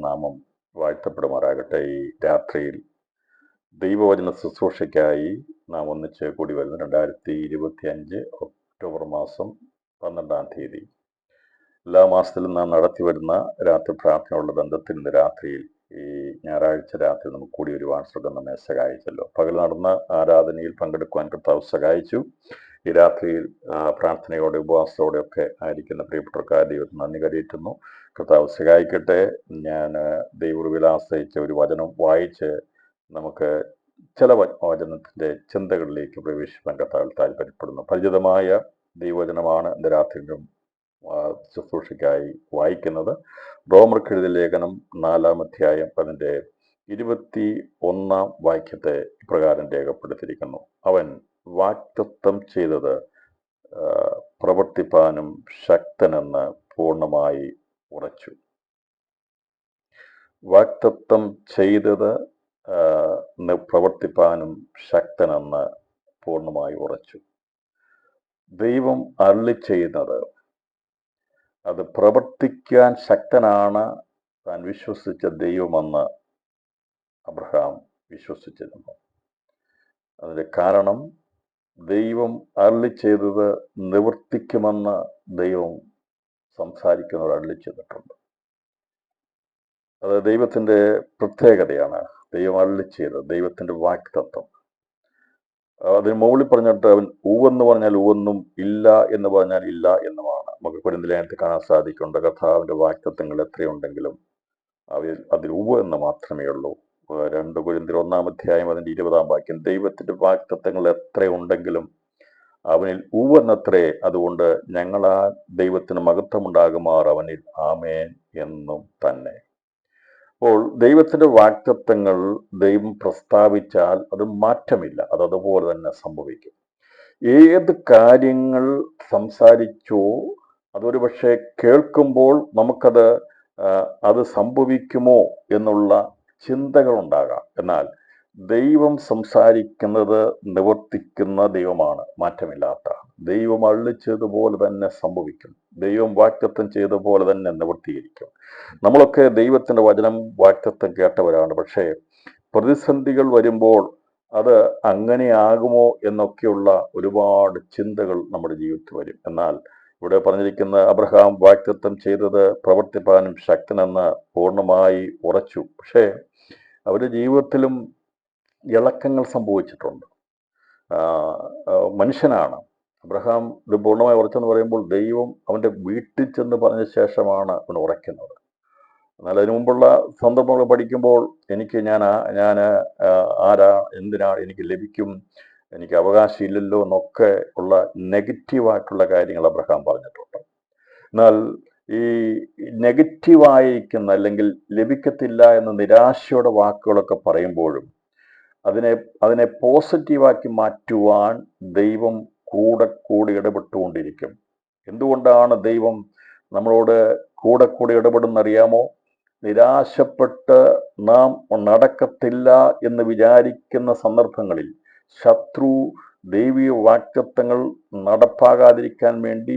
നാമം വാഴ്ത്തപ്പെടുമാറാകട്ടെ. ഈ രാത്രിയിൽ ദൈവവചന ശുശ്രൂഷയ്ക്കായി നാം ഒന്നിച്ച് കൂടി വരുന്നു. 2025 ഒക്ടോബർ മാസം 12-ാം തീയതി. എല്ലാ മാസത്തിലും നാം നടത്തി വരുന്ന രാത്രി പ്രാർത്ഥനയുള്ള ബന്ധത്തിൽ ഇന്ന് രാത്രിയിൽ ഈ ഞായറാഴ്ച രാത്രി നമുക്ക് കൂടി വരുവാൻ സുഖം നമ്മെ സഹായിച്ചല്ലോ. പകൽ നടന്ന ആരാധനയിൽ പങ്കെടുക്കുവാൻ കർത്താവ് സഹായിച്ചു. ഈ രാത്രിയിൽ പ്രാർത്ഥനയോടെ ഉപവാസത്തോടെ ഒക്കെ ആയിരിക്കുന്ന പ്രിയപ്പെട്ടവർക്കായ ദൈവത്തിന് നന്ദി കരയറ്റുന്നു. കർത്താവ് സഹായിക്കട്ടെ. ഞാൻ ദൈവകൃപയിൽ ആശ്രയിച്ച ഒരു വചനം വായിച്ച് നമുക്ക് ചില വചനത്തിൻ്റെ ചിന്തകളിലേക്ക് പ്രവേശിപ്പാൻ കർത്താവിൽ താല്പര്യപ്പെടുന്നു. പരിചിതമായ ദൈവവചനമാണ് ഇന്ന് രാത്രിയിലും ശുശ്രൂഷയ്ക്കായി വായിക്കുന്നത്. റോമർക്കെഴുതിയ ലേഖനം 4-ാം അധ്യായം അതിൻ്റെ 21-ാം വാക്യത്തെ ഇപ്രകാരം രേഖപ്പെടുത്തിയിരിക്കുന്നു. അവൻ വാഗ്ദത്തം ചെയ്തത് പ്രവർത്തിപ്പാനും ശക്തനെന്ന് പൂർണ്ണമായി ഉറച്ചു. വാഗ്ദത്തം ചെയ്തത് പ്രവർത്തിപ്പാനും ശക്തനെന്ന് പൂർണ്ണമായി ഉറച്ചു. ദൈവം അരുളി ചെയ്യുന്നത് അത് പ്രവർത്തിക്കാൻ ശക്തനാണ് താൻ വിശ്വസിച്ച ദൈവമെന്ന് അബ്രഹാം വിശ്വസിച്ചിരുന്നു. അതിൻ്റെ കാരണം ദൈവം അരുളി ചെയ്തത് നിവർത്തിക്കുമെന്ന് ദൈവം സംസാരിക്കുന്നവർ അരുളി ചെയ്തിട്ടുണ്ട്. അത് ദൈവത്തിൻ്റെ പ്രത്യേകതയാണ്. ദൈവം അരുളി ചെയ്തത് ദൈവത്തിൻ്റെ വാഗ്ദത്തം. അതിന് മുകളിൽ പറഞ്ഞിട്ട് അവൻ ഊവെന്ന് പറഞ്ഞാൽ ഊവെന്നും ഇല്ല എന്ന് പറഞ്ഞാൽ ഇല്ല എന്നുമാണ്. നമുക്ക് കൊരിന്ത്യലേഖനത്തിൽ കാണാൻ സാധിക്കുന്നുണ്ട്. കർത്താവിൻ്റെ വാഗ്ദത്തങ്ങൾ എത്രയുണ്ടെങ്കിലും അതിൽ ഊവ് എന്ന് മാത്രമേ ഉള്ളൂ. 2 കൊരിന്ത്യർ 1-ാം അധ്യായം അതിൻ്റെ 20-ാം വാക്യം, ദൈവത്തിൻ്റെ വാഗ്ദത്തങ്ങൾ എത്രയുണ്ടെങ്കിലും അവനിൽ ഊവെന്നത്രേ, അതുകൊണ്ട് ഞങ്ങളാ ദൈവത്തിന് മഹത്വമുണ്ടാകുമാർ അവനിൽ ആമേൻ എന്നും തന്നെ. അപ്പോൾ ദൈവത്തിൻ്റെ വാഗ്ദത്തങ്ങൾ ദൈവം പ്രസ്താവിച്ചാൽ അത് മാറ്റമില്ല, അതതുപോലെ തന്നെ സംഭവിക്കും. ഏത് കാര്യങ്ങൾ സംസാരിച്ചോ അതൊരു പക്ഷേ കേൾക്കുമ്പോൾ നമുക്കത് അത് സംഭവിക്കുമോ എന്നുള്ള ചിന്തകളുണ്ടാകാം. എന്നാൽ ദൈവം സംസാരിക്കുന്നത് നിവർത്തിക്കുന്ന ദൈവമാണ്, മാറ്റമില്ലാത്ത. ദൈവം അരുളിച്ചതുപോലെ തന്നെ സംഭവിക്കും. ദൈവം വാഗ്ദത്തം ചെയ്ത പോലെ തന്നെ നിവർത്തീകരിക്കും. നമ്മളൊക്കെ ദൈവത്തിൻ്റെ വചനം വാഗ്ദത്തം കേട്ടവരാണ്. പക്ഷേ പ്രതിസന്ധികൾ വരുമ്പോൾ അത് അങ്ങനെയാകുമോ എന്നൊക്കെയുള്ള ഒരുപാട് ചിന്തകൾ നമ്മുടെ ജീവിതത്തിൽ വരും. എന്നാൽ ഇവിടെ പറഞ്ഞിരിക്കുന്ന അബ്രഹാം വാഗ്ദത്തം ചെയ്തത് പ്രവർത്തിപ്പാനും ശക്തനെന്ന് പൂർണ്ണമായി ഉറച്ചു. പക്ഷേ അവരുടെ ജീവിതത്തിലും ഇളക്കങ്ങൾ സംഭവിച്ചിട്ടുണ്ട്. മനുഷ്യനാണ് അബ്രഹാം ഇത് പൂർണ്ണമായി ഉറച്ചെന്ന് പറയുമ്പോൾ ദൈവം അവൻ്റെ വീട്ടിൽ ചെന്ന് പറഞ്ഞ ശേഷമാണ് അവൻ ഉറയ്ക്കുന്നത്. എന്നാൽ അതിനു മുമ്പുള്ള സന്ദർഭങ്ങൾ പഠിക്കുമ്പോൾ ഞാൻ ആരാ, എന്തിനാ എനിക്ക് ലഭിക്കും, എനിക്ക് അവകാശമില്ലല്ലോ എന്നൊക്കെ ഉള്ള നെഗറ്റീവായിട്ടുള്ള കാര്യങ്ങൾ അബ്രഹാം പറഞ്ഞിട്ടുണ്ട്. എന്നാൽ ഈ നെഗറ്റീവായിരിക്കുന്ന അല്ലെങ്കിൽ ലഭിക്കത്തില്ല എന്ന നിരാശയുടെ വാക്കുകളൊക്കെ പറയുമ്പോഴും അതിനെ പോസിറ്റീവാക്കി മാറ്റുവാൻ ദൈവം കൂടെ ഇടപെട്ടുകൊണ്ടിരിക്കും. എന്തുകൊണ്ടാണ് ദൈവം നമ്മളോട് കൂടെ ഇടപെടുന്നറിയാമോ? നിരാശപ്പെട്ട് നാം നടക്കത്തില്ല എന്ന് വിചാരിക്കുന്ന സന്ദർഭങ്ങളിൽ ശത്രു ദൈവീയ വാഗ്ദത്തങ്ങൾ നടപ്പാകാതിരിക്കാൻ വേണ്ടി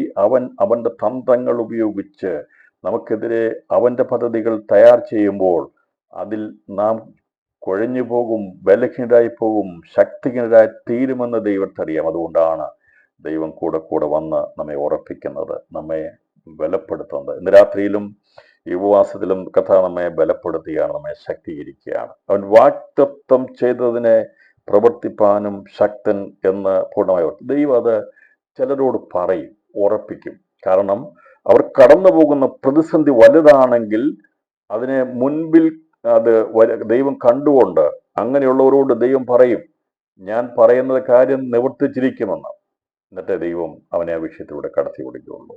അവൻ്റെ തന്ത്രങ്ങൾ ഉപയോഗിച്ച് നമുക്കെതിരെ അവൻ്റെ പദ്ധതികൾ തയ്യാർ ചെയ്യുമ്പോൾ അതിൽ നാം കുഴഞ്ഞു പോകും, ബലഹീനരായി പോകും, ശക്തിഹീനരായി തീരുമെന്ന് ദൈവത്തറിയാം. അതുകൊണ്ടാണ് ദൈവം കൂടെ വന്ന് നമ്മെ ഉറപ്പിക്കുന്നത്, നമ്മെ ബലപ്പെടുത്തുന്നത്. ഇന്ന് രാത്രിയിലും ഈ ഉപവാസത്തിലും കഥ നമ്മെ ബലപ്പെടുത്തുകയാണ്, നമ്മെ ശക്തീകരിക്കുകയാണ്. അവൻ വാഗ്ദത്തം ചെയ്തതിനെ പ്രവർത്തിപ്പാനും ശക്തൻ എന്ന് പൂർണ്ണമായി ദൈവം അത് ചിലരോട് പറയും, ഉറപ്പിക്കും. കാരണം അവർ കടന്നു പോകുന്ന പ്രതിസന്ധി വലുതാണെങ്കിൽ അതിനെ മുൻപിൽ ദൈവം കണ്ടുകൊണ്ട് അങ്ങനെയുള്ളവരോട് ദൈവം പറയും, ഞാൻ പറയുന്നത് കാര്യം നിവർത്തിച്ചിരിക്കുമെന്ന്. എന്നിട്ട് ദൈവം അവനെ ആ വിഷയത്തിലൂടെ കടത്തി വിടുകയുള്ളൂ.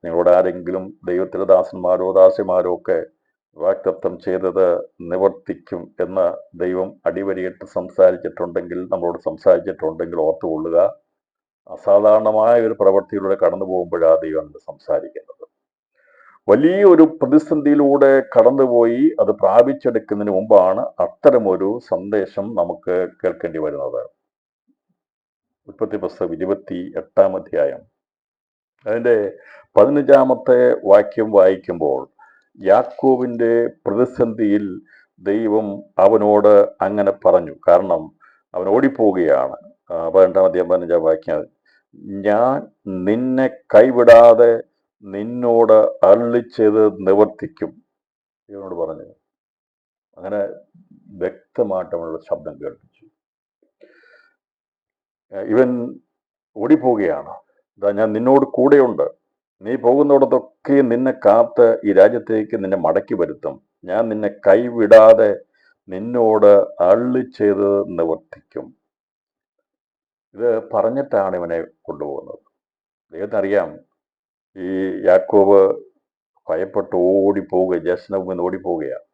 നിങ്ങളോട് ആരെങ്കിലും ദൈവത്തിലെ ദാസന്മാരോ ദാസിമാരോ ഒക്കെ വാഗ്ദത്തം ചെയ്തത് നിവർത്തിക്കും എന്ന് ദൈവം അടിവരയിട്ട് നമ്മളോട് സംസാരിച്ചിട്ടുണ്ടെങ്കിൽ ഓർത്തുകൊള്ളുക, അസാധാരണമായ ഒരു പ്രവൃത്തിയിലൂടെ കടന്നു പോകുമ്പോഴാണ് ദൈവം സംസാരിക്കുന്നത്. വലിയൊരു പ്രതിസന്ധിയിലൂടെ കടന്നുപോയി അത് പ്രാപിച്ചെടുക്കുന്നതിന് മുമ്പാണ് അത്തരമൊരു സന്ദേശം നമുക്ക് കേൾക്കേണ്ടി വരുന്നത്. ഉൽപ്പത്തി പുസ്തകം 28-ാം അധ്യായം അതിൻ്റെ 15-ാമത്തെ വാക്യം വായിക്കുമ്പോൾ യാക്കോബിൻ്റെ പ്രതിസന്ധിയിൽ ദൈവം അവനോട് അങ്ങനെ പറഞ്ഞു. കാരണം അവൻ ഓടിപ്പോവുകയാണ്. 12-ാം അധ്യായം 15-ാം വാക്യം, ഞാൻ നിന്നെ കൈവിടാതെ നിന്നോട് അരുളിച്ചെയ്ത് നിവർത്തിക്കും ഇവനോട് പറഞ്ഞു. അങ്ങനെ വ്യക്തമായിട്ട് അവനുള്ള ശബ്ദം കേൾപ്പിച്ചു. ഇവൻ ഓടിപ്പോവുകയാണ്. ഞാൻ നിന്നോട് കൂടെയുണ്ട്, നീ പോകുന്നിടത്തൊക്കെ നിന്നെ കാത്ത് ഈ രാജ്യത്തേക്ക് നിന്നെ മടക്കി വരുത്തും, ഞാൻ നിന്നെ കൈവിടാതെ നിന്നോട് അരുളിച്ചെയ്ത് നിവർത്തിക്കും. ഇത് പറഞ്ഞിട്ടാണ് ഇവനെ കൊണ്ടുപോകുന്നത്. ദൈവത്തിനറിയാം ഈ യാക്കോബ് ഭയപ്പെട്ട് ഓടിപ്പോവുക, ജ്യേഷ്ഠന് മുമ്പിൽ ഓടിപ്പോവുകയാണ്.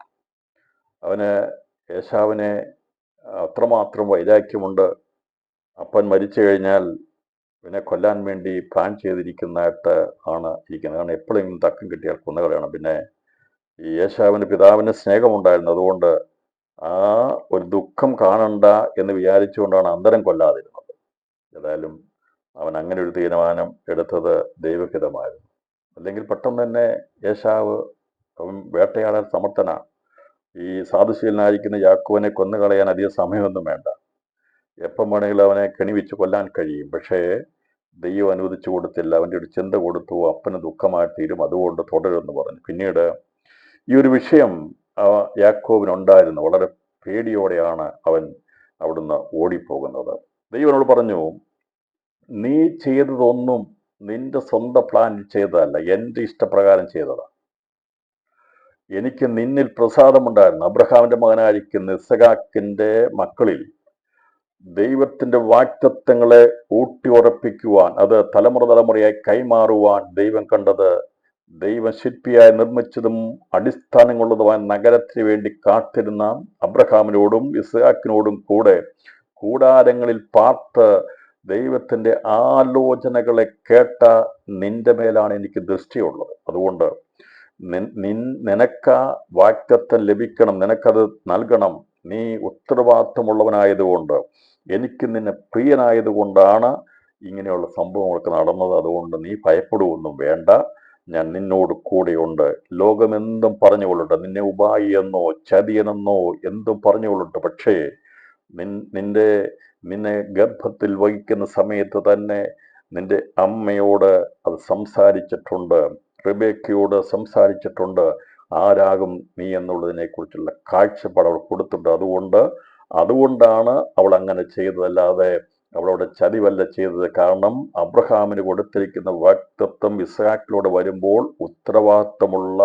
അവന് ഏശാവിനെ അത്രമാത്രം വൈരാഗ്യമുണ്ട്. അപ്പൻ മരിച്ചു കഴിഞ്ഞാൽ പിന്നെ കൊല്ലാൻ വേണ്ടി പ്ലാൻ ചെയ്തിരിക്കുന്നതായിട്ട് ആണ് ഇരിക്കുന്നത്. കാരണം എപ്പോഴെങ്കിലും തക്കം കിട്ടിയാൽ കൊന്നുകളയണം. പിന്നെ ഈ ഏശാവിന് പിതാവിന് സ്നേഹമുണ്ടായിരുന്നു. അതുകൊണ്ട് ആ ഒരു ദുഃഖം കാണണ്ട എന്ന് വിചാരിച്ചുകൊണ്ടാണ് അന്തരം കൊല്ലാതിരുന്നത്. ഏതായാലും അവൻ അങ്ങനെ ഒരു തീരുമാനം എടുത്തത് ദൈവഹിതമായിരുന്നു. അല്ലെങ്കിൽ പെട്ടെന്ന് തന്നെ ഏശാവ് അവൻ വേട്ടയാടാൻ സമർത്ഥനാണ്. ഈ സാധുശീലനായിരിക്കുന്ന യാക്കോബിനെ കൊന്നുകളയാൻ അധികം സമയമൊന്നും വേണ്ട. എപ്പം വേണമെങ്കിലും അവനെ കെണിവെച്ച് കൊല്ലാൻ കഴിയും. പക്ഷേ ദൈവം അനുവദിച്ചു കൊടുത്തില്ല. അവൻ്റെ ഒരു ചിന്ത കൊടുത്തു, അപ്പന് ദുഃഖമായി തീരും, അതുകൊണ്ട് തുടരുമെന്ന് പറഞ്ഞു. പിന്നീട് ഈ ഒരു വിഷയം യാക്കോബിനുണ്ടായിരുന്നു. വളരെ പേടിയോടെയാണ് അവൻ അവിടുന്ന് ഓടിപ്പോകുന്നത്. ദൈവനോട് പറഞ്ഞു, നീ ചെയ്തതൊന്നും നിന്റെ സ്വന്തം പ്ലാനിൽ ചെയ്തതല്ല, എൻ്റെ ഇഷ്ടപ്രകാരം ചെയ്തതാണ്. എനിക്ക് നിന്നിൽ പ്രസാദമുണ്ടായിരുന്നു. അബ്രഹാമിന്റെ മകനായിരിക്കുന്ന ഇസഹാക്കിന്റെ മക്കളിൽ ദൈവത്തിന്റെ വാഗ്ദത്തങ്ങളെ ഊട്ടി ഉറപ്പിക്കുവാൻ, അത് തലമുറ തലമുറയായി കൈമാറുവാൻ ദൈവം കണ്ടത്, ദൈവം ശില്പിയായി നിർമ്മിച്ചതും അടിസ്ഥാനങ്ങളുള്ളതുമായ നഗരത്തിന് വേണ്ടി കാത്തിരുന്ന അബ്രഹാമിനോടും ഇസ്ഹാക്കിനോടും കൂടെ കൂടാരങ്ങളിൽ പാർത്ത് ദൈവത്തിന്റെ ആലോചനകളെ കേട്ട നിന്റെ മേലാണ് എനിക്ക് ദൃഷ്ടിയുള്ളത്. അതുകൊണ്ട് നിനക്ക് വാഗ്ദത്തം ലഭിക്കണം, നിനക്കത് നൽകണം. നീ ഉത്തരവാദിത്തമുള്ളവനായതുകൊണ്ട്, എനിക്ക് നിന്നെ പ്രിയനായതുകൊണ്ടാണ് ഇങ്ങനെയുള്ള സംഭവങ്ങളൊക്കെ നടന്നത്. അതുകൊണ്ട് നീ ഭയപ്പെടുകയൊന്നും വേണ്ട, ഞാൻ നിന്നോട് കൂടെയുണ്ട്. ലോകമെന്തും പറഞ്ഞുകൊള്ളട്ടെ, നിന്നെ ഉപായി എന്നോ ചതിയനെന്നോ എന്തും പറഞ്ഞുകൊള്ളട്ടെ, പക്ഷേ നിന്നെ ഗർഭത്തിൽ വഹിക്കുന്ന സമയത്ത് തന്നെ നിന്റെ അമ്മയോട് അത് സംസാരിച്ചിട്ടുണ്ട്, റിബേക്കയോട് സംസാരിച്ചിട്ടുണ്ട്, ആരാകും നീ എന്നുള്ളതിനെ കുറിച്ചുള്ള കാഴ്ചപ്പാട് അവൾ കൊടുത്തിട്ടുണ്ട്. അതുകൊണ്ടാണ് അവൾ അങ്ങനെ ചെയ്തതല്ലാതെ അവളോട് ചതിവല്ല ചെയ്തത്. കാരണം അബ്രഹാമിന് കൊടുത്തിരിക്കുന്ന വാഗ്ദത്തം ഇസ്ഹാക്കിലൂടെ വരുമ്പോൾ ഉത്തരവാദിത്തമുള്ള,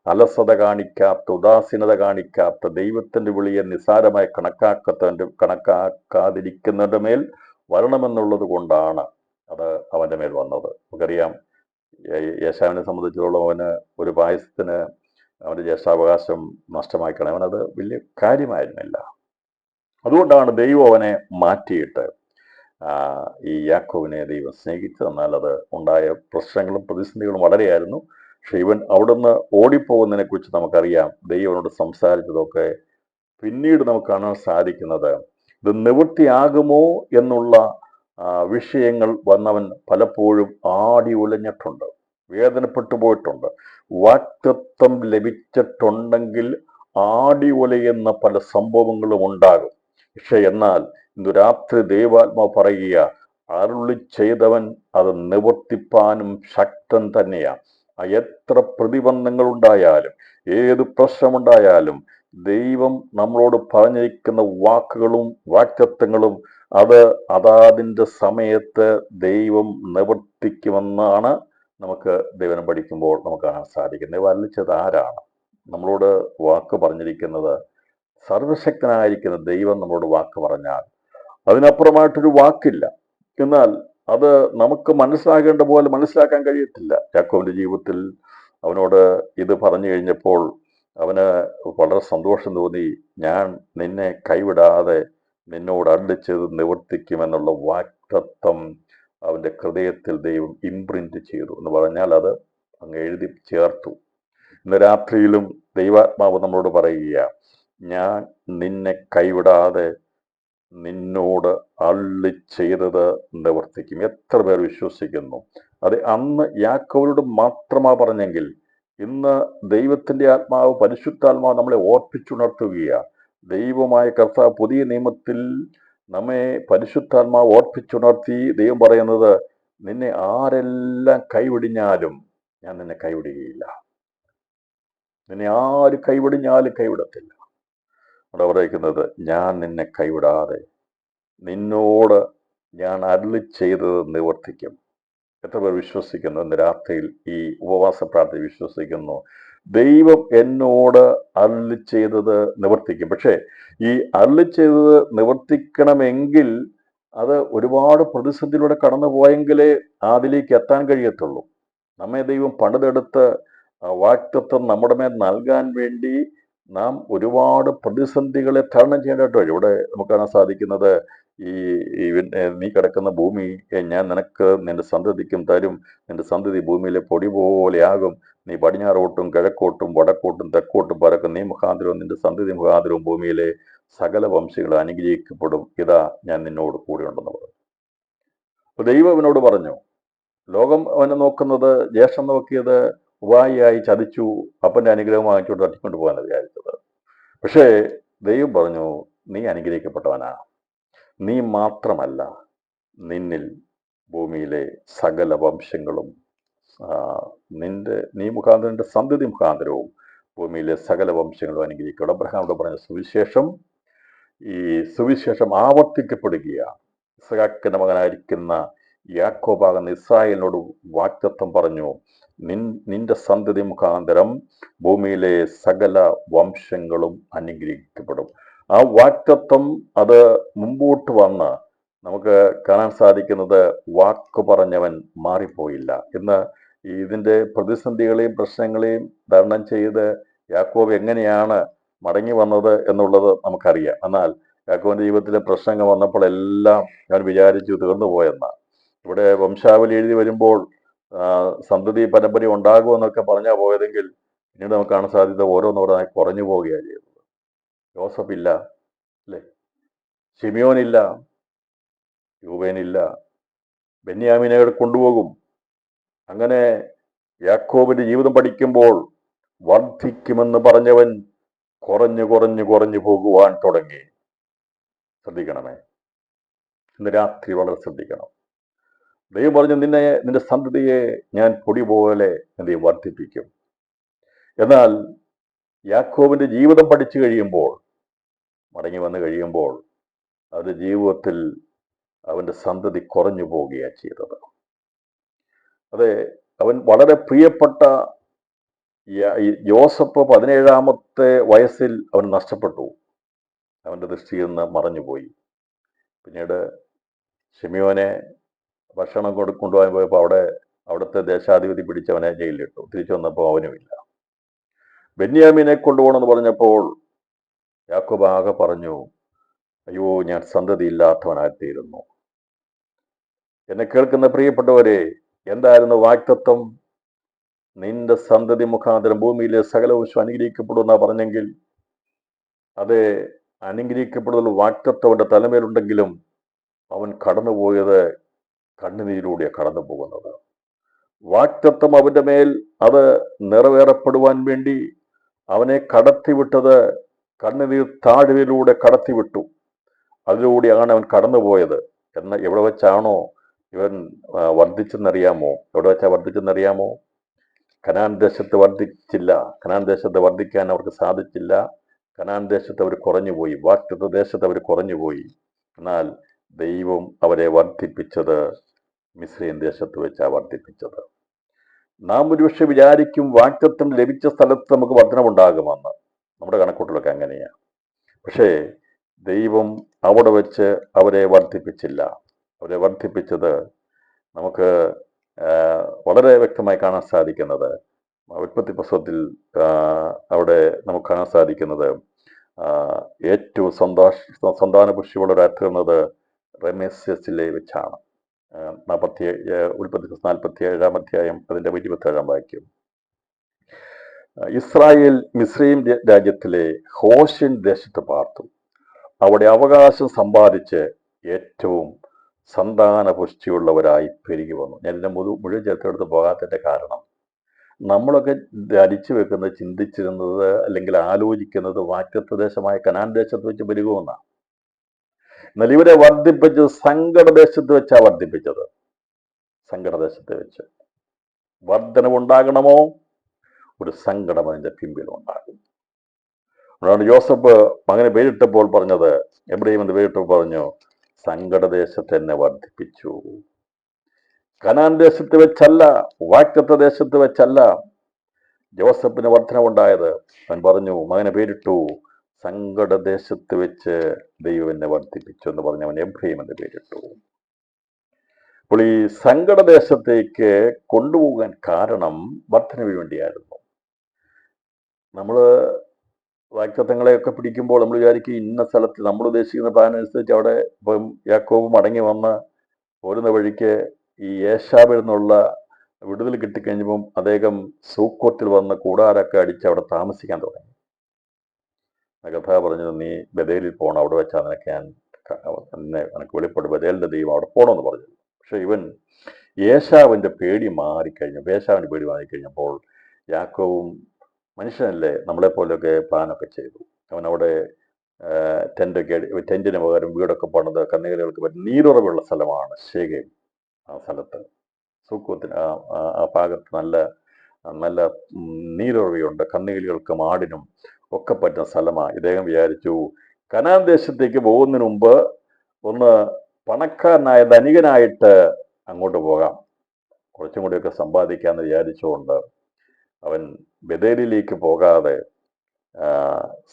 അലസത കാണിക്കാത്ത, ഉദാസീനത കാണിക്കാത്ത, ദൈവത്തിന്റെ വിളിയെ നിസാരമായി കണക്കാക്കാതിരിക്കുന്നതിന്റെ മേൽ വരണമെന്നുള്ളത് കൊണ്ടാണ് അത് അവന്റെ മേൽ വന്നത്. നമുക്കറിയാം, യേശാവിനെ സംബന്ധിച്ചിടത്തോളം അവന് ഒരു പായസത്തിന് അവൻ്റെ ജ്യേഷ്ഠാവകാശം നഷ്ടമായി കളയാൻ അവനത് വലിയ കാര്യമായിരുന്നില്ല. അതുകൊണ്ടാണ് ദൈവം അവനെ മാറ്റിയിട്ട് ഈ യാക്കോബിനെ ദൈവം സ്നേഹിച്ചത്. എന്നാൽ അത് ഉണ്ടായ പ്രശ്നങ്ങളും പ്രതിസന്ധികളും വളരെയായിരുന്നു. പക്ഷെ ഇവൻ അവിടുന്ന് ഓടിപ്പോകുന്നതിനെ കുറിച്ച് നമുക്കറിയാം. ദൈവനോട് സംസാരിച്ചതൊക്കെ പിന്നീട് നമുക്ക് കാണാൻ സാധിക്കുന്നത്, ഇത് നിവൃത്തിയാകുമോ എന്നുള്ള വിഷയങ്ങൾ വന്നവൻ പലപ്പോഴും ആടി ഉലഞ്ഞിട്ടുണ്ട്, വേദനപ്പെട്ടു പോയിട്ടുണ്ട്. വാഗ്ദത്തം ലഭിച്ചിട്ടുണ്ടെങ്കിൽ ആടി ഉലയുന്ന പല സംഭവങ്ങളും ഉണ്ടാകും. പക്ഷെ എന്നാൽ ഇന്ന് രാത്രി ദൈവാത്മാവ് പറയുക, അരുളി ചെയ്തവൻ അത് നിവർത്തിപ്പാനും ശക്തൻ തന്നെയാണ്. എത്ര പ്രതിബന്ധങ്ങൾ ഉണ്ടായാലും, ഏത് പ്രശ്നമുണ്ടായാലും, ദൈവം നമ്മളോട് പറഞ്ഞിരിക്കുന്ന വാക്കുകളും വാഗ്ദത്തങ്ങളും അത് അതാതിൻ്റെ സമയത്ത് ദൈവം നിവർത്തിക്കുമെന്നാണ് നമുക്ക് ദൈവം പഠിക്കുമ്പോൾ നമുക്ക് കാണാൻ സാധിക്കുന്നത്. വരളിച്ചത് ആരാണ്? നമ്മളോട് വാക്ക് പറഞ്ഞിരിക്കുന്നത് സർവശക്തനായിരിക്കുന്ന ദൈവം നമ്മളോട് വാക്ക് പറഞ്ഞാൽ അതിനപ്പുറമായിട്ടൊരു വാക്കില്ല. എന്നാൽ അത് നമുക്ക് മനസ്സിലാകേണ്ട പോലെ മനസ്സിലാക്കാൻ കഴിയത്തില്ല. യാക്കോബിന്റെ ജീവിതത്തിൽ അവനോട് ഇത് പറഞ്ഞു കഴിഞ്ഞപ്പോൾ അവന് വളരെ സന്തോഷം തോന്നി. ഞാൻ നിന്നെ കൈവിടാതെ നിന്നോട് അരുളിച്ചത് നിവർത്തിക്കുമെന്നുള്ള വാഗ്ദത്തം അവൻ്റെ ഹൃദയത്തിൽ ദൈവം ഇംപ്രിന്റ് ചെയ്തു എന്ന് പറഞ്ഞാൽ അത് അങ്ങ് എഴുതി ചേർത്തു. ഇന്ന് രാത്രിയിലും ദൈവാത്മാവ് നമ്മളോട് പറയുക, ഞാൻ നിന്നെ കൈവിടാതെ നിന്നോട് അരുളി ചെയ്തത് നിവർത്തിക്കും. എത്ര പേർ വിശ്വസിക്കുന്നു? അത് അന്ന് യാക്കോബിനോട് മാത്രമാ പറഞ്ഞെങ്കിൽ ഇന്ന് ദൈവത്തിൻ്റെ ആത്മാവ്, പരിശുദ്ധാത്മാവ് നമ്മളെ ഓർപ്പിച്ചുണർത്തുകയാണ്. ദൈവമായ കർത്താവ് പുതിയ നിയമത്തിൽ നമ്മെ പരിശുദ്ധാത്മാവ് ഓർപ്പിച്ചുണർത്തി ദൈവം പറയുന്നത്, നിന്നെ ആരെല്ലാം കൈവിടിഞ്ഞാലും ഞാൻ നിന്നെ കൈവിടുകയില്ല. നിന്നെ ആര് കൈവിടിഞ്ഞാലും കൈവിടത്തില്ല. അവിടെ പറയുന്നത്, ഞാൻ നിന്നെ കൈവിടാതെ നിന്നോട് ഞാൻ അരുളി ചെയ്തത് നിവർത്തിക്കും. എത്ര പേർ വിശ്വസിക്കുന്നു? ഇന്ന് രാത്രിയിൽ ഈ ഉപവാസ പ്രാർത്ഥന വിശ്വസിക്കുന്നു, ദൈവം എന്നോട് അരുളി ചെയ്തത് നിവർത്തിക്കും. പക്ഷേ ഈ അരുളി ചെയ്തത് നിവർത്തിക്കണമെങ്കിൽ അത് ഒരുപാട് പ്രതിസന്ധിയിലൂടെ കടന്നു പോയെങ്കിലേ അതിലേക്ക് എത്താൻ കഴിയത്തുള്ളൂ. നമ്മെ ദൈവം പണിതെടുത്ത് വാഗ്ദത്തം നമ്മുടെ മേൽ നൽകാൻ വേണ്ടി നാം ഒരുപാട് പ്രതിസന്ധികളെ തരണം ചെയ്യേണ്ടതായിട്ട് വരും. ഇവിടെ നമുക്ക് കാണാൻ സാധിക്കുന്നത്, നീ കിടക്കുന്ന ഭൂമി ഞാൻ നിനക്ക് നിന്റെ സന്തതിക്കും തരും, നിന്റെ സന്തതി ഭൂമിയിലെ പൊടി പോലെയാകും, നീ പടിഞ്ഞാറോട്ടും കിഴക്കോട്ടും വടക്കോട്ടും തെക്കോട്ടും പരക്കും, നീ മുഖാന്തരവും നിന്റെ സന്തതി മുഖാന്തരവും ഭൂമിയിലെ സകല വംശങ്ങളും അനുഗ്രഹിക്കപ്പെടും, ഇതാ ഞാൻ നിന്നോട് കൂടെ ഉണ്ടെന്ന് പറഞ്ഞു. അപ്പൊ ദൈവം അവനോട് പറഞ്ഞു, ലോകം അവനെ നോക്കുന്നത്, ജ്യേഷ്ഠം നോക്കിയത് ഉപായിയായി ചതിച്ചു അപ്പൻ്റെ അനുഗ്രഹം വാങ്ങിച്ചോണ്ട് തട്ടിക്കൊണ്ട് പോകാനാണ് വിചാരിച്ചത്. പക്ഷേ ദൈവം പറഞ്ഞു, നീ അനുഗ്രഹിക്കപ്പെട്ടവനാ. നീ മാത്രമല്ല, നിന്നിൽ ഭൂമിയിലെ സകല വംശങ്ങളും നീ മുഖാന്തരം നിന്റെ സന്തതി മുഖാന്തരവും ഭൂമിയിലെ സകല വംശങ്ങളും അനുഗ്രഹിക്കും. അബ്രഹാമോട് പറഞ്ഞ സുവിശേഷം, ഈ സുവിശേഷം ആവർത്തിക്കപ്പെടുകയാണ്. ഇസ്ഹാക്കിന്റെ മകനായിരിക്കുന്ന യാക്കോബാകുന്ന ഇസ്രായേലിനോട് വാഗ്ദത്തം പറഞ്ഞു, നിന്റെ സന്തതി മുഖാന്തരം ഭൂമിയിലെ സകല വംശങ്ങളും അനുഗ്രഹിക്കപ്പെടും. ആ വാഗ്ദത്തം അത് മുമ്പോട്ട് വന്ന് നമുക്ക് കാണാൻ സാധിക്കുന്നത്, വാക്ക് പറഞ്ഞവൻ മാറിപ്പോയില്ല. ഇന്ന് ഇതിൻ്റെ പ്രതിസന്ധികളെയും പ്രശ്നങ്ങളെയും തരണം ചെയ്ത് യാക്കോബ് എങ്ങനെയാണ് മടങ്ങി വന്നത് എന്നുള്ളത് നമുക്കറിയാം. എന്നാൽ യാക്കോബിൻ്റെ ജീവിതത്തിലെ പ്രശ്നങ്ങൾ വന്നപ്പോഴെല്ലാം ഞാൻ വിചാരിച്ചു തീർന്നു പോയെന്നാണ്. ഇവിടെ വംശാവലി എഴുതി വരുമ്പോൾ സന്തതി പരമ്പര ഉണ്ടാകുമെന്നൊക്കെ പറഞ്ഞാൽ പോയതെങ്കിൽ പിന്നീട് നമുക്ക് കാണാൻ സാധ്യത ഓരോന്നോരോന്നായി കുറഞ്ഞു പോവുകയാണ് ചെയ്തത്. യോസഫില്ല, അല്ലേ? ശിമിയോനില്ല, യൂബേനില്ല, ബെന്യാമീനെ കൊണ്ടുപോകും. അങ്ങനെ യാക്കോബിന്റെ ജീവിതം പഠിക്കുമ്പോൾ വർദ്ധിക്കുമെന്ന് പറഞ്ഞവൻ കുറഞ്ഞു കുറഞ്ഞു കുറഞ്ഞു പോകുവാൻ തുടങ്ങി. ശ്രദ്ധിക്കണമേ, ഇന്ന് രാത്രി വളരെ ശ്രദ്ധിക്കണം. ദൈവം പറഞ്ഞു, നിന്റെ സന്തതിയെ ഞാൻ പൊടി പോലെ എന്തെയും വർദ്ധിപ്പിക്കും. എന്നാൽ യാക്കോബിന്റെ ജീവിതം പഠിച്ചു കഴിയുമ്പോൾ, മടങ്ങി വന്നു കഴിയുമ്പോൾ, അവന്റെ ജീവിതത്തിൽ അവന്റെ സന്തതി കുറഞ്ഞു പോവുകയാണ് ചെയ്തത്. അതെ, അവൻ വളരെ പ്രിയപ്പെട്ട യോസഫ് 17-ാമത്തെ വയസ്സിൽ അവൻ നഷ്ടപ്പെട്ടു. അവന്റെ ദൃഷ്ടിയിൽ നിന്ന് മറഞ്ഞുപോയി. പിന്നീട് ശിമിയോനെ ഭക്ഷണം കൊണ്ടുപോകാൻ പോയപ്പോൾ അവിടുത്തെ ദേശാധിപതി പിടിച്ചവനെ ജയിലിലിട്ടു. തിരിച്ചു വന്നപ്പോൾ അവനുമില്ല. ബെന്യാമീനെ കൊണ്ടുപോകണമെന്ന് പറഞ്ഞപ്പോൾ യാക്കോബ് ആകെ പറഞ്ഞു, അയ്യോ, ഞാൻ സന്തതി ഇല്ലാത്തവനായിത്തീരുന്നു. എന്നെ കേൾക്കുന്ന പ്രിയപ്പെട്ടവരെ, എന്തായിരുന്നു വാഗ്ദത്തം? നിന്റെ സന്തതി മുഖാന്തരം ഭൂമിയിലെ സകലവശം അനുഗ്രഹിക്കപ്പെടുമെന്നാ പറഞ്ഞെങ്കിൽ, അത് അനുഗ്രഹിക്കപ്പെടുന്ന വാഗ്ദത്തം അവന്റെ തലമേലുണ്ടെങ്കിലും അവൻ കടന്നുപോയത് കണ്ണുനീരിലൂടെയാണ് കടന്നു പോകുന്നത്. വാഗ്ദത്തം അവന്റെ മേൽ അത് നിറവേറപ്പെടുവാൻ വേണ്ടി അവനെ കടത്തിവിട്ടത് കണ്ണുനീർ താഴ്വരയിലൂടെ കടത്തിവിട്ടു. അതിലൂടെയാണ് അവൻ കടന്നുപോയത്. എന്നാൽ എവിടെ വെച്ചാണോ ഇവൻ വർദ്ധിച്ചെന്നറിയാമോ? എവിടെ വെച്ചാൽ വർദ്ധിച്ചെന്നറിയാമോ? കനാൻ ദേശത്ത് വർദ്ധിച്ചില്ല. കനാൻ ദേശത്ത് വർദ്ധിക്കാൻ അവർക്ക് സാധിച്ചില്ല. കനാൻ ദേശത്ത് അവർ കുറഞ്ഞുപോയി. വാഗ്ദത്ത ദേശത്ത് അവർ കുറഞ്ഞുപോയി. എന്നാൽ ദൈവം അവരെ വർദ്ധിപ്പിച്ചത് മിസ്രയീം ദേശത്ത് വെച്ചാണ് വർദ്ധിപ്പിച്ചത്. നാം ഒരുപക്ഷെ വിചാരിക്കും വാഗ്ദത്തം ലഭിച്ച സ്ഥലത്ത് നമുക്ക് വർധനമുണ്ടാകുമെന്ന്. നമ്മുടെ കണക്കൂട്ടലൊക്കെ അങ്ങനെയാണ്. പക്ഷേ ദൈവം അവിടെ വെച്ച് അവരെ വർദ്ധിപ്പിച്ചില്ല. അവരെ വർദ്ധിപ്പിച്ചത് നമുക്ക് വളരെ വ്യക്തമായി കാണാൻ സാധിക്കുന്നത്, ഉൽപ്പത്തി പുസ്തകത്തിൽ അവിടെ നമുക്ക് കാണാൻ സാധിക്കുന്നത്, ഏറ്റവും സന്താന പുഷ്ടിയുള്ളവരായിരുന്നത് റെമേസ്യസിലെ വെച്ചാണ്. ഉൽപ്പത്തി 47-ാം അധ്യായം അതിൻ്റെ 27-ാം വാക്യം. ഇസ്രായേൽ മിസ്രയീം രാജ്യത്തിലെ ഹോശിൻ ദേശത്ത് പാർത്തു. അവിടെ അവകാശം സമ്പാദിച്ച് ഏറ്റവും സന്താന പുഷ്ടിയുള്ളവരായി പെരുകി വന്നു. ഞാൻ എൻ്റെ മുഴുവൻ ചേർത്തെടുത്ത് പോകാത്തതിൻ്റെ കാരണം, നമ്മളൊക്കെ ധരിച്ചു വെക്കുന്നത്, ചിന്തിച്ചിരുന്നത്, അല്ലെങ്കിൽ ആലോചിക്കുന്നത് വാഗ്ദത്ത ദേശമായ കനാൻ ദേശത്ത് വെച്ച് വരുമെന്നാണ്. എന്നാൽ ഇവരെ വർദ്ധിപ്പിച്ചത് സങ്കടദേശത്ത് വെച്ചാണ് വർദ്ധിപ്പിച്ചത്. സങ്കടദേശത്ത് വെച്ച് വർധനവുണ്ടാകണമോ, ഒരു സങ്കടം അതിന്റെ പിമ്പിലുണ്ടാകും. അതുകൊണ്ട് യോസഫ് മകനെ പേരിട്ടപ്പോൾ പറഞ്ഞത്, എബ്രഹീം എന്ന് പേരിട്ടപ്പോൾ പറഞ്ഞു, സങ്കടദേശത്ത് എന്നെ വർദ്ധിപ്പിച്ചു. കനാൻ ദേശത്ത് വെച്ചല്ല, വാഗ്ദത്ത ദേശത്ത് വെച്ചല്ല ജോസഫിന് വർധനവുണ്ടായത്. അവൻ പറഞ്ഞു, മകനെ പേരിട്ടു, സങ്കടദേശത്ത് വെച്ച് ദൈവം എന്നെ വർദ്ധിപ്പിച്ചു എന്ന് പറഞ്ഞ് അവൻ എബ്രഹീം എന്ന് പേരിട്ടു. അപ്പോൾ ഈ സങ്കടദേശത്തേക്ക് കൊണ്ടുപോകാൻ കാരണം വർധനവിന് വേണ്ടിയായിരുന്നു. നമ്മൾ വാഗ്ദത്തങ്ങളെയൊക്കെ പിടിക്കുമ്പോൾ നമ്മൾ വിചാരിക്കും ഇന്ന സ്ഥലത്ത് നമ്മൾ ഉദ്ദേശിക്കുന്ന പ്ലാൻ അനുസരിച്ച് അവിടെ ഇപ്പം യാക്കോബ് മടങ്ങി വന്ന് പോരുന്ന വഴിക്ക് ഈ ഏശാവിൽ നിന്നുള്ള വിടുതൽ കിട്ടിക്കഴിഞ്ഞപ്പം അദ്ദേഹം സൂക്കോത്തിൽ വന്ന് കൂടാരൊക്കെ അടിച്ച് അവിടെ താമസിക്കാൻ തുടങ്ങി. കഥ പറഞ്ഞത്, നീ ബദേലിൽ പോകണം, അവിടെ വെച്ചാൽ നിനക്ക് വെളിപ്പെടും, ബദേലിന്റെ ദൈവം അവിടെ പോകണമെന്ന് പറഞ്ഞു. പക്ഷെ ഇവൻ ഏശാവിന്റെ പേടി മാറിക്കഴിഞ്ഞപ്പോൾ യാക്കോവും മനുഷ്യനല്ലേ, നമ്മളെപ്പോലെയൊക്കെ പ്ലാനൊക്കെ ചെയ്തു. അവൻ അവിടെ ടെന്റിന് പകരം വീടൊക്കെ പണിത് കന്നുകാലികൾക്ക് പറ്റും നീരുറവുള്ള സ്ഥലമാണ് ശേഖേം. ആ സ്ഥലത്ത് സൂക്കോത്തിന് ആ ഭാഗത്ത് നല്ല നല്ല നീരുറവയുണ്ട്, കന്നുകാലികൾക്കും ആടിനും ഒക്കെ പറ്റുന്ന സ്ഥലമാണ്. ഇദ്ദേഹം വിചാരിച്ചു കനാൻ ദേശത്തേക്ക് പോകുന്നതിന് മുമ്പ് ഒന്ന് പണക്കാരനായ ധനികനായിട്ട് അങ്ങോട്ട് പോകാം, കുറച്ചും കൂടിയൊക്കെ സമ്പാദിക്കാമെന്ന് വിചാരിച്ചുകൊണ്ട് അവൻ ബദേലിലേക്ക് പോകാതെ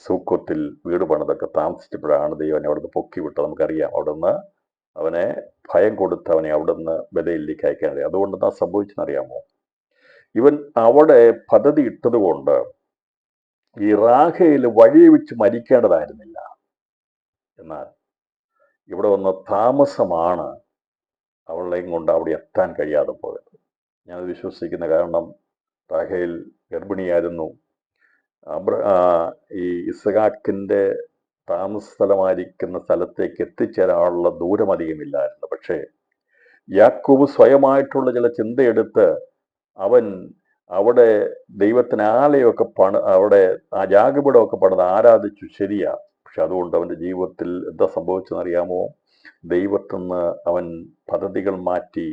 സൂക്കോത്തിൽ വീട് പണിതൊക്കെ താമസിച്ചപ്പോഴാണ് ദൈവനെ അവിടുന്ന് പൊക്കി വിട്ടത്. നമുക്കറിയാം, അവിടുന്ന് അവനെ ഭയം കൊടുത്ത് അവനെ അവിടുന്ന് ബദേലിലേക്ക് അയക്കാൻ കഴിയും. അതുകൊണ്ട് എന്താ സംഭവിച്ചെന്നറിയാമോ? ഇവൻ അവിടെ പദ്ധതി ഇട്ടത് കൊണ്ട് ഈ റാഹേൽ വഴി വെച്ച് മരിക്കേണ്ടതായിരുന്നില്ല. എന്നാൽ ഇവിടെ വന്ന താമസമാണ് അവളെയും കൊണ്ട് അവിടെ എത്താൻ കഴിയാതെ പോയത്. ഞാനത് വിശ്വസിക്കുന്ന കാരണം റാഹേൽ ഗർഭിണിയായിരുന്നു. ഈ ഇസ്ഹാക്കിന്റെ താമസ സ്ഥലമായിരിക്കുന്ന സ്ഥലത്തേക്ക് എത്തിച്ചേരാനുള്ള ദൂരം അധികമില്ലായിരുന്നു. പക്ഷേ യാക്കോബ് സ്വയമായിട്ടുള്ള ചില ചിന്തയെടുത്ത് അവൻ അവിടെ ദൈവത്തിന് ആലയമൊക്കെ അവിടെ ആ യാഗപീഠമൊക്കെ പണിത് ആരാധിച്ചു, ശരിയാ. പക്ഷെ അതുകൊണ്ട് അവന്റെ ജീവിതത്തിൽ എന്താ സംഭവിച്ചെന്നറിയാമോ? ദൈവത്തിൽ നിന്ന് അവൻ പദ്ധതികൾ മാറ്റി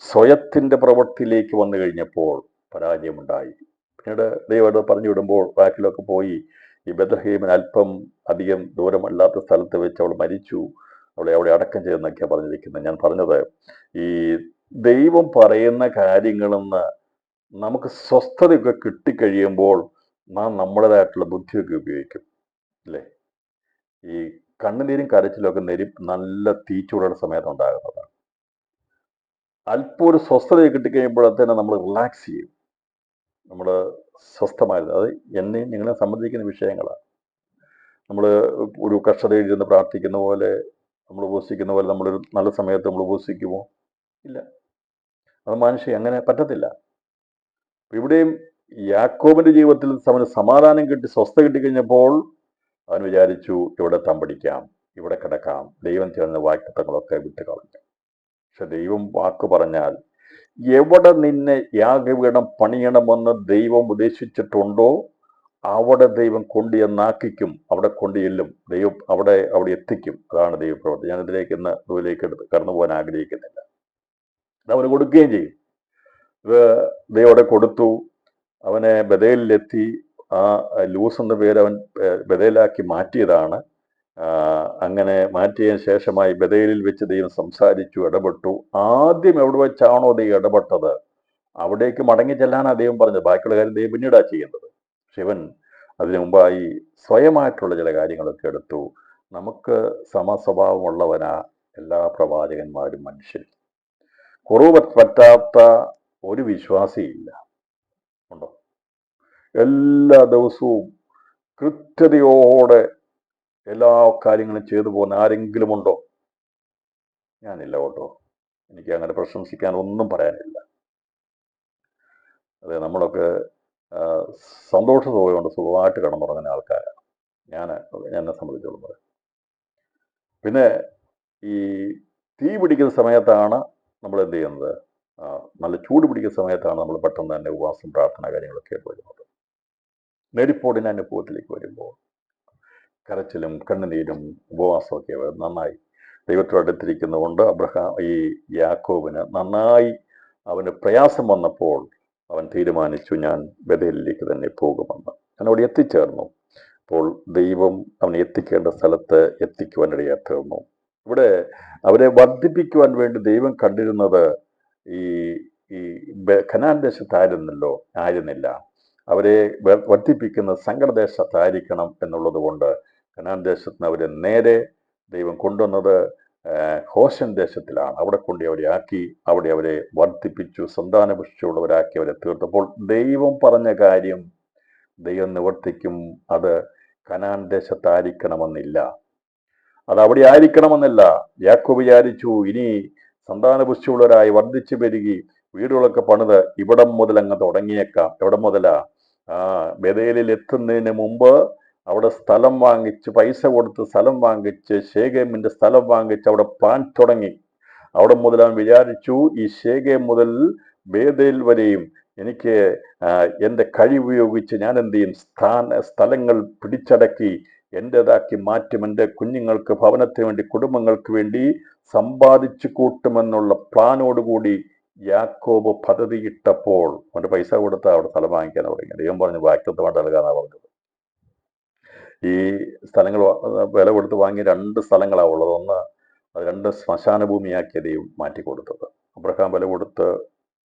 സ്വയത്തിന്റെ പ്രവൃത്തിയിലേക്ക് വന്നു കഴിഞ്ഞപ്പോൾ പരാജയമുണ്ടായി. പിന്നീട് ദൈവം അത് പറഞ്ഞു വിടുമ്പോൾ ബാക്കിലൊക്കെ പോയി ഈ ബെത്ലഹേമിന് അല്പം അധികം ദൂരമല്ലാത്ത സ്ഥലത്ത് വെച്ച് അവൾ മരിച്ചു, അവളെ അവിടെ അടക്കം ചെയ്തെന്നൊക്കെയാണ് പറഞ്ഞിരിക്കുന്നത്. ഞാൻ പറഞ്ഞത്, ഈ ദൈവം പറയുന്ന കാര്യങ്ങളെന്ന് നമുക്ക് സ്വസ്ഥതയൊക്കെ കിട്ടിക്കഴിയുമ്പോൾ നാം നമ്മുടേതായിട്ടുള്ള ബുദ്ധിയൊക്കെ ഉപയോഗിക്കും, അല്ലേ? ഈ കണ്ണുനീരും കരച്ചിലൊക്കെ നല്ല തീച്ചൂടുള്ള സമയത്ത് ഉണ്ടാകുന്നതാണ്. അല്പം ഒരു സ്വസ്ഥത കിട്ടിക്കഴിയുമ്പോഴത്തേനെ നമ്മൾ റിലാക്സ് ചെയ്യും, നമ്മൾ സ്വസ്ഥമായിരുന്നു. അത് എന്നെയും നിങ്ങളെ സംബന്ധിക്കുന്ന വിഷയങ്ങളാണ്. നമ്മൾ ഒരു കർഷകയിൽ ഇരുന്ന് പ്രാർത്ഥിക്കുന്ന പോലെ, നമ്മൾ ഉപസിക്കുന്ന പോലെ നമ്മളൊരു നല്ല സമയത്ത് നമ്മൾ ഉപസിക്കുമോ? ഇല്ല. അത് മനുഷ്യ അങ്ങനെ പറ്റത്തില്ല. ഇവിടെയും യാക്കോബിന്റെ ജീവിതത്തിൽ അവന് സമാധാനം കിട്ടി, സ്വസ്ഥ കിട്ടിക്കഴിഞ്ഞപ്പോൾ അവൻ വിചാരിച്ചു ഇവിടെ തമ്പടിക്കാം, ഇവിടെ കിടക്കാം, ദൈവം ചേർന്ന വാഗ്ദത്തങ്ങളൊക്കെ വിട്ട് കളഞ്ഞു. പക്ഷെ ദൈവം വാക്ക് പറഞ്ഞാൽ എവിടെ നിന്നെ യാഗപീഠം പണിയണമെന്ന് ദൈവം ഉദ്ദേശിച്ചിട്ടുണ്ടോ അവിടെ ദൈവം കൊണ്ടുചെന്നാക്കിക്കും, അവിടെ കൊണ്ടുചെല്ലും, ദൈവം അവിടെ എത്തിക്കും. അതാണ് ദൈവപ്രവൃത്തി. ഞാൻ ഇതിലേക്ക് കടന്നു പോകാൻ ആഗ്രഹിക്കുന്നില്ല. അത് അവന് കൊടുക്കുകയും ചെയ്യും. ദൈവം അവിടെ കൊടുത്തു. അവനെ ബദേലിലെത്തി. ആ ലൂസ് എന്ന പേര് അവൻ ബദേലാക്കി മാറ്റിയതാണ്. അങ്ങനെ മാറ്റിയതിന് ശേഷമായി ബദേലിൽ വെച്ച് ദൈവം സംസാരിച്ചു, ഇടപെട്ടു. ആദ്യം എവിടെ വെച്ചാണോ ദൈവം ഇടപെട്ടത് അവിടേക്ക് മടങ്ങി ചെല്ലാനാണ് ദൈവം പറഞ്ഞത്. ബാക്കിയുള്ള കാര്യം ദൈവം പിന്നീടാണ് ചെയ്യുന്നത്. ശിവൻ അതിനു മുമ്പായി സ്വയമായിട്ടുള്ള ചില കാര്യങ്ങളൊക്കെ എടുത്തു. നമുക്ക് സമസ്വഭാവമുള്ളവനാ എല്ലാ പ്രവാചകന്മാരും മനുഷ്യൻ. കുറവ് പറ്റാത്ത ഒരു വിശ്വാസിയില്ല, ഉണ്ടോ? എല്ലാ ദിവസവും കൃത്യതയോടെ എല്ലാ കാര്യങ്ങളും ചെയ്തു പോകുന്ന ആരെങ്കിലും ഉണ്ടോ? ഞാനില്ല കേട്ടോ. എനിക്ക് അങ്ങനെ പ്രശംസിക്കാൻ ഒന്നും പറയാനില്ല. അതെ, നമ്മളൊക്കെ സന്തോഷത്തോടെ കൊണ്ട് സുഖമായിട്ട് കിടന്നുറങ്ങുന്ന ആൾക്കാരാണ്. എന്നെ സംബന്ധിച്ചോളം പറയാം. പിന്നെ ഈ തീ പിടിക്കുന്ന സമയത്താണ് നമ്മൾ എന്ത് ചെയ്യുന്നത്? നല്ല ചൂട് പിടിക്കുന്ന സമയത്താണ് നമ്മൾ പെട്ടെന്ന് തന്നെ ഉപവാസം പ്രാർത്ഥന കാര്യങ്ങളൊക്കെ വരുന്നത്. നെരിപ്പോടിൻ്റെ അനുഭവത്തിലേക്ക് വരുമ്പോൾ കരച്ചിലും കണ്ണുനീരും ഉപവാസമൊക്കെ നന്നായി ദൈവത്തോട് അടുത്തിരിക്കുന്നതുകൊണ്ട് ഈ യാക്കോബിന് നന്നായി അവന് പ്രയാസം വന്നപ്പോൾ അവൻ തീരുമാനിച്ചു, ഞാൻ ബഥേലിലേക്ക് തന്നെ പോകുമെന്ന്. അവൻ അവിടെ എത്തിച്ചേർന്നു. അപ്പോൾ ദൈവം അവനെ എത്തിക്കേണ്ട സ്ഥലത്ത് എത്തിക്കുവാനിടയായി തീർന്നു. ഇവിടെ അവരെ വർദ്ധിപ്പിക്കുവാൻ വേണ്ടി ദൈവം കണ്ടിരുന്നത് ഈ ഈ കനാൻ ആയിരുന്നില്ല. അവരെ വർദ്ധിപ്പിക്കുന്ന സങ്കടദേശത്തായിരിക്കണം എന്നുള്ളത് കൊണ്ട് കനാൻ ദേശത്തിന് അവരെ നേരെ ദൈവം കൊണ്ടുവന്നത് ഹോശൻ ദേശത്തിലാണ്. അവിടെ കൊണ്ട് അവരെ ആക്കി, അവിടെ അവരെ വർദ്ധിപ്പിച്ചു, സന്താനപുഷ്ടിയുള്ളവരാക്കി അവരെ തീർത്തപ്പോൾ ദൈവം പറഞ്ഞ കാര്യം ദൈവം നിവർത്തിക്കും. അത് കനാൻ ദേശത്തായിരിക്കണമെന്നില്ല, അത് അവിടെ ആയിരിക്കണമെന്നല്ല. യാക്കോബ് വിചാരിച്ചു, ഇനി സന്താനപുഷ്ടിയുള്ളവരായി വർദ്ധിച്ചു പെരുകി വീടുകളൊക്കെ പണിത് ഇവിടം മുതൽ അങ്ങ് തുടങ്ങിയേക്കാം. എവിടെ മുതലാ? ബഥേലിൽ എത്തുന്നതിന് മുമ്പ് അവിടെ സ്ഥലം വാങ്ങിച്ച്, പൈസ കൊടുത്ത് സ്ഥലം വാങ്ങിച്ച്, ശേഖേമിന്റെ സ്ഥലം വാങ്ങിച്ച് അവിടെ പ്ലാൻ തുടങ്ങി. അവിടെ മുതൽ അവൻ വിചാരിച്ചു, ഈ ശേഖേം മുതൽ ബേതേൽ വരെയും എനിക്ക് എൻ്റെ കഴിവുപയോഗിച്ച് ഞാൻ എന്ത് ചെയ്യും, സ്ഥലങ്ങൾ പിടിച്ചടക്കി എൻ്റെതാക്കി മാറ്റും, എൻ്റെ കുഞ്ഞുങ്ങൾക്ക് ഭവനത്തിന് വേണ്ടി, കുടുംബങ്ങൾക്ക് വേണ്ടി സമ്പാദിച്ചു കൂട്ടുമെന്നുള്ള പ്ലാനോടുകൂടി യാക്കോബ് പദ്ധതിയിട്ടപ്പോൾ അവൻ്റെ പൈസ കൊടുത്ത് അവിടെ സ്ഥലം വാങ്ങിക്കാൻ തുടങ്ങി. ദൈവം പറഞ്ഞു, വാക്തത്വമായിട്ട് നൽകാന്നാണ് പറഞ്ഞത്. ഈ സ്ഥലങ്ങൾ വില കൊടുത്ത് വാങ്ങിയ 2 സ്ഥലങ്ങളാണ് ഉള്ളത്. ഒന്ന്, അത് 2 ശ്മശാന ഭൂമിയാക്കിയ ദൈവം മാറ്റിക്കൊടുത്തത്. അബ്രഹാം വില കൊടുത്ത്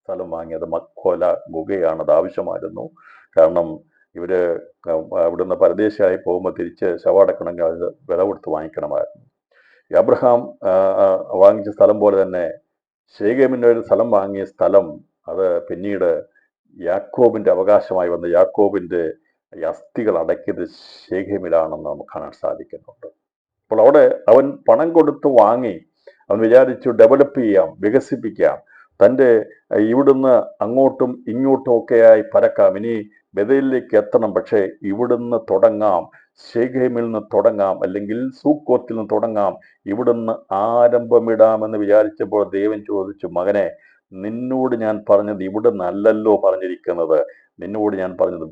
സ്ഥലം വാങ്ങിയത് മക്കോല ഗുഹയാണ്. അത് ആവശ്യമായിരുന്നു. കാരണം ഇവര് അവിടുന്ന് പരദേശിയായി പോകുമ്പോൾ തിരിച്ച് ശവടക്കണമെങ്കിൽ അത് വില കൊടുത്ത് വാങ്ങിക്കണമായിരുന്നു. അബ്രഹാം വാങ്ങിച്ച സ്ഥലം പോലെ തന്നെ ശേഖേമിൻ്റെ ഒരു സ്ഥലം വാങ്ങിയ സ്ഥലം, അത് പിന്നീട് യാക്കോബിന്റെ അവകാശമായി വന്ന യാക്കോബിന്റെ അസ്ഥികൾ അടക്കിയത് ശേഖേമിലാണെന്ന് നമുക്ക് കാണാൻ സാധിക്കുന്നുണ്ട്. അപ്പോൾ അവിടെ അവൻ പണം കൊടുത്ത് വാങ്ങി. അവൻ വിചാരിച്ചു ഡെവലപ്പ് ചെയ്യാം, വികസിപ്പിക്കാം, തൻ്റെ ഇവിടുന്ന് അങ്ങോട്ടും ഇങ്ങോട്ടും ഒക്കെയായി പരക്കാം, ഇനി ബഥേലിലേക്ക് എത്തണം, പക്ഷേ ഇവിടുന്ന് തുടങ്ങാം, ശേഖേമിൽ നിന്ന് തുടങ്ങാം, അല്ലെങ്കിൽ സൂക്കോത്തിൽ നിന്ന് തുടങ്ങാം, ഇവിടുന്ന് ആരംഭമിടാമെന്ന് വിചാരിച്ചപ്പോൾ ദൈവം ചോദിച്ചു, മകനെ, നിന്നോട് ഞാൻ പറഞ്ഞത് ഇവിടെ നല്ലല്ലോ പറഞ്ഞിരിക്കുന്നത്, നിന്നോട് ഞാൻ പറഞ്ഞത്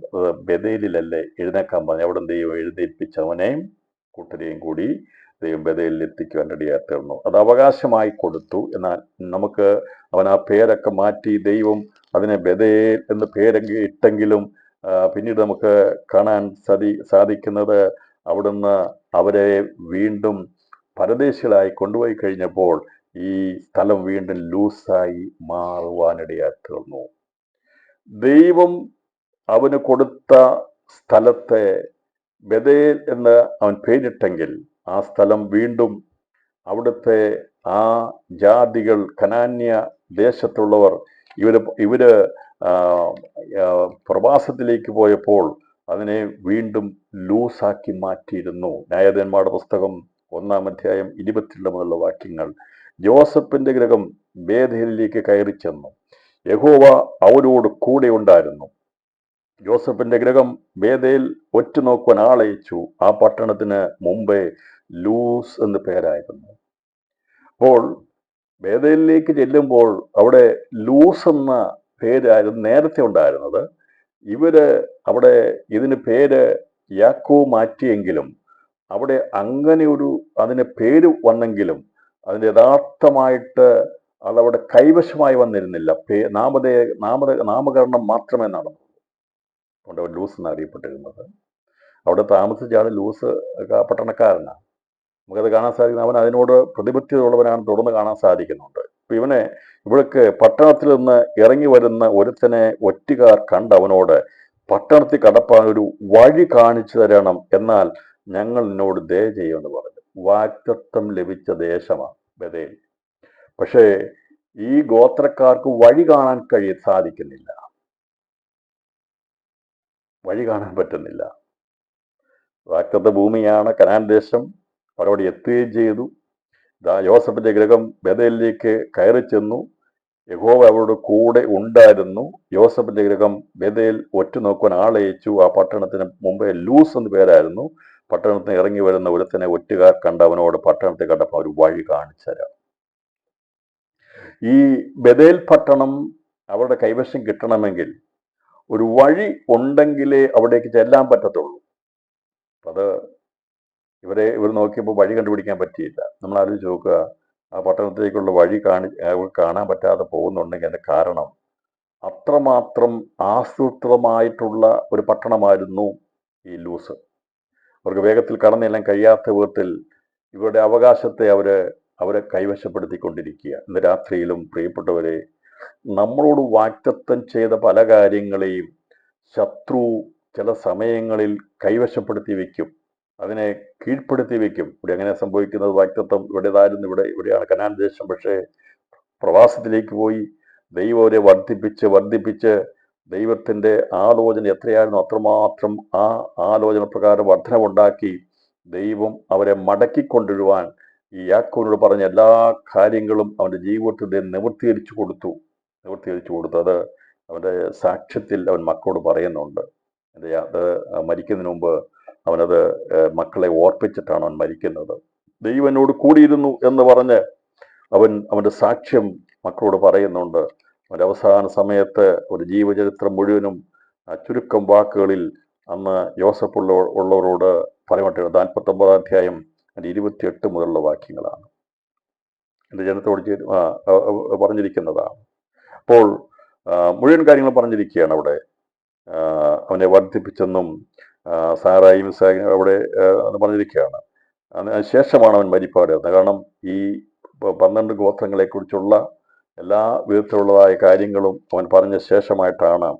ബഥേലിലല്ലേ എഴുന്നേക്കാൻ പറഞ്ഞു. അവിടെ ദൈവം എഴുന്നേൽപ്പിച്ചവനെയും കൂട്ടരെയും കൂടി ദൈവം ബഥേലിൽ എത്തിക്കുവാൻ റെഡിയായി തീർന്നു. അത് അവകാശമായി കൊടുത്തു. എന്നാൽ നമുക്ക് അവൻ ആ പേരൊക്കെ മാറ്റി ദൈവം അതിനെ ബഥേൽ എന്ന് പേരൊക്കെ ഇട്ടെങ്കിലും പിന്നീട് നമുക്ക് കാണാൻ സാധിക്കുന്നത് അവിടുന്ന് അവരെ വീണ്ടും പരദേശികളായി കൊണ്ടുപോയി കഴിഞ്ഞപ്പോൾ ഈ സ്ഥലം വീണ്ടും ലൂസായി മാറുവാനിടയായി തീർന്നു. ദൈവം അവന് കൊടുത്ത സ്ഥലത്തെ ബഥേൽ എന്ന് അവൻ പേരിട്ടെങ്കിൽ ആ സ്ഥലം വീണ്ടും അവിടുത്തെ ആ ജാതികൾ, കനാന്യ ദേശത്തുള്ളവർ, ഇവര് പ്രവാസത്തിലേക്ക് പോയപ്പോൾ അതിനെ വീണ്ടും ലൂസാക്കി മാറ്റിയിരുന്നു. ന്യായാധിപന്മാരുടെ പുസ്തകം 1-ാം അധ്യായം 22 മുതലുള്ള വാക്യങ്ങൾ. ജോസഫിന്റെ ഗൃഹം ബേഥേലിലേക്ക് കയറി ചെന്നു, യഹോവ അവരോട് കൂടെ ഉണ്ടായിരുന്നു. ജോസഫിന്റെ ഗൃഹം ബേഥേൽ ഒറ്റുനോക്കുവാൻ ആളയച്ചു. ആ പട്ടണത്തിന് മുമ്പേ ലൂസ് എന്ന് പേരായിരുന്നു. അപ്പോൾ ബേഥേലിലേക്ക് ചെല്ലുമ്പോൾ അവിടെ ലൂസ് എന്ന പേരായിരുന്നു നേരത്തെ ഉണ്ടായിരുന്നത്. അവിടെ ഇതിന് പേര് യാക്കോബ് മാറ്റിയെങ്കിലും അവിടെ അങ്ങനെ അതിന് പേര് വന്നെങ്കിലും അതിന് യഥാർത്ഥമായിട്ട് അതവിടെ കൈവശമായി വന്നിരുന്നില്ല. നാമകരണം മാത്രമേ നടന്നു. അതുകൊണ്ട് അവർ ലൂസ് എന്ന് അറിയപ്പെട്ടിരുന്നത്. അവിടെ താമസിച്ചാണ് ലൂസ് പട്ടണക്കാരനാണ്. നമുക്കത് കാണാൻ സാധിക്കുന്നത്. അവൻ അതിനോട് പ്രതിബദ്ധതയുള്ളവനാണ് തുടർന്ന് കാണാൻ സാധിക്കുന്നുണ്ട്. ഇപ്പൊ ഇവിടേക്ക് പട്ടണത്തിൽ നിന്ന് ഇറങ്ങി വരുന്ന ഒരുത്തനെ ഒറ്റുകാർ കണ്ട് അവനോട്, പട്ടണത്തിൽ കടപ്പാൻ ഒരു വഴി കാണിച്ചു തരണം, എന്നാൽ ഞങ്ങൾ നിന്നോട് ദയ ചെയ്യുമെന്ന് പറഞ്ഞു. വാഗ്ദത്തം ലഭിച്ച ദേശമാണ് ബഥേൽ. പക്ഷേ ഈ ഗോത്രക്കാർക്ക് വഴി കാണാൻ സാധിക്കുന്നില്ല, വഴി കാണാൻ പറ്റുന്നില്ല. വാഗ്ദത്ത ഭൂമിയാണ് കനാൻ ദേശം. അവരവിടെ എത്തുകയും ചെയ്തു. യോസഫിന്റെ ഗൃഹം ബഥേലിലേക്ക് കയറി ചെന്നു. യഹോവ അവരുടെ കൂടെ ഉണ്ടായിരുന്നു. യോസഫിന്റെ ഗൃഹം ബഥേൽ ഒറ്റുനോക്കുവാൻ ആളയച്ചു. ആ പട്ടണത്തിന് മുമ്പേ ലൂസ് എന്ന് പേരായിരുന്നു. പട്ടണത്തിന് ഇറങ്ങി വരുന്ന ഒരുത്തനെ ഒറ്റുകാർ കണ്ടവനോട്, പട്ടണത്തെ കണ്ടപ്പോൾ ഒരു വഴി കാണിച്ചു തരാം. ഈ ബഥേൽ പട്ടണം അവരുടെ കൈവശം കിട്ടണമെങ്കിൽ ഒരു വഴി ഉണ്ടെങ്കിലേ അവിടേക്ക് ചെല്ലാൻ പറ്റത്തുള്ളൂ. അത് ഇവർ നോക്കിയപ്പോൾ വഴി കണ്ടുപിടിക്കാൻ പറ്റിയില്ല. നമ്മൾ ആലോചിച്ച് നോക്കുക, ആ പട്ടണത്തിലേക്കുള്ള വഴി കാണാൻ പറ്റാതെ പോകുന്നുണ്ടെങ്കിൽ അതിന്റെ കാരണം അത്രമാത്രം ആസൂത്രിതമായിട്ടുള്ള ഒരു പട്ടണമായിരുന്നു ഈ ലൂസ്. അവർക്ക് വേഗത്തിൽ കടന്നെല്ലാം കഴിയാത്ത വിധത്തിൽ ഇവരുടെ അവകാശത്തെ അവരെ കൈവശപ്പെടുത്തിക്കൊണ്ടിരിക്കുക. ഇന്ന് രാത്രിയിലും പ്രിയപ്പെട്ടവരെ, നമ്മളോട് വാഗ്ദത്തം ചെയ്ത പല കാര്യങ്ങളെയും ശത്രു ചില സമയങ്ങളിൽ കൈവശപ്പെടുത്തി വെക്കും, അതിനെ കീഴ്പ്പെടുത്തി വെക്കും. ഇവിടെ എങ്ങനെ സംഭവിക്കുന്നത്? വാഗ്ദത്തം ഇവിടേതായിരുന്നു, ഇവിടെയാണ് കനാൻ ദേശം. പക്ഷേ പ്രവാസത്തിലേക്ക് പോയി ദൈവം അവരെ വർദ്ധിപ്പിച്ച് ദൈവത്തിന്റെ ആലോചന എത്രയായിരുന്നു അത്രമാത്രം ആ ആലോചന പ്രകാരം വർധനവുണ്ടാക്കി ദൈവം അവരെ മടക്കിക്കൊണ്ടുവരുവാൻ ഈ യാക്കോബിനോട് പറഞ്ഞ എല്ലാ കാര്യങ്ങളും അവന്റെ ജീവിതത്തിൽ നിവൃത്തീകരിച്ചു കൊടുത്തു. അത് അവന്റെ സാക്ഷ്യത്തിൽ അവൻ മക്കളോട് പറയുന്നുണ്ട്. അത് മരിക്കുന്നതിന് മുമ്പ് അവനത് മക്കളെ ഓർപ്പിച്ചിട്ടാണ് അവൻ മരിക്കുന്നത്. ദൈവം എന്നോട് കൂടിയിരുന്നു എന്ന് പറഞ്ഞ് അവന്റെ സാക്ഷ്യം മക്കളോട് പറയുന്നുണ്ട്. അവന്റെ അവസാന സമയത്ത് ഒരു ജീവചരിത്രം മുഴുവനും ചുരുക്കം വാക്കുകളിൽ അന്ന് യോസഫ് ഉള്ളവരോട് പറയുമട്ടെ. 49 അധ്യായം 28 മുതലുള്ള വാക്യങ്ങളാണ് എൻ്റെ ജനത്തോട് പറഞ്ഞിരിക്കുന്നതാണ്. അപ്പോൾ മുഴുവൻ കാര്യങ്ങൾ പറഞ്ഞിരിക്കുകയാണ് അവിടെ. അവനെ വർദ്ധിപ്പിച്ചെന്നും സാറായും അവിടെ പറഞ്ഞിരിക്കുകയാണ്. അതിനുശേഷമാണ് അവൻ മരിപ്പാടുന്നത്. കാരണം ഈ 12 ഗോത്രങ്ങളെ കുറിച്ചുള്ള എല്ലാ വിധത്തിലുള്ളതായ കാര്യങ്ങളും അവൻ പറഞ്ഞ ശേഷമായിട്ടാണ്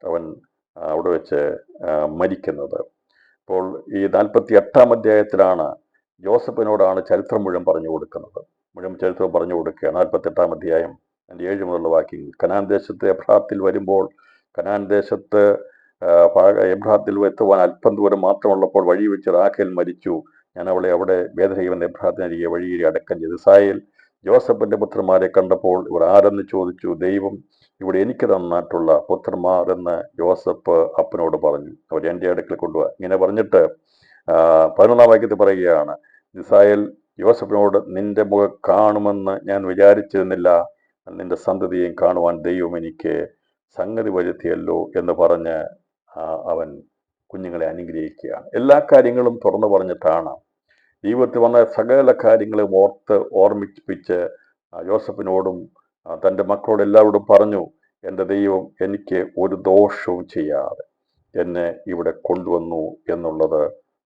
അവൻ അവിടെ വെച്ച് മരിക്കുന്നത്. അപ്പോൾ ഈ 48-ാം അധ്യായത്തിലാണ് ജോസഫിനോടാണ് ചരിത്രം മുഴുവൻ പറഞ്ഞു കൊടുക്കുന്നത്. മുഴുവൻ ചരിത്രം പറഞ്ഞു കൊടുക്കുകയാണ്. 48-ാം അധ്യായം 7 മുതലുള്ള വാക്യങ്ങൾ. കനാൻ ദേശത്ത് എബ്രാത്തിൽ വരുമ്പോൾ, കനാൻ ദേശത്ത് എബ്രാത്തിൽ എത്തുവാൻ അല്പം ദൂരം മാത്രമുള്ളപ്പോൾ വഴി വെച്ച് റാഖേൽ മരിച്ചു. ഞാൻ അവളെ അവിടെ വേദഹൈവന്റെ എബ്രാത്തിനരികെ വഴിയിൽ അടക്കം ചെയ്തു. ഇസ്രായേൽ ജോസഫിന്റെ പുത്രന്മാരെ കണ്ടപ്പോൾ ഇവർ ആരെന്ന് ചോദിച്ചു. ദൈവം ഇവിടെ എനിക്ക് തന്നിട്ടുള്ള പുത്രന്മാർ എന്ന് ജോസഫ് അപ്പനോട് പറഞ്ഞു. അവർ എൻ്റെ അടുക്കൽ കൊണ്ടുപോവാ. ഇങ്ങനെ പറഞ്ഞിട്ട് 11-ാം വാക്യത്തിൽ പറയുകയാണ്, ഇസ്രായേൽ ജോസഫിനോട് നിന്റെ മുഖം കാണുമെന്ന് ഞാൻ വിചാരിച്ചിരുന്നില്ല, നിന്റെ സന്തതിയെയും കാണുവാൻ ദൈവം എനിക്ക് സംഗതി വരുത്തിയല്ലോ എന്ന് പറഞ്ഞ് അവൻ കുഞ്ഞുങ്ങളെ അനുഗ്രഹിക്കുകയാണ്. എല്ലാ കാര്യങ്ങളും തുറന്നു പറഞ്ഞിട്ടാണ് ജീവിതത്തിൽ വന്ന സകല കാര്യങ്ങളും ഓർമ്മിപ്പിച്ച് ജോസഫിനോടും തൻ്റെ മക്കളോട് എല്ലാവരോടും പറഞ്ഞു, എൻ്റെ ദൈവം എനിക്ക് ഒരു ദോഷവും ചെയ്യാതെ എന്നെ ഇവിടെ കൊണ്ടുവന്നു എന്നുള്ളത്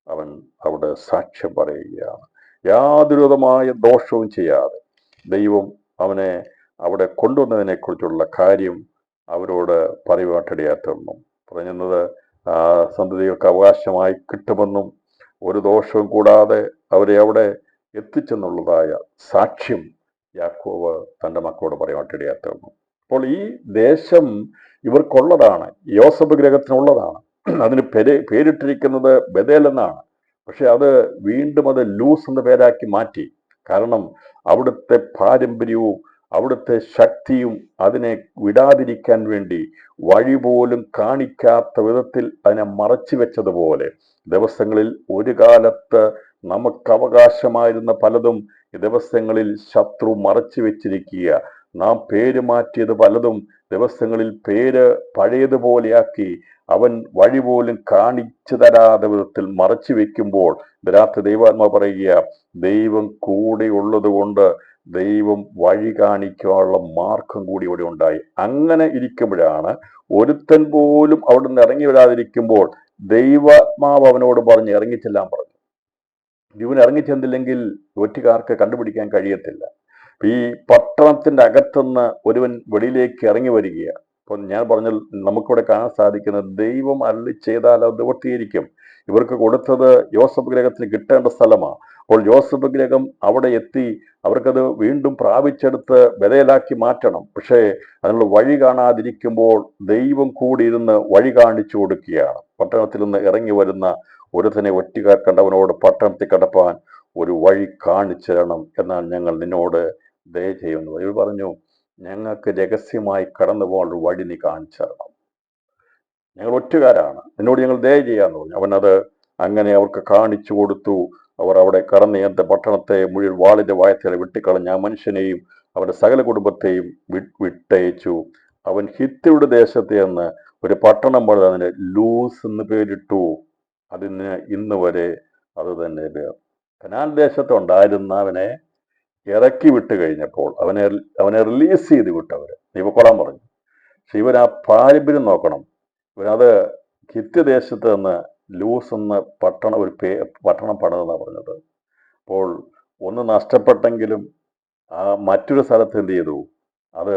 അവൻ അവിടെ സാക്ഷ്യം പറയുകയാണ്. യാതൊരുവിധമായ ദോഷവും ചെയ്യാതെ ദൈവം അവനെ അവിടെ കൊണ്ടുവന്നതിനെക്കുറിച്ചുള്ള കാര്യം അവരോട് പറയുവാനിടയായിത്തീർന്നു. പറയുന്നത് സന്തതികൾക്ക് അവകാശമായി കിട്ടുമെന്നും ഒരു ദോഷവും കൂടാതെ അവരെ അവിടെ എത്തിച്ചെന്നുള്ളതായ സാക്ഷ്യം യാക്കോബ് തൻ്റെ മക്കളോട് പറയുവാനിടയായിത്തീർന്നു. അപ്പോൾ ഈ ദേശം ഇവർക്കുള്ളതാണ്, യോസഫ് ഗ്രഹത്തിനുള്ളതാണ്. അതിന് പേരിട്ടിരിക്കുന്നത് ബഥേൽ എന്നാണ്. പക്ഷെ അത് വീണ്ടും ലൂസ് എന്ന പേരാക്കി മാറ്റി. കാരണം അവിടുത്തെ പാരമ്പര്യവും അവിടുത്തെ ശക്തിയും അതിനെ വിടാതിരിക്കാൻ വേണ്ടി വഴി പോലും കാണിക്കാത്ത വിധത്തിൽ അതിനെ മറച്ചു വെച്ചതുപോലെ ദിവസങ്ങളിൽ ഒരു കാലത്ത് നമുക്ക് അവകാശമായിരുന്ന പലതും ഈ ദിവസങ്ങളിൽ ശത്രു മറച്ചു വെച്ചിരിക്കുക. നാം പേര് മാറ്റിയത് പലതും ദിവസങ്ങളിൽ പേര് പഴയതുപോലെയാക്കി അവൻ വഴി പോലും കാണിച്ചു തരാതെ വിധത്തിൽ മറച്ചു വെക്കുമ്പോൾ രാത്രി ദൈവാത്മാ പറയുക, ദൈവം കൂടെ ഉള്ളത് കൊണ്ട് ദൈവം വഴി കാണിക്കാനുള്ള മാർഗം കൂടി ഇവിടെ ഉണ്ടായി. അങ്ങനെ ഇരിക്കുമ്പോഴാണ് ഒരുത്തൻ പോലും അവിടെ നിന്ന് ഇറങ്ങി വരാതിരിക്കുമ്പോൾ ദൈവാത്മാവ് അവനോട് പറഞ്ഞ് ഇറങ്ങിച്ചെല്ലാൻ പറഞ്ഞു. ഇവൻ ഇറങ്ങിച്ചെന്നില്ലെങ്കിൽ ഒറ്റുകാർക്ക് കണ്ടുപിടിക്കാൻ കഴിയത്തില്ല. ഈ പട്ടണത്തിന്റെ അകത്തുനിന്ന് ഒരുവൻ വെളിയിലേക്ക് ഇറങ്ങി വരികയാണ്. അപ്പോൾ ഞാൻ പറഞ്ഞ നമുക്കിവിടെ കാണാൻ സാധിക്കുന്നത് ദൈവം അരുളി ചെയ്താൽ അത് നിവർത്തിയിരിക്കും. ഇവർക്ക് കൊടുത്തത് യോസഫ് ഗ്രഹത്തിന് കിട്ടേണ്ട സ്ഥലമാണ്. അപ്പോൾ യോസഫ് ഗ്രഹം അവിടെ എത്തി അവർക്കത് വീണ്ടും പ്രാപിച്ചെടുത്ത് ബഥേലാക്കി മാറ്റണം. പക്ഷേ അതിനുള്ള വഴി കാണാതിരിക്കുമ്പോൾ ദൈവം കൂടിയിരുന്ന് വഴി കാണിച്ചു കൊടുക്കുകയാണ്. പട്ടണത്തിൽ നിന്ന് ഇറങ്ങി വരുന്ന ഒരുത്തനെ ഒറ്റുകാർ കണ്ടവനോട് പട്ടണത്തിൽ കടപ്പാൻ ഒരു വഴി കാണിച്ചു തരണം എന്നാണ് ഞങ്ങൾ നിന്നോട് ദയ ചെയ്യുന്നത്. ഇവർ പറഞ്ഞു, ഞങ്ങൾക്ക് രഹസ്യമായി കടന്നു പോകാനുള്ള വഴി നീ കാണിച്ചു തരണം, ഞങ്ങൾ ഒറ്റുകാരാണ്, നിന്നോട് ഞങ്ങൾ ദയ ചെയ്യാന്ന് പറഞ്ഞു. അവനത് അങ്ങനെ അവർക്ക് കാണിച്ചു കൊടുത്തു. അവർ അവിടെ കടന്ന് പട്ടണത്തെ മുഴുവൻ വാളിന്റെ വായത്തേലെ വെട്ടിക്കളഞ്ഞ ആ മനുഷ്യനെയും അവന്റെ സകല കുടുംബത്തെയും വിട്ടയച്ചു. അവൻ ഹിത്യരുടെ ദേശത്ത് നിന്ന് ഒരു പട്ടണം പണിത് അതിന് ലൂസ് എന്ന് പേരിട്ടു. അതിന് ഇന്ന് വരെ അത് തന്നെ പേർ. കനാൻ ദേശത്തുണ്ടായിരുന്നവനെ ഇറക്കി വിട്ട് കഴിഞ്ഞപ്പോൾ അവനെ റിലീസ് ചെയ്ത് വിട്ടവര് നീ പൊക്കോളാൻ പറഞ്ഞു. പക്ഷെ ഇവൻ ആ പാരമ്പര്യം നോക്കണം. ഇവനത് ഹിത്യദേശത്ത് നിന്ന് ലൂസ് എന്ന ഒരു പട്ടണം പണിതെന്നാണ് പറഞ്ഞത്. അപ്പോൾ ഒന്ന് നഷ്ടപ്പെട്ടെങ്കിലും ആ മറ്റൊരു സ്ഥലത്ത് എന്ത് ചെയ്തു, അത്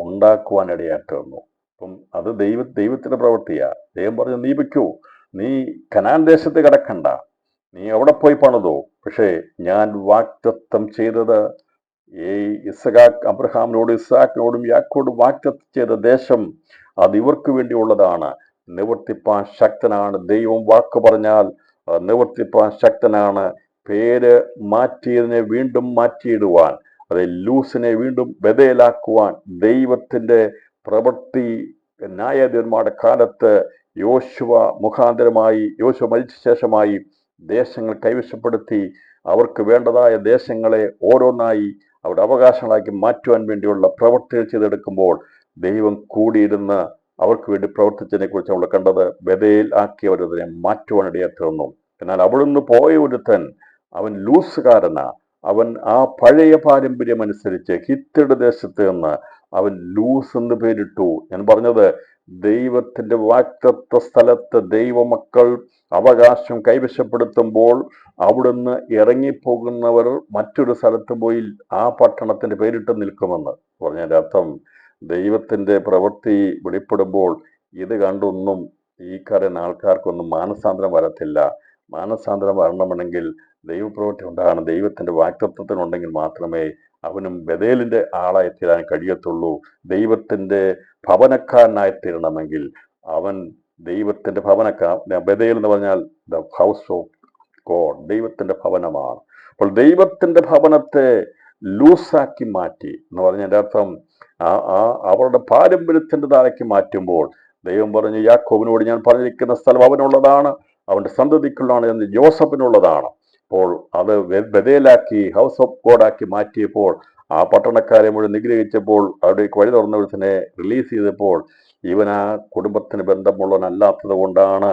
ഉണ്ടാക്കുവാൻ ഇടയായിട്ട് വന്നു. അപ്പം അത് ദൈവത്തിന്റെ പ്രവൃത്തിയാ. ദൈവം പറഞ്ഞു, നീ വയ്ക്കൂ, നീ കനാൻ ദേശത്ത് കിടക്കണ്ട, നീ അവിടെ പോയി പണിതോ. പക്ഷേ ഞാൻ വാഗ്ദത്തം ചെയ്തത് അബ്രഹാമിനോടും ഇസ്ഹാക്കിനോടും യാക്കോബോടും വാഗ്ദത്തം ചെയ്ത ദേശം അത് ഇവർക്ക് വേണ്ടിയുള്ളതാണ്. നിവർത്തിപ്പാൻ ശക്തനാണ് ദൈവം. വാക്ക് പറഞ്ഞാൽ നിവർത്തിപ്പാൻ ശക്തനാണ്. പേര് മാറ്റിയതിനെ വീണ്ടും മാറ്റിയിടുവാൻ, അത് ലൂസിനെ വീണ്ടും ബദലാക്കുവാൻ ദൈവത്തിന്റെ പ്രവൃത്തി ന്യായാധിപന്മാരുടെ കാലത്ത് യോശുവ മുഖാന്തരമായി, യോശുവ മരിച്ച ശേഷമായി ദേശങ്ങൾ കൈവശപ്പെടുത്തി അവർക്ക് വേണ്ടതായ ദേശങ്ങളെ ഓരോന്നായി അവരുടെ അവകാശങ്ങളാക്കി മാറ്റുവാൻ വേണ്ടിയുള്ള പ്രവൃത്തികൾ ചെയ്തെടുക്കുമ്പോൾ ദൈവം കൂടിയിരുന്ന് അവർക്ക് വേണ്ടി പ്രവർത്തിച്ചതിനെ കുറിച്ച് നമ്മൾ കണ്ടത്. ബദയിൽ ആക്കി അവരതിനെ മാറ്റുവാനിടയായി തീർന്നു. എന്നാൽ അവിടുന്ന് പോയ ഒരുത്തൻ, അവൻ ലൂസുകാരനാ. അവൻ ആ പഴയ പാരമ്പര്യം അനുസരിച്ച് ഹിത്യരുടെ ദേശത്ത് നിന്ന് അവൻ ലൂസ് എന്ന് പേരിട്ടു. ഞാൻ പറഞ്ഞത്, ദൈവത്തിന്റെ വാഗ്ദത്ത സ്ഥലത്ത് ദൈവമക്കൾ അവകാശം കൈവശപ്പെടുത്തുമ്പോൾ അവിടുന്ന് ഇറങ്ങിപ്പോകുന്നവർ മറ്റൊരു സ്ഥലത്ത് പോയി ആ പട്ടണത്തിന്റെ പേരിട്ട് നിൽക്കുമെന്ന് പറഞ്ഞതിന്റെ അർത്ഥം, ദൈവത്തിന്റെ പ്രവൃത്തി വെളിപ്പെടുമ്പോൾ ഇത് കണ്ടൊന്നും ഈ കരൻ ആൾക്കാർക്കൊന്നും മാനസാന്തരം വരത്തില്ല. മാനസാന്തരം വരണമെങ്കിൽ ദൈവപ്രവൃത്തി ഉണ്ടാകണം. ദൈവത്തിന്റെ വാഗ്ദത്തത്തിനുണ്ടെങ്കിൽ മാത്രമേ അവനും ബദേലിന്റെ ആളായി തീരാൻ കഴിയത്തുള്ളൂ. ദൈവത്തിന്റെ ഭവനക്കാരനായി തീരണമെങ്കിൽ അവൻ ദൈവത്തിന്റെ ബദേൽ എന്ന് പറഞ്ഞാൽ ദ ഹൗസ് ഓഫ് ഗോഡ്, ദൈവത്തിന്റെ ഭവനമാണ്. അപ്പോൾ ദൈവത്തിന്റെ ഭവനത്തെ ലൂസാക്കി മാറ്റി എന്ന് പറഞ്ഞതിന്റെ അർത്ഥം, അവരുടെ പാരമ്പര്യത്തിന്റെ താഴേക്ക് മാറ്റുമ്പോൾ ദൈവം പറഞ്ഞു, യാക്കോബിനോട് ഞാൻ പറഞ്ഞിരിക്കുന്ന സ്ഥലം അവനുള്ളതാണ്, അവന്റെ സന്തതിക്കുള്ളതാണ് എന്ന് ജോസഫിനുള്ളതാണ്. അപ്പോൾ അത് ബദേലാക്കി ഹൗസ് ഓഫ് ഗോഡാക്കി മാറ്റിയപ്പോൾ ആ പട്ടണക്കാരെ മുഴുവൻ നിഗ്രഹിച്ചപ്പോൾ അവിടേക്ക് വഴി തുറന്നവരത്തിനെ റിലീസ് ചെയ്തപ്പോൾ ഇവൻ ആ കുടുംബത്തിന് ബന്ധമുള്ളവനല്ലാത്തത് കൊണ്ടാണ്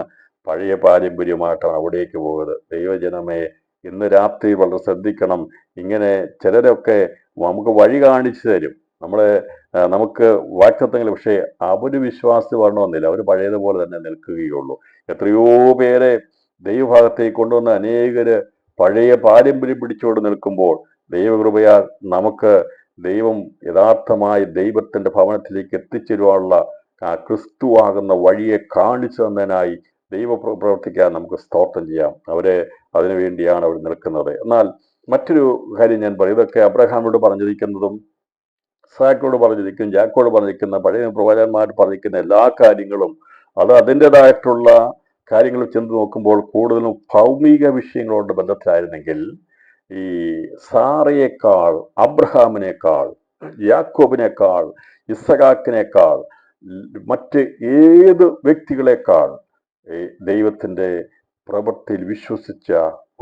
പഴയ പാരമ്പര്യമായിട്ടാണ് അവിടേക്ക് പോയത്. ദൈവജനമേ, ഇന്ന് രാത്രി വളരെ ശ്രദ്ധിക്കണം. ഇങ്ങനെ ചിലരൊക്കെ നമുക്ക് വഴി കാണിച്ചു തരും, നമുക്ക് വാക്തത്വങ്ങൾ, പക്ഷേ അവര് വിശ്വാസത്തിൽ വരണമെന്നില്ല. അവർ പഴയതുപോലെ തന്നെ നിൽക്കുകയുള്ളൂ. എത്രയോ പേരെ ദൈവഭാഗത്തേക്ക് കൊണ്ടുവന്ന അനേകര് പഴയ പാരമ്പര്യം പിടിച്ചുകൊണ്ട് നിൽക്കുമ്പോൾ ദൈവകൃപയാൽ നമുക്ക് ദൈവം യഥാർത്ഥമായി ദൈവത്തിന്റെ ഭവനത്തിലേക്ക് എത്തിച്ചേരുവാനുള്ള ക്രിസ്തുവാകുന്ന വഴിയെ കാണിച്ചു തന്നതിനായി ദൈവ പ്രവർത്തിക്കാൻ നമുക്ക് സ്തോത്രം ചെയ്യാം. അതിനു വേണ്ടിയാണ് അവർ നിൽക്കുന്നത്. എന്നാൽ മറ്റൊരു കാര്യം ഞാൻ പറയും, ഇതൊക്കെ അബ്രഹാമിനോട് പറഞ്ഞിരിക്കുന്നതും ഇസ്ഹാക്കിനോട് പറഞ്ഞിരിക്കും, യാക്കോബോട് പറഞ്ഞിരിക്കുന്ന, പഴയ പ്രവാചകന്മാർ പറഞ്ഞിരിക്കുന്ന എല്ലാ കാര്യങ്ങളും അത് അതിൻ്റെതായിട്ടുള്ള കാര്യങ്ങൾ ചെന്ന് നോക്കുമ്പോൾ കൂടുതലും ഭൗമിക വിഷയങ്ങളോട് ബന്ധത്തിലായിരുന്നെങ്കിൽ ഈ സാറയേക്കാൾ, അബ്രഹാമിനേക്കാൾ, യാക്കോബിനേക്കാൾ, ഇസ്ഹാക്കിനേക്കാൾ, മറ്റ് ഏത് വ്യക്തികളെക്കാൾ ദൈവത്തിന്റെ പ്രവൃത്തിയിൽ വിശ്വസിച്ച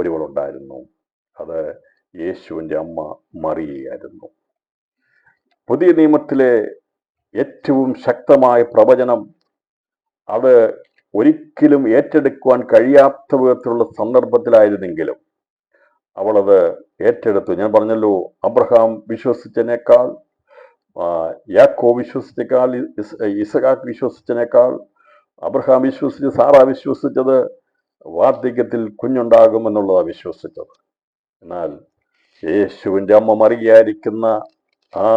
ഒരുവളുണ്ടായിരുന്നു. അത് യേശുവിന്റെ അമ്മ മറിയയായിരുന്നു. പുതിയ നിയമത്തിലെ ഏറ്റവും ശക്തമായ പ്രവചനം അത് ഒരിക്കലും ഏറ്റെടുക്കുവാൻ കഴിയാത്ത വിധത്തിലുള്ള സന്ദർഭത്തിലായിരുന്നെങ്കിലും അവളത് ഏറ്റെടുത്തു. ഞാൻ പറഞ്ഞല്ലോ, അബ്രഹാം വിശ്വസിച്ചതിനേക്കാൾ, യാക്കോബ് വിശ്വസിച്ചേക്കാൾ, ഇസ്ഹാക്ക് വിശ്വസിച്ചതിനേക്കാൾ അബ്രഹാം വിശ്വസിച്ച്, സാറ വിശ്വസിച്ചത് വാർദ്ധക്യത്തിൽ കുഞ്ഞുണ്ടാകുമെന്നുള്ളതാണ് വിശ്വസിച്ചത്. എന്നാൽ യേശുവിൻ്റെ അമ്മ മറിയായിരിക്കുന്ന ആ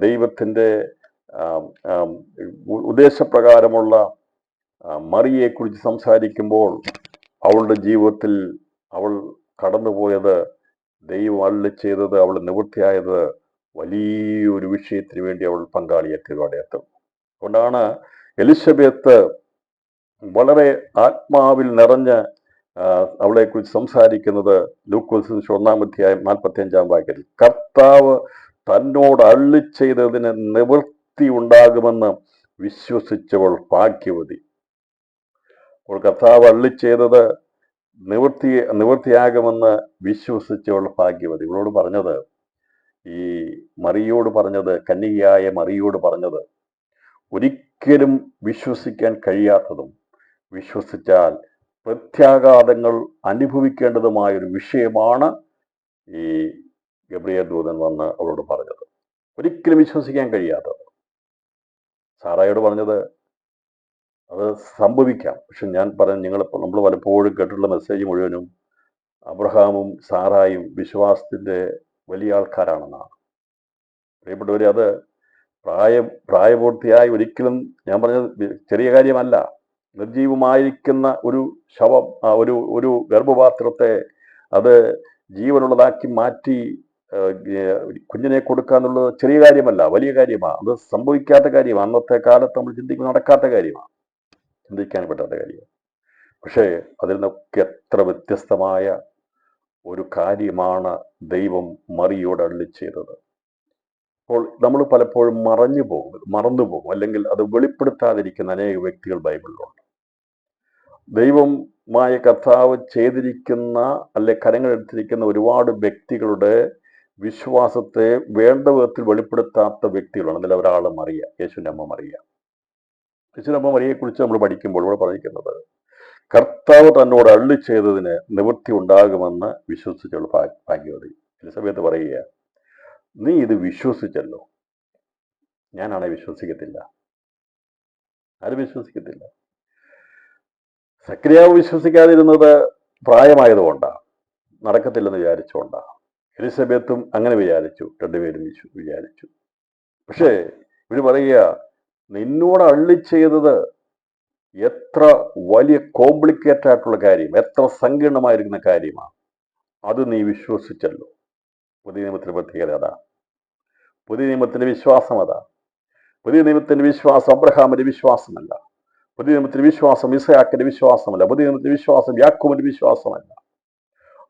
ദൈവത്തിൻ്റെ ഉദ്ദേശപ്രകാരമുള്ള മറിയെക്കുറിച്ച് സംസാരിക്കുമ്പോൾ അവളുടെ ജീവിതത്തിൽ അവൾ കടന്നുപോയത്, ദൈവം അരുളി ചെയ്തത്, അവൾ നിവൃത്തിയായത് വലിയൊരു വിഷയത്തിന് വേണ്ടി അവൾ പങ്കാളിയെത്തിയതോടെയെത്തും. അതുകൊണ്ടാണ് എലിസബത്ത് വളരെ ആത്മാവിൽ നിറഞ്ഞ് അവളെക്കുറിച്ച് സംസാരിക്കുന്നത്. ലൂക്കോസ് 1 അധ്യായം 45 വാക്യത്തിൽ, കർത്താവ് തന്നോട് അരുളി ചെയ്തതിന് നിവൃത്തി ഉണ്ടാകുമെന്ന് വിശ്വസിച്ചവൾ ഭാഗ്യവതി. അപ്പോൾ കർത്താവ് അരുളി ചെയ്തത് നിവൃത്തിയാകുമെന്ന് വിശ്വസിച്ചവൾ ഭാഗ്യവതി. ഇവളോട് പറഞ്ഞത്, ഈ മറിയോട് പറഞ്ഞത്, കന്യകയായ മറിയോട് പറഞ്ഞത്, ഒരിക്കലും വിശ്വസിക്കാൻ കഴിയാത്തതും വിശ്വസിച്ചാൽ പ്രത്യാഘാതങ്ങൾ അനുഭവിക്കേണ്ടതുമായൊരു വിഷയമാണ് ഈ ഗബ്രിയേൽ ദൂതൻ വന്ന് അവളോട് പറഞ്ഞത്. ഒരിക്കലും വിശ്വസിക്കാൻ കഴിയാത്തത്. സാറായോട് പറഞ്ഞത് അത് സംഭവിക്കാം, പക്ഷെ ഞാൻ പറഞ്ഞു, നമ്മൾ പലപ്പോഴും കേട്ടിട്ടുള്ള മെസ്സേജ് മുഴുവനും അബ്രഹാമും സാറായും വിശ്വാസത്തിന്റെ വലിയ ആൾക്കാരാണെന്നാണ്. പ്രിയപ്പെട്ടവരെ, അത് പ്രായപൂർത്തിയായി ഒരിക്കലും, ഞാൻ പറഞ്ഞത് ചെറിയ കാര്യമല്ല. നിർജീവമായിരിക്കുന്ന ഒരു ശവം, ഒരു ഗർഭപാത്രത്തെ അത് ജീവനുള്ളതാക്കി മാറ്റി കുഞ്ഞിനെ കൊടുക്കുക എന്നുള്ളത് ചെറിയ കാര്യമല്ല, വലിയ കാര്യമാണ്. അത് സംഭവിക്കാത്ത കാര്യമാണ്. അന്നത്തെ കാലത്ത് നമ്മൾ ചിന്തിക്കുന്ന നടക്കാത്ത കാര്യമാണ്, ചിന്തിക്കാൻ പറ്റാത്ത കാര്യമാണ്. പക്ഷേ അതിൽ നിന്നൊക്കെ എത്ര വ്യത്യസ്തമായ ഒരു കാര്യമാണ് ദൈവം മറിയോട് അരുളി ചെയ്തത്. അപ്പോൾ നമ്മൾ പലപ്പോഴും മറന്നുപോകും, അല്ലെങ്കിൽ അത് വെളിപ്പെടുത്താതിരിക്കുന്ന അനേക വ്യക്തികൾ ബൈബിളിലുണ്ട്. ദൈവമായ കർത്താവ് ചെയ്തിരിക്കുന്ന, അല്ലെ കരങ്ങളെടുത്തിരിക്കുന്ന ഒരുപാട് വ്യക്തികളുടെ വിശ്വാസത്തെ വേണ്ട വിധത്തിൽ വെളിപ്പെടുത്താത്ത വ്യക്തികളാണ്. അതിൽ ഒരാൾ മറിയ, യേശുവിൻ്റെ അമ്മ മറിയ. യേശുവിൻ്റെ അമ്മ മറിയെക്കുറിച്ച് നമ്മൾ പഠിക്കുമ്പോൾ ഇവിടെ പറഞ്ഞിരിക്കുന്നത്, കർത്താവ് തന്നോട് അരുളി ചെയ്തതിന് നിവൃത്തി ഉണ്ടാകുമെന്ന് വിശ്വസിച്ചുള്ള ഭാഗ്യവതി. എലിസബത്ത് പറയുക, നീ ഇത് വിശ്വസിച്ചല്ലോ, ഞാനാണെ വിശ്വസിക്കത്തില്ല. ആരും വിശ്വസിക്കത്തില്ല. സക്രിയാവ് വിശ്വസിക്കാതിരുന്നത് പ്രായമായതുകൊണ്ടാണ്, നടക്കത്തില്ലെന്ന് വിചാരിച്ചുകൊണ്ടാണ്. എലിസബത്തും അങ്ങനെ വിചാരിച്ചു, രണ്ടുപേരും വിചാരിച്ചു. പക്ഷേ ഇവര് പറയുക, നിന്നോട് അരുളി ചെയ്തത് എത്ര വലിയ കോംപ്ലിക്കേറ്റഡ് ആയിട്ടുള്ള കാര്യം, എത്ര സങ്കീർണമായിരിക്കുന്ന കാര്യമാണ്, അത് നീ വിശ്വസിച്ചല്ലോ. പുതിയ നിയമത്തിന്റെ പ്രത്യേകത അതാ. പുതിയ നിയമത്തിന്റെ വിശ്വാസം അതാ. പുതിയ നിയമത്തിന്റെ വിശ്വാസം അബ്രഹാമിന്റെ വിശ്വാസമല്ല. പുതിയ നിയമത്തിന്റെ വിശ്വാസം ഇസഹാക്കിന്റെ വിശ്വാസമല്ല. പുതിയ നിയമത്തിന്റെ വിശ്വാസം യാക്കോബിന്റെ വിശ്വാസമല്ല.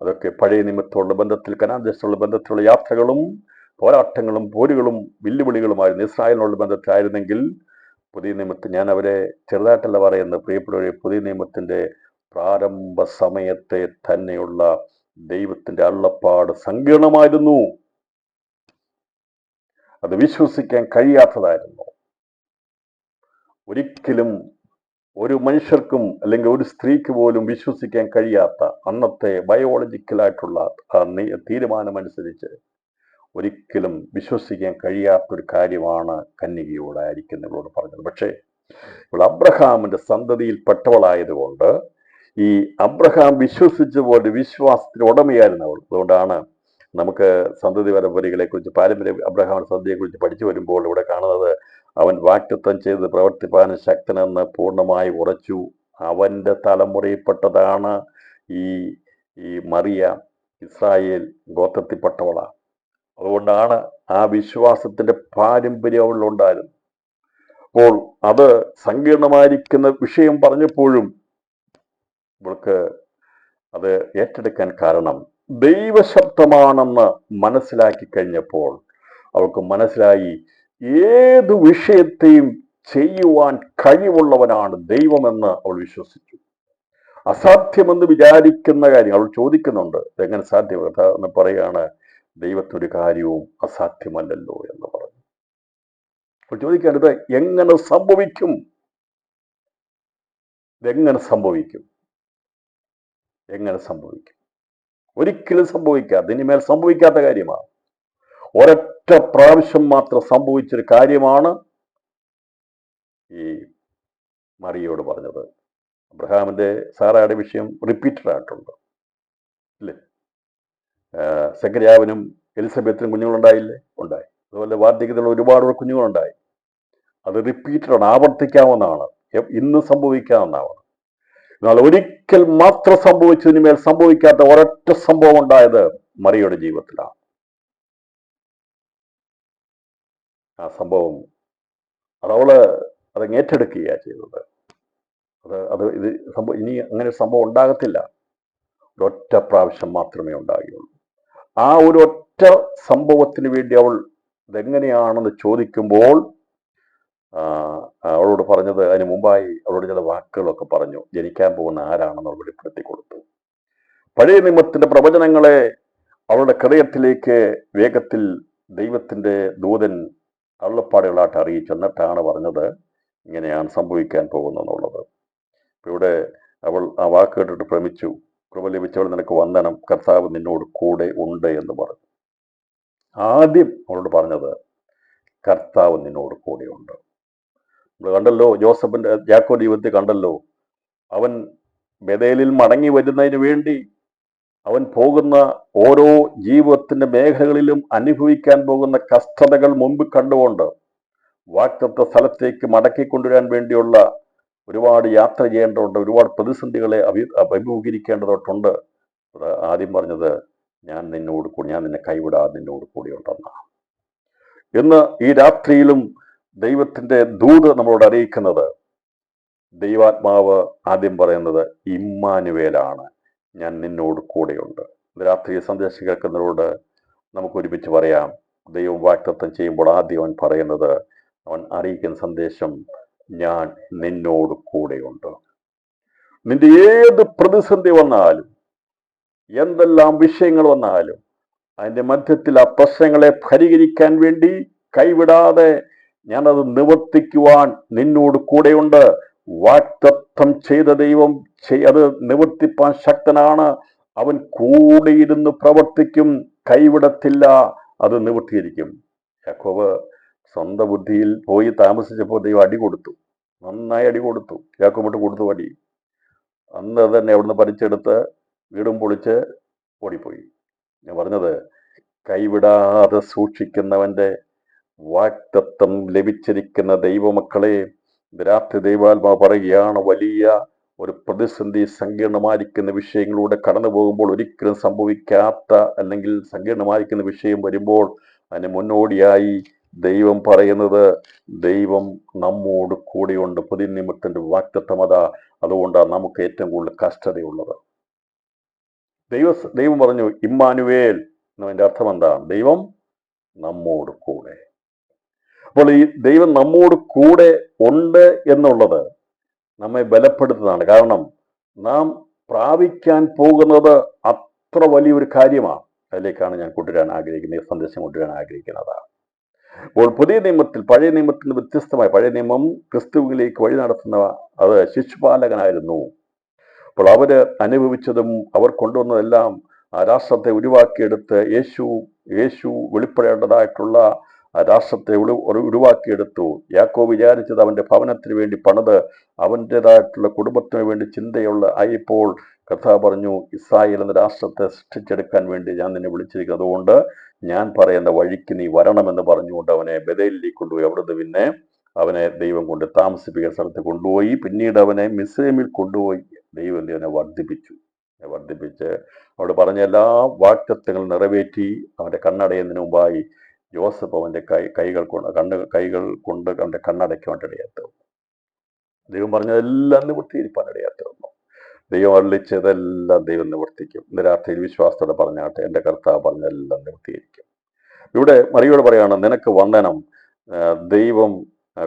അതൊക്കെ പഴയ നിയമത്തോടുള്ള ബന്ധത്തിൽ, കനാൻ ദേശത്തുള്ള ബന്ധത്തിലുള്ള യാത്രകളും പോരാട്ടങ്ങളും പോരുകളും വെല്ലുവിളികളുമായിരുന്നു. ഇസ്രായേലിനുള്ള ബന്ധത്തിലായിരുന്നെങ്കിൽ പുതിയ നിയമത്തിൽ, ഞാൻ അവരെ ചെറുതായിട്ടല്ല പറയുന്നത് പ്രിയപ്പെട്ടവരെ, പുതിയ നിയമത്തിന്റെ പ്രാരംഭ സമയത്തെ തന്നെയുള്ള ദൈവത്തിന്റെ അരുളപ്പാട് സങ്കീർണമായിരുന്നു. അത് വിശ്വസിക്കാൻ കഴിയാത്തതായിരുന്നു. ഒരിക്കലും ഒരു മനുഷ്യർക്കും അല്ലെങ്കിൽ ഒരു സ്ത്രീക്ക് പോലും വിശ്വസിക്കാൻ കഴിയാത്ത, അന്നത്തെ ബയോളജിക്കലായിട്ടുള്ള തീരുമാനമനുസരിച്ച് ഒരിക്കലും വിശ്വസിക്കാൻ കഴിയാത്തൊരു കാര്യമാണ് കന്യകയോടായിരിക്കുന്നവളോട് പറഞ്ഞത്. പക്ഷേ ഇവൾ അബ്രഹാമിന്റെ സന്തതിയിൽപ്പെട്ടവളായതുകൊണ്ട്, ഈ അബ്രഹാം വിശ്വസിച്ച പോലെ വിശ്വാസത്തിന് ഉടമയായിരുന്നവൾ. അതുകൊണ്ടാണ് നമുക്ക് സന്തതി പരമ്പരകളെ കുറിച്ച്, അബ്രഹാമിന്റെ സന്തതിയെ കുറിച്ച് പഠിച്ചു വരുമ്പോൾ ഇവിടെ കാണുന്നത്, അവൻ വാഗ്ദത്തം ചെയ്ത് പ്രവർത്തിപ്പാൻ ശക്തനെന്ന് പൂർണ്ണമായി ഉറച്ചു. അവന്റെ തലമുറയിൽപ്പെട്ടതാണ് ഈ മറിയ. ഇസ്രായേൽ ഗോത്രത്തിൽപ്പെട്ടവളാണ്. അതുകൊണ്ടാണ് ആ വിശ്വാസത്തിന്റെ പാരമ്പര്യം അവളിലുണ്ടായിരുന്നു. അപ്പോൾ അത് സങ്കീർണമായിരിക്കുന്ന വിഷയം പറഞ്ഞപ്പോഴും ഇവൾക്ക് അത് ഏറ്റെടുക്കാൻ കാരണം, ദൈവശബ്ദമാണെന്ന് മനസ്സിലാക്കി കഴിഞ്ഞപ്പോൾ അവൾക്ക് മനസ്സിലായി, ഏത് വിഷയത്തെയും ചെയ്യുവാൻ കഴിവുള്ളവനാണ് ദൈവമെന്ന് അവൾ വിശ്വസിച്ചു. അസാധ്യമെന്ന് വിചാരിക്കുന്ന കാര്യം അവൾ ചോദിക്കുന്നുണ്ട്, ഇതെങ്ങനെ സാധ്യമല്ല പറയുകയാണ്, ദൈവത്തിനൊരു കാര്യവും അസാധ്യമല്ലല്ലോ എന്ന് പറഞ്ഞു. അപ്പോൾ ചോദിക്കേണ്ടത്, എങ്ങനെ സംഭവിക്കും? ഇതെങ്ങനെ സംഭവിക്കും? എങ്ങനെ സംഭവിക്കും? ഒരിക്കലും സംഭവിക്കാത്ത, ഇനിമേൽ സംഭവിക്കാത്ത കാര്യമാണ്. ഒരൊറ്റ പ്രാവശ്യം മാത്രം സംഭവിച്ചൊരു കാര്യമാണ് ഈ മറിയോട് പറഞ്ഞത്. അബ്രഹാമിന്റെ സാറായുടെ വിഷയം റിപ്പീറ്റഡ് ആയിട്ടുണ്ട്, അല്ലേ? സക്കറിയാവിനും എലിസബത്തിനും കുഞ്ഞുങ്ങളുണ്ടായില്ലേ? ഉണ്ടായി. അതുപോലെ വാർദ്ധക്യത്തിലുള്ള ഒരുപാട് കുഞ്ഞുങ്ങളുണ്ടായി. അത് റിപ്പീറ്റഡ്, ആവർത്തിക്കാവുന്നതാണ്, ഇന്ന് സംഭവിക്കാവുന്നതാണ്. എന്നാൽ ഒരിക്കൽ മാത്രം സംഭവിച്ചതിന് മേൽ സംഭവിക്കാത്ത ഒരൊറ്റ സംഭവം ഉണ്ടായത് മറിയയുടെ ജീവിതത്തിലാണ്. ആ സംഭവം അതവള് ഏറ്റെടുക്കുകയാണ് ചെയ്തത്. ഇത് ഇനി അങ്ങനെ ഒരു സംഭവം ഉണ്ടാകത്തില്ല, ഒരൊറ്റ പ്രാവശ്യം മാത്രമേ ഉണ്ടാകുകയുള്ളൂ. ആ ഒരു ഒറ്റ സംഭവത്തിന് വേണ്ടി അവൾ ഇതെങ്ങനെയാണെന്ന് ചോദിക്കുമ്പോൾ അവളോട് പറഞ്ഞത്, അതിന് മുമ്പായി അവളോട് ചില വാക്കുകളൊക്കെ പറഞ്ഞു. ജനിക്കാൻ പോകുന്ന ആരാണെന്ന് അവൾ വെളിപ്പെടുത്തി കൊടുത്തു. പഴയ നിയമത്തിന്റെ പ്രവചനങ്ങളെ അവളുടെ ഹൃദയത്തിലേക്ക് വേഗത്തിൽ ദൈവത്തിൻ്റെ ദൂതൻ അരുളപ്പാടുകളായിട്ട് അറിയിച്ചു. എന്നിട്ടാണ് പറഞ്ഞത് ഇങ്ങനെയാണ് സംഭവിക്കാൻ പോകുന്നതെന്നുള്ളത്. ഇപ്പം ഇവിടെ അവൾ ആ വാക്ക് കേട്ടിട്ട് ഭ്രമിച്ചു. കൃപ ലഭിച്ചവൾ നിനക്ക് വന്ദനം, കർത്താവ് നിന്നോട് കൂടെ ഉണ്ട് എന്ന് പറഞ്ഞു. ആദ്യം അവളോട് പറഞ്ഞത് കർത്താവ് നിന്നോട് കൂടെയുണ്ട്. നമ്മൾ കണ്ടല്ലോ, ജോസഫിന്റെ യാക്കോബ് ജീവിതത്തിൽ കണ്ടല്ലോ, അവൻ ബേഥേലിൽ മടങ്ങി വരുന്നതിന് വേണ്ടി അവൻ പോകുന്ന ഓരോ ജീവിതത്തിന്റെ മേഖലകളിലും അനുഭവിക്കാൻ പോകുന്ന കഷ്ടതകൾ മുൻപ് കണ്ടുകൊണ്ട് വാഗ്ദത്ത സ്ഥലത്തേക്ക് മടക്കിക്കൊണ്ടുവരാൻ വേണ്ടിയുള്ള ഒരുപാട് യാത്ര ചെയ്യേണ്ടതുണ്ട്, ഒരുപാട് പ്രതിസന്ധികളെ അഭിമുഖീകരിക്കേണ്ടതായിട്ടുണ്ട്. ആദ്യം പറഞ്ഞത് ഞാൻ നിന്നെ കൈവിടാതെ നിന്നോട് കൂടിയുണ്ടെന്നാണ്. ഇന്ന് ഈ രാത്രിയിലും ദൈവത്തിന്റെ ദൂത് നമ്മളോട് അറിയിക്കുന്നത്, ദൈവാത്മാവ് ആദ്യം പറയുന്നത് ഇമ്മാനുവേലാണ്, ഞാൻ നിന്നോട് കൂടെയുണ്ട്. രാത്രി സന്ദേശം കേൾക്കുന്നവരോട് നമുക്ക് ഒരുമിച്ച് പറയാം, ദൈവം വാഗ്ദത്തം ചെയ്യുമ്പോൾ ആദ്യം അവൻ പറയുന്നത്, അവൻ അറിയിക്കുന്ന സന്ദേശം, ഞാൻ നിന്നോട് കൂടെയുണ്ട്. നിന്റെ ഏത് പ്രതിസന്ധി വന്നാലും, എന്തെല്ലാം വിഷയങ്ങൾ വന്നാലും, അതിൻ്റെ മധ്യത്തിൽ ആ പ്രശ്നങ്ങളെ പരിഹരിക്കാൻ വേണ്ടി കൈവിടാതെ ഞാനത് നിവർത്തിക്കുവാൻ നിന്നോട് കൂടെയുണ്ട്. വാഗ്ദത്തം ചെയ്ത ദൈവം അത് നിവർത്തിപ്പാൻ ശക്തനാണ്. അവൻ കൂടെയിരുന്ന് പ്രവർത്തിക്കും, കൈവിടത്തില്ല, അത് നിവർത്തിയിരിക്കും. യാക്കോബ് സ്വന്തം ബുദ്ധിയിൽ പോയി താമസിച്ചപ്പോൾ ദൈവം അടി കൊടുത്തു, നന്നായി അടി കൊടുത്തു. യാക്കോബിട്ട് കൊടുത്തു അടി. അന്ന് തന്നെ അവിടുന്ന് പറിച്ചെടുത്ത് വീടും പൊളിച്ച് ഓടിപ്പോയി. ഞാൻ പറഞ്ഞത്, കൈവിടാതെ സൂക്ഷിക്കുന്നവന്റെ വാഗ്ദത്തം ലഭിച്ചിരിക്കുന്ന ദൈവമക്കളെ, രാത്രി ദൈവാത്മാവ് പറയുകയാണ്, വലിയ ഒരു പ്രതിസന്ധി, സങ്കീർണമായിരിക്കുന്ന വിഷയങ്ങളിലൂടെ കടന്നു പോകുമ്പോൾ ഒരിക്കലും സംഭവിക്കാത്ത അല്ലെങ്കിൽ സങ്കീർണമായിരിക്കുന്ന വിഷയം വരുമ്പോൾ അതിന് മുന്നോടിയായി ദൈവം പറയുന്നത്, ദൈവം നമ്മോട് കൂടെയുണ്ട്. പുതിയ നിമിത്തന്റെ വാഗ്ദത്തം അതാ. അതുകൊണ്ടാണ് നമുക്ക് ഏറ്റവും കൂടുതൽ കഷ്ടതയുള്ളത്. ദൈവം പറഞ്ഞു ഇമ്മാനുവേൽ എന്നതിൻ്റെ അർത്ഥം എന്താണ്? ദൈവം നമ്മോട് കൂടെ. അപ്പോൾ ഈ ദൈവം നമ്മോട് കൂടെ ഉണ്ട് എന്നുള്ളത് നമ്മെ ബലപ്പെടുത്തുന്നതാണ്. കാരണം നാം പ്രാപിക്കാൻ പോകുന്നത് അത്ര വലിയൊരു കാര്യമാണ്. അതിലേക്കാണ് ഞാൻ കൊണ്ടുവരാൻ ആഗ്രഹിക്കുന്നത്, ഈ സന്ദേശം കൊണ്ടുവരാൻ ആഗ്രഹിക്കുന്നതാണ്. അപ്പോൾ പുതിയ നിയമത്തിൽ പഴയ നിയമത്തിൽ നിന്ന് വ്യത്യസ്തമായി, പഴയ നിയമം ക്രിസ്തുവിലേക്ക് വഴി നടത്തുന്ന അത് ശിശുപാലകനായിരുന്നു. അപ്പോൾ അവര് അനുഭവിച്ചതും അവർ കൊണ്ടുവന്നതെല്ലാം ആ രാഷ്ട്രത്തെ ഉരുവാക്കിയെടുത്ത് യേശു വെളിപ്പെടേണ്ടതായിട്ടുള്ള ആ രാഷ്ട്രത്തെ ഉരുവാക്കിയെടുത്തു. യാക്കോബ് വിചാരിച്ചത് അവന്റെ ഭവനത്തിന് വേണ്ടി പണിത് അവൻ്റെതായിട്ടുള്ള കുടുംബത്തിന് വേണ്ടി ചിന്തയുള്ള ആയപ്പോൾ കർത്താവ് പറഞ്ഞു, ഇസ്രായേൽ എന്ന രാഷ്ട്രത്തെ സൃഷ്ടിച്ചെടുക്കാൻ വേണ്ടി ഞാൻ നിന്നെ വിളിച്ചിരിക്കുന്നത്, അതുകൊണ്ട് ഞാൻ പറയുന്ന വഴിക്ക് നീ വരണമെന്ന് പറഞ്ഞുകൊണ്ട് അവനെ ബേഥേലിലേക്ക് കൊണ്ടുപോയി. അവിടുന്ന് പിന്നെ അവനെ ദൈവം കൊണ്ട് താമസിപ്പിക്കുന്ന സ്ഥലത്ത് കൊണ്ടുപോയി. പിന്നീട് അവനെ മിസ്രൈമിൽ കൊണ്ടുപോയി ദൈവം അവനെ വർദ്ധിപ്പിച്ച് അവിടെ പറഞ്ഞ എല്ലാ വാഗ്ദത്തങ്ങളും നിറവേറ്റി അവന്റെ കണ്ണടയുന്നതിന് മുമ്പായി ജോസഫ് അവന്റെ കൈകൾ കൊണ്ട് അവന്റെ കണ്ണടയ്ക്കുവാൻ ഇടയാത്തത്. ദൈവം പറഞ്ഞതെല്ലാം നിവർത്തിയിരിക്കാൻ ഇടയാത്തന്നു. ദൈവം അരുളിച്ചതെല്ലാം ദൈവം നിവർത്തിക്കും. ഇന്ന് രാത്രിയിൽ വിശ്വാസത്തോടെ പറഞ്ഞാട്ടെ, എൻ്റെ കർത്താവ് പറഞ്ഞതെല്ലാം നിവർത്തിയിരിക്കും. ഇവിടെ മറിയോട് പറയാണ്, നിനക്ക് വന്ദനം, ദൈവം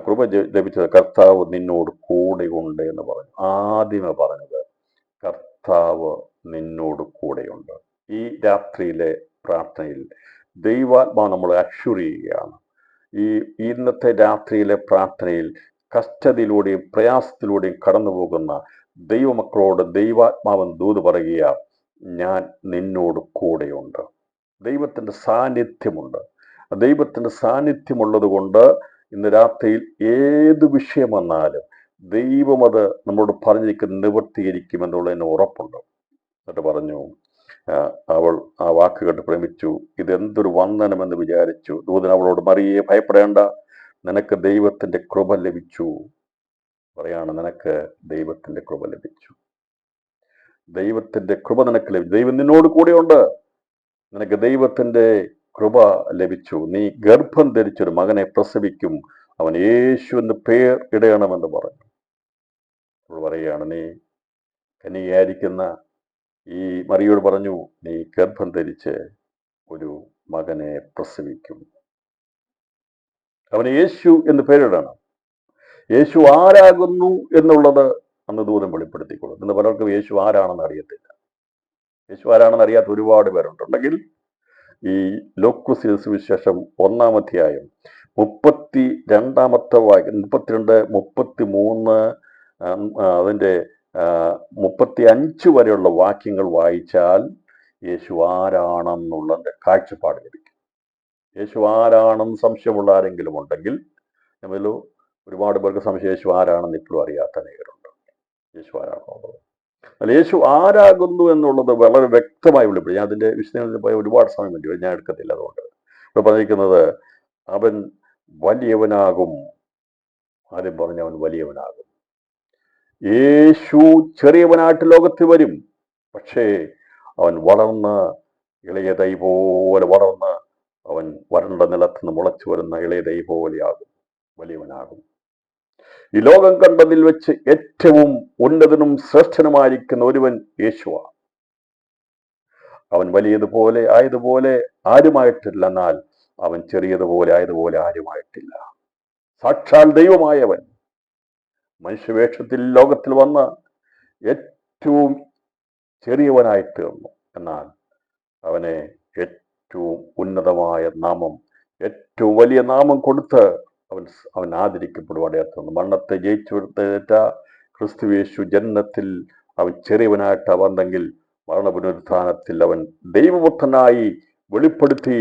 കൃപ ലഭിച്ചത്, കർത്താവ് നിന്നോട് കൂടെയുണ്ട് എന്ന് പറഞ്ഞു. ആദ്യമേ പറഞ്ഞത് കർത്താവ് നിന്നോട് കൂടെയുണ്ട്. ഈ രാത്രിയിലെ പ്രാർത്ഥനയിൽ ദൈവാത്മാവ് നമ്മളെ അഷ്വർ ചെയ്യുകയാണ്. ഇന്നത്തെ രാത്രിയിലെ പ്രാർത്ഥനയിൽ കഷ്ടതയിലൂടെയും പ്രയാസത്തിലൂടെയും കടന്നു പോകുന്ന ദൈവമക്കളോട് ദൈവാത്മാവൻ ദൂത് പറയുക, ഞാൻ നിന്നോട് കൂടെയുണ്ട്. ദൈവത്തിൻ്റെ സാന്നിധ്യമുണ്ട്. ദൈവത്തിൻ്റെ സാന്നിധ്യമുള്ളത് കൊണ്ട് ഇന്ന് രാത്രിയിൽ ഏത് വിഷയം വന്നാലും ദൈവം അത് നമ്മളോട് പറഞ്ഞിരിക്കുന്ന നിവർത്തിയിരിക്കുമെന്നുള്ളതിന് ഉറപ്പുണ്ട്. എന്നിട്ട് പറഞ്ഞു, അവൾ ആ വാക്ക് കേട്ട് പ്രേമിച്ചു, ഇതെന്തൊരു വന്ദനമെന്ന് വിചാരിച്ചു. ദൂതൻ അവളോട്, മറിയേ ഭയപ്പെടേണ്ട, നിനക്ക് ദൈവത്തിന്റെ കൃപ ലഭിച്ചു. പറയാണ്, നിനക്ക് ദൈവത്തിന്റെ കൃപ ലഭിച്ചു. ദൈവത്തിന്റെ കൃപ നിനക്ക് ലഭിച്ചു. ദൈവം നിന്നോട് കൂടെയുണ്ട്. നിനക്ക് ദൈവത്തിന്റെ കൃപ ലഭിച്ചു. നീ ഗർഭം ധരിച്ചൊരു മകനെ പ്രസവിക്കും, അവൻ യേശു എന്ന് പേർ ഇടയണമെന്ന് പറഞ്ഞു. പറയുകയാണ്, നീ കന്യകയായിരിക്കുന്ന ഈ മറിയോട് പറഞ്ഞു, നീ ഗർഭം ധരിച്ച് ഒരു മകനെ പ്രസവിക്കും, അവന് യേശു എന്ന് പേരിടണം. യേശു ആരാകുന്നു എന്നുള്ളത് അന്ന് ദൂതം വെളിപ്പെടുത്തിക്കൊള്ളും. ഇന്ന് പലർക്കും യേശു ആരാണെന്ന് അറിയത്തില്ല. യേശു ആരാണെന്ന് അറിയാത്ത ഒരുപാട് പേരുണ്ടെങ്കിൽ ഈ ലൂക്കോസിന്റെ സുവിശേഷം 1-ാം അധ്യായം 32-ാമത്തെ 32, 33, അതിൻ്റെ 35 വരെയുള്ള വാക്യങ്ങൾ വായിച്ചാൽ യേശു ആരാണെന്നുള്ള കാഴ്ചപ്പാട് ലഭിക്കും. യേശു ആരാണെന്ന് സംശയമുള്ള ആരെങ്കിലും ഉണ്ടെങ്കിൽ, നമ്മളിൽ ഒരുപാട് പേർക്ക് സംശയം യേശു ആരാണെന്ന് ഇപ്പോഴും അറിയാത്ത അനേകരുണ്ട്. യേശു ആരാണെന്നുള്ളത്, അല്ല യേശു ആരാകുന്നു എന്നുള്ളത് വളരെ വ്യക്തമായി വെളിപ്പെടും. ഞാൻ അതിൻ്റെ വിശദീകരണത്തിൽ പോയ ഒരുപാട് സമയം വേണ്ടി ഞാൻ എടുക്കത്തില്ല. അതുകൊണ്ട് ഇവിടെ പറഞ്ഞിരിക്കുന്നത് അവൻ വലിയവനാകും. ആദ്യം പറഞ്ഞ അവൻ വലിയവനാകും. യേശു ചെറിയവനായിട്ട് ലോകത്തിൽ വരും. പക്ഷേ അവൻ വളർന്ന് ഇളയ തൈ പോലെ വളർന്ന് അവൻ വരണ്ട നിലത്ത് നിന്ന് മുളച്ചു വരുന്ന ഇളയ തൈ പോലെയാകും, വലിയവനാകും. ഈ ലോകം കണ്ടതിൽ വെച്ച് ഏറ്റവും ഉന്നതനും ശ്രേഷ്ഠനുമായിരിക്കുന്ന ഒരുവൻ യേശുവാണ്. അവൻ വലിയതുപോലെ ആയതുപോലെ ആരുമായിട്ടില്ല, എന്നാൽ അവൻ ചെറിയതുപോലെ ആയതുപോലെ ആരുമായിട്ടില്ല. സാക്ഷാൽ ദൈവമായവൻ മനുഷ്യവേഷത്തിൽ ലോകത്തിൽ വന്ന് ഏറ്റവും ചെറിയവനായി തീർന്നു. എന്നാൽ അവനെ ഏറ്റവും ഉന്നതമായ നാമം, ഏറ്റവും വലിയ നാമം കൊടുത്ത് അവൻ ആദരിക്കപ്പെടുവാൻ തീർന്നു. മരണത്തെ ജയിച്ചു കൊടുത്തേറ്റ ക്രിസ്തുയേശു ജന്മത്തിൽ അവൻ ചെറിയവനായിട്ട് വന്നെങ്കിൽ മരണപുനരുത്ഥാനത്തിൽ അവൻ ദൈവപുത്രനായി വെളിപ്പെടുത്തി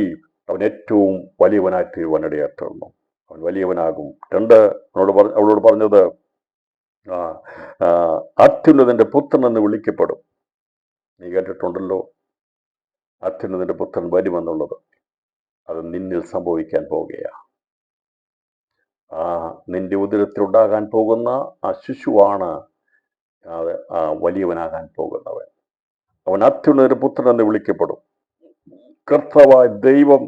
അവൻ ഏറ്റവും വലിയവനായിട്ട് തീരുവാനിടയായി തീർന്നു. അവൻ വലിയവനാകും. 2, അവളോട് പറഞ്ഞത് അത്യുന്നതന്റെ പുത്രൻ എന്ന് വിളിക്കപ്പെടും. നീ കേട്ടിട്ടുണ്ടല്ലോ അത്യുന്നതന്റെ പുത്രൻ വരുമെന്നുള്ളത്. അത് നിന്നിൽ സംഭവിക്കാൻ പോകുകയാണ്. നിന്റെ ഉദരത്തിൽ ഉണ്ടാകാൻ പോകുന്ന ആ ശിശുവാണ് വലിയവനാകാൻ പോകുന്നവൻ. അവൻ അത്യുന്നതന്റെ പുത്രൻ എന്ന് വിളിക്കപ്പെടും. കർത്താവായ ദൈവം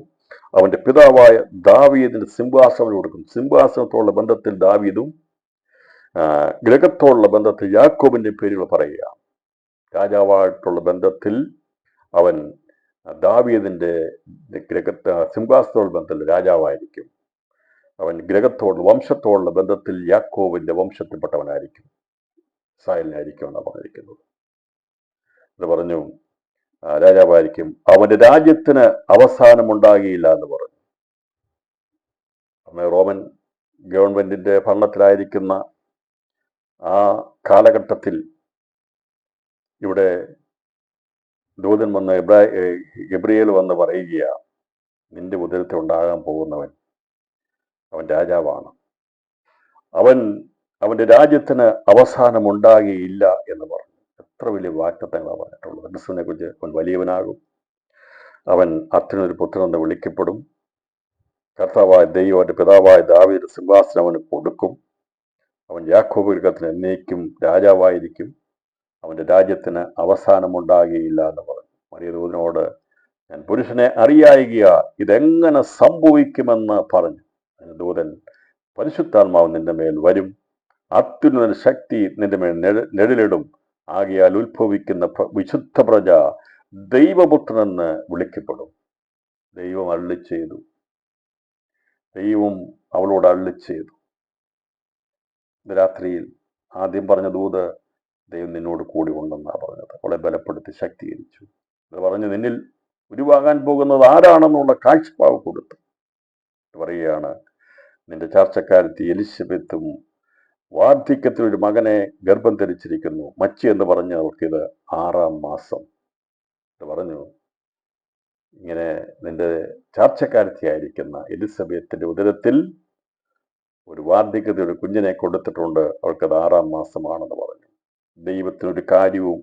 അവന്റെ പിതാവായ ദാവീദിന് സിംഹാസനം കൊടുക്കും. സിംഹാസനത്തോടുള്ള ബന്ധത്തിൽ ദാവീദും ഗ്രഹത്തോടുള്ള ബന്ധത്തിൽ യാക്കോബിന്റെ പേരുകൾ പറയുക. രാജാവായിട്ടുള്ള ബന്ധത്തിൽ അവൻ ദാവീദിന്റെ സിംഹാസനത്തോടുള്ള ബന്ധത്തിൽ രാജാവായിരിക്കും. അവൻ ഗ്രഹത്തോട് വംശത്തോടുള്ള ബന്ധത്തിൽ യാക്കോബിന്റെ വംശത്തിൽപ്പെട്ടവനായിരിക്കും, ഇസ്രായേലിനായിരിക്കും എന്നാണ് പറഞ്ഞിരിക്കുന്നത്. അത് പറഞ്ഞു രാജാവായിരിക്കും. അവന്റെ രാജ്യത്തിന് അവസാനമുണ്ടാകിയില്ല എന്ന് പറഞ്ഞു. അന്ന് റോമൻ ഗവൺമെന്റിന്റെ ഭരണത്തിലായിരിക്കുന്ന ആ കാലഘട്ടത്തിൽ ഇവിടെ ദൂതൻ വന്ന് ഗബ്രിയേൽ വന്ന് പറയുക, നിന്റെ ഉദരത്തിൽ ഉണ്ടാകാൻ പോകുന്നവൻ അവൻ രാജാവാണ്. അവന്റെ രാജ്യത്തിന് അവസാനമുണ്ടാകിയില്ല എന്ന് പറഞ്ഞു. എത്ര വലിയ വാഗ്ദത്തങ്ങളാണ് പറഞ്ഞിട്ടുള്ളത്. ക്രിസ്തുവിനെ കുറിച്ച് അവൻ വലിയവനാകും. അവൻ അത്യുന്നത പുത്രൻ എന്ന് വിളിക്കപ്പെടും. കർത്താവായ ദൈവത്തിന്റെ പിതാവായ ദാവീദ് സിംഹാസനം അവന് കൊടുക്കും. അവൻ യാക്കോബ് ഗൃഹത്തിന് എന്നേക്കും രാജാവായിരിക്കും. അവന്റെ രാജ്യത്തിന് അവസാനമുണ്ടാകിയില്ല എന്ന് പറഞ്ഞു. മറിയദൂതനോട് ഞാൻ പുരുഷനെ അറിയായിക, ഇതെങ്ങനെ സംഭവിക്കുമെന്ന് പറഞ്ഞു. ദൂതൻ പരിശുദ്ധാത്മാവ് നിന്റെ മേൽ വരും, അത്യുന്നത ശക്തി നിന്റെ മേൽ നിഴലിടും. ആകയാൽ ഉത്ഭവിക്കുന്ന വിശുദ്ധ പ്രജ ദൈവപുത്രനെന്ന് വിളിക്കപ്പെടും. ദൈവം അരുളിച്ചെയ്തു. ദൈവം അവളോട് അരുളിച്ചെയ്തു. രാത്രിയിൽ ആദ്യം പറഞ്ഞ ദൂത് ദൈവം നിന്നോട് കൂടി ഉണ്ടെന്നാണ് പറഞ്ഞത്. അവളെ ബലപ്പെടുത്തി ശക്തീകരിച്ചു. അത് പറഞ്ഞു നിന്നിൽ ഉരുവാകാൻ പോകുന്നത് ആരാണെന്നുള്ള കാഴ്ചപ്പാട് കൊടുത്തു. പറയുകയാണ്, നിന്റെ ചാർച്ചക്കാരത്തി എലിസബത്തും വാർദ്ധക്യത്തിൽ ഒരു മകനെ ഗർഭം ധരിച്ചിരിക്കുന്നു. മച്ചി എന്ന് പറഞ്ഞ് അവർക്കിത് 6-ാം മാസം. ഇത് പറഞ്ഞു, ഇങ്ങനെ നിന്റെ ചാർച്ചക്കാരത്തിയായിരിക്കുന്ന എലിസബത്തിന്റെ ഉദരത്തിൽ ഒരു വാർദ്ധക്യത്തിൽ ഒരു കുഞ്ഞിനെ കൊടുത്തിട്ടുണ്ട്. അവൾക്കത് 6-ാം മാസമാണെന്ന് പറഞ്ഞു. ദൈവത്തിനൊരു കാര്യവും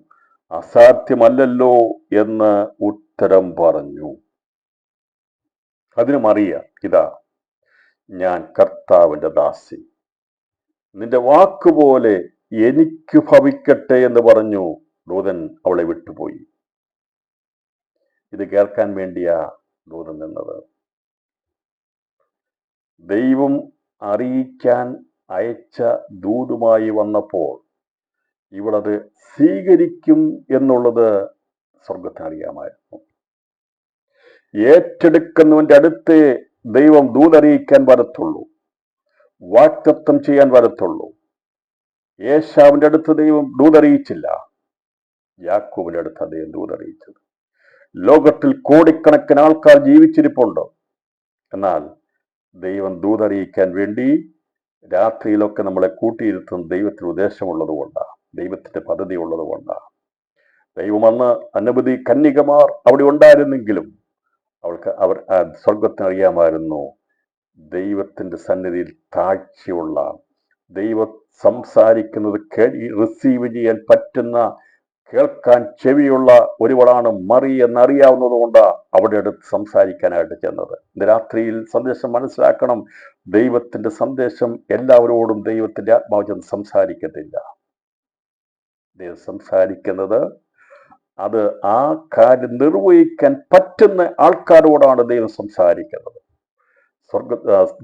അസാധ്യമല്ലല്ലോ എന്ന് ഉത്തരം പറഞ്ഞു. അതിന് മറിയ, ഇതാ ഞാൻ കർത്താവിന്റെ ദാസി, നിന്റെ വാക്കുപോലെ എനിക്ക് ഭവിക്കട്ടെ എന്ന് പറഞ്ഞു. ദൂതൻ അവളെ വിട്ടുപോയി. ഇത് കേൾക്കാൻ വേണ്ടിയാ ദൂതൻ നിന്നത്. ദൈവം അറിയിക്കാൻ അയച്ച ദൂതുമായി വന്നപ്പോൾ ഇവളത് സ്വീകരിക്കും എന്നുള്ളത് സ്വർഗത്തിനറിയാമായിരുന്നു. ഏറ്റെടുക്കുന്നവന്റെ അടുത്തേ ദൈവം ദൂതറിയിക്കാൻ വരത്തുള്ളൂ, വാഗ്ദത്തം ചെയ്യാൻ വരത്തുള്ളൂ. ഏശാവിന്റെ അടുത്ത് ദൈവം ദൂതറിയിച്ചില്ല, യാക്കോബിന്റെ അടുത്ത് അദ്ദേഹം ദൂതറിയിച്ചത്. ലോകത്തിൽ കോടിക്കണക്കിന് ആൾക്കാർ ജീവിച്ചിരിപ്പുണ്ട്. എന്നാൽ ദൈവം ദൂതറിയിക്കാൻ വേണ്ടി രാത്രിയിലൊക്കെ നമ്മളെ കൂട്ടിയിരുത്തുന്ന ദൈവത്തിന് ഉദ്ദേശമുള്ളത് കൊണ്ടാണ്, ദൈവത്തിന്റെ പദ്ധതി ഉള്ളത് കൊണ്ടാണ്. ദൈവം അന്ന് അനവധി കന്യകമാർ അവിടെ ഉണ്ടായിരുന്നെങ്കിലും അവർ സ്വർഗത്തിന് അറിയാമായിരുന്നു ദൈവത്തിന്റെ സന്നിധിയിൽ താഴ്ചയുള്ള, ദൈവം സംസാരിക്കുന്നത് റിസീവ് ചെയ്യാൻ പറ്റുന്ന, കേൾക്കാൻ ചെവിയുള്ള ഒരുവളാണ് മറി എന്നറിയാവുന്നത് കൊണ്ട് അവിടെ അടുത്ത് സംസാരിക്കാനായിട്ട് ചെന്നത്. ഇന്ന് രാത്രിയിൽ സന്ദേശം മനസ്സിലാക്കണം. ദൈവത്തിന്റെ സന്ദേശം എല്ലാവരോടും ദൈവത്തിന്റെ ആത്മാവ് ചെന്ന് സംസാരിക്കത്തില്ല. ദൈവം സംസാരിക്കുന്നത് അത് ആ കാര്യം നിർവഹിക്കാൻ പറ്റുന്ന ആൾക്കാരോടാണ് ദൈവം സംസാരിക്കുന്നത്.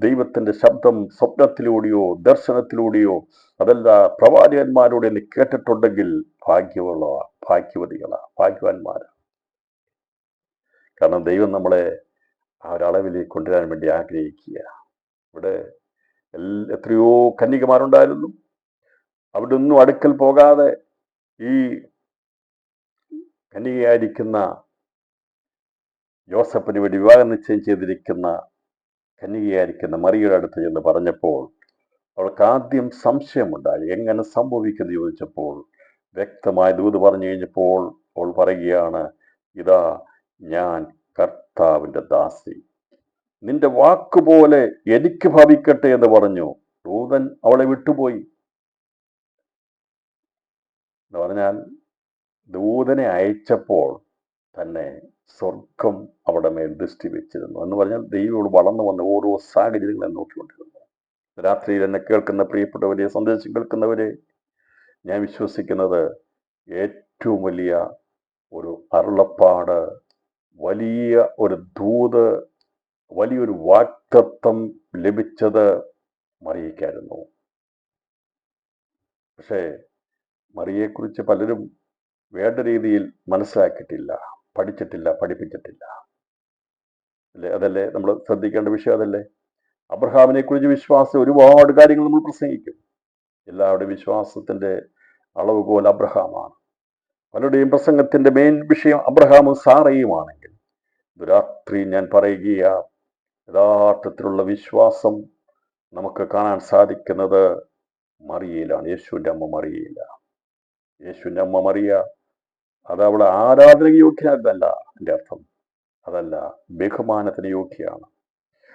ദൈവത്തിന്റെ ശബ്ദം സ്വപ്നത്തിലൂടെയോ ദർശനത്തിലൂടെയോ അതല്ല പ്രവാചകന്മാരോട് നീ കേട്ടിട്ടുണ്ടെങ്കിൽ ഭാഗ്യവാന്മാരാണ്. കാരണം ദൈവം നമ്മളെ ആ ഒരളവിലേക്ക് കൊണ്ടുവരാൻ വേണ്ടി ആഗ്രഹിക്കുക. ഇവിടെ എത്രയോ കന്യകമാരുണ്ടായിരുന്നു. അവിടെ ഒന്നും അടുക്കൽ പോകാതെ ഈ കന്യകയായിരിക്കുന്ന യോസഫിന് വേണ്ടി വിവാഹ നിശ്ചയം ചെയ്തിരിക്കുന്ന കന്യകയായിരിക്കുന്ന മറിയയുടെ അടുത്ത് ചെന്ന് പറഞ്ഞപ്പോൾ അവൾക്ക് ആദ്യം സംശയമുണ്ടായി. എങ്ങനെ സംഭവിക്കുന്നത് ചോദിച്ചപ്പോൾ വ്യക്തമായ ദൂത് പറഞ്ഞു കഴിഞ്ഞപ്പോൾ അവൾ പറയുകയാണ്, ഇതാ ഞാൻ കർത്താവിന്റെ ദാസി, നിന്റെ വാക്കുപോലെ എനിക്ക് ഭവിക്കട്ടെ എന്ന് പറഞ്ഞു. ദൂതൻ അവളെ വിട്ടുപോയി എന്ന് പറഞ്ഞാൽ ദൂതനെ അയച്ചപ്പോൾ തന്നെ സ്വർഗം അവിടെ മേൽ ദൃഷ്ടി വെച്ചിരുന്നു എന്ന് പറഞ്ഞാൽ ദൈവം വളർന്നു വന്ന ഓരോ സാഹചര്യങ്ങളെ നോക്കിക്കൊണ്ടിരുന്നു. രാത്രിയിൽ എന്നെ കേൾക്കുന്ന പ്രിയപ്പെട്ടവരെ, സന്ദേശം കേൾക്കുന്നവരെ, ഞാൻ വിശ്വസിക്കുന്നത് ഏറ്റവും വലിയ ഒരു അരുളപ്പാട്, വലിയ ഒരു ദൂത്, വലിയൊരു വാഗ്ദത്തം ലഭിച്ചത് മറിയയ്ക്കായിരുന്നു. പക്ഷേ മറിയയെക്കുറിച്ച് പലരും വേണ്ട രീതിയിൽ മനസ്സിലാക്കിയിട്ടില്ല, പഠിച്ചിട്ടില്ല, പഠിപ്പിച്ചിട്ടില്ല. അല്ലേ? അതല്ലേ നമ്മൾ ശ്രദ്ധിക്കേണ്ട വിഷയം? അതല്ലേ? അബ്രഹാമിനെ കുറിച്ച് വിശ്വാസം ഒരുപാട് കാര്യങ്ങൾ നമ്മൾ പ്രസംഗിക്കും. എല്ലാവരുടെയും വിശ്വാസത്തിന്റെ അളവുകോൽ അബ്രഹാമാണ്. പലരുടെയും പ്രസംഗത്തിന്റെ മെയിൻ വിഷയം അബ്രഹാമും സാറയുമാണെങ്കിൽ രാത്രി ഞാൻ പറയുക, യഥാർത്ഥത്തിലുള്ള വിശ്വാസം നമുക്ക് കാണാൻ സാധിക്കുന്നത് മറിയയിലാണ്. യേശുവിൻ്റെ അമ്മ മറിയയിലാണ്. യേശുവിൻ്റെ അമ്മ മറിയ അത് അവളെ ആരാധന യോഗ്യനല്ല, എൻ്റെ അർത്ഥം അതല്ല, ബഹുമാനത്തിന് യോഗ്യയാണ്.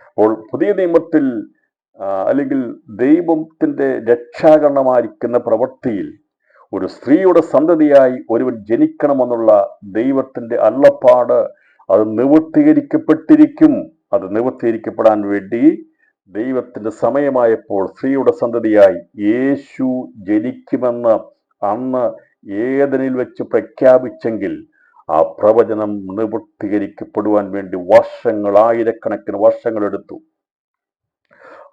അപ്പോൾ പുതിയ നിയമത്തിൽ അല്ലെങ്കിൽ ദൈവത്തിന്റെ രക്ഷാകരണമായിരിക്കുന്ന പ്രവൃത്തിയിൽ ഒരു സ്ത്രീയുടെ സന്തതിയായി ഒരുവൻ ജനിക്കണമെന്നുള്ള ദൈവത്തിന്റെ അരുളപ്പാട് അത് നിവൃത്തീകരിക്കപ്പെട്ടിരിക്കും. അത് നിവൃത്തീകരിക്കപ്പെടാൻ വേണ്ടി ദൈവത്തിന്റെ സമയമായപ്പോൾ സ്ത്രീയുടെ സന്തതിയായി യേശു ജനിക്കുമെന്ന് അന്ന് ഏദനിൽ വെച്ച് പ്രഖ്യാപിച്ചെങ്കിൽ ആ പ്രവചനം നിവൃത്തീകരിക്കപ്പെടുവാൻ വേണ്ടി വർഷങ്ങൾ, ആയിരക്കണക്കിന് വർഷങ്ങൾ എടുത്തു.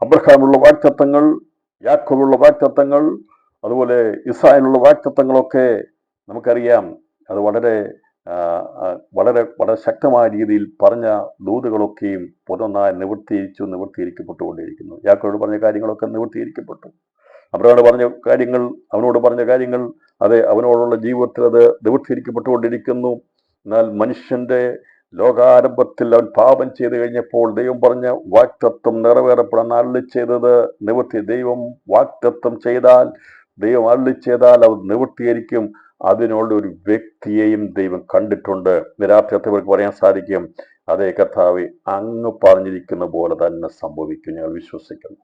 അബ്രഹാമുള്ള വാഗ്ദത്തങ്ങൾ, യാക്കോബുള്ള വാഗ്ദത്തങ്ങൾ, അതുപോലെ ഇസ്രായേലുള്ള വാഗ്ദത്തങ്ങളൊക്കെ നമുക്കറിയാം. അത് വളരെ വളരെ വളരെ ശക്തമായ രീതിയിൽ പറഞ്ഞ ദൂതുകളൊക്കെയും ഒന്നൊന്നായി നിവൃത്തീകരിക്കപ്പെട്ടുകൊണ്ടിരിക്കുന്നു. യാക്കോബോട് പറഞ്ഞ കാര്യങ്ങളൊക്കെ നിവൃത്തീകരിക്കപ്പെട്ടു. അവനോട് പറഞ്ഞ കാര്യങ്ങൾ അതെ, അവനോടുള്ള ജീവിതത്തിൽ അത് നിവൃത്തീകരിക്കപ്പെട്ടുകൊണ്ടിരിക്കുന്നു. എന്നാൽ മനുഷ്യന്റെ ലോകാരംഭത്തിൽ അവൻ പാപം ചെയ്തു കഴിഞ്ഞപ്പോൾ ദൈവം പറഞ്ഞ വാഗ്ദത്തം നിറവേറപ്പെടാൻ അരുളി ചെയ്തത് ദൈവം വാഗ്ദത്തം ചെയ്താൽ, ദൈവം അരുളി ചെയ്താൽ അത് നിവൃത്തീകരിക്കും. അതിനുള്ള ഒരു വ്യക്തിയെയും ദൈവം കണ്ടിട്ടുണ്ട്. രാത്രിയത്തവർക്ക് പറയാൻ സാധിക്കും, അതേ കർത്താവേ, അങ്ങ് പറഞ്ഞിരിക്കുന്ന പോലെ തന്നെ സംഭവിക്കും. ഞങ്ങൾ വിശ്വസിക്കുന്നു.